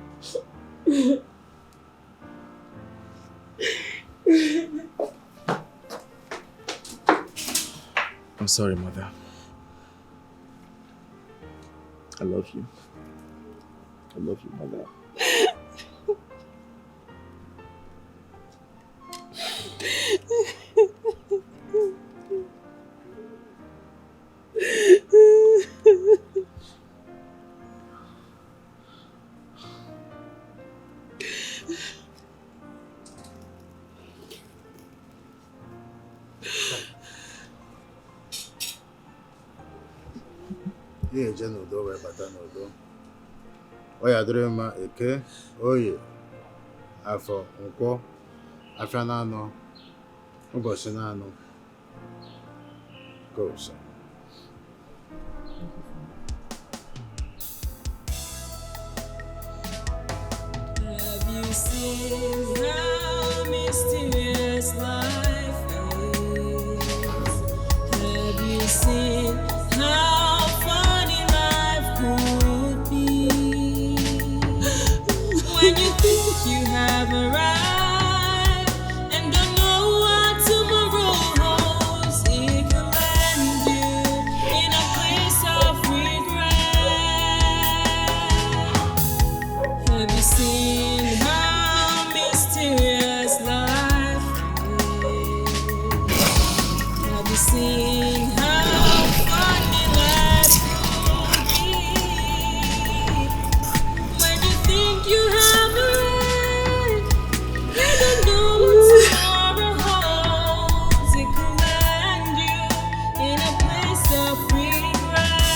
I'm sorry, Mother. I love you. I love you, Mother. eje n'udo wee bata n'udo. Ọ ya dịrị mma Eke, Oye, Afọ, Nkwọ, Afịa na-anọ, ụbọchị na-anọ. Goes. Have you seen how mysterious life is? Have you seen how funny life could be? When you think you have arrived and don't know what tomorrow holds, it can land you in a place of regret. Have you seen how mysterious life is? Have you seen how funny life could be? When you think you have arrived, you don't know what tomorrow holds. It could land you in a place of regret.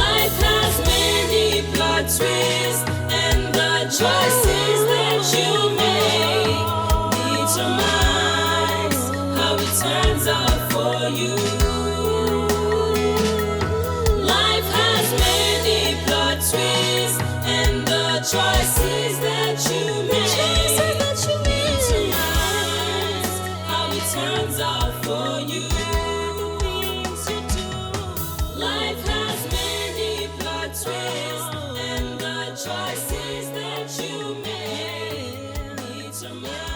Life has many plot twists, and the choices that you make determines how it turns out for you. Life has many plot twists, and the choices that you make determines how it turns out for you. Life has many plot twists, and the choices that you make determine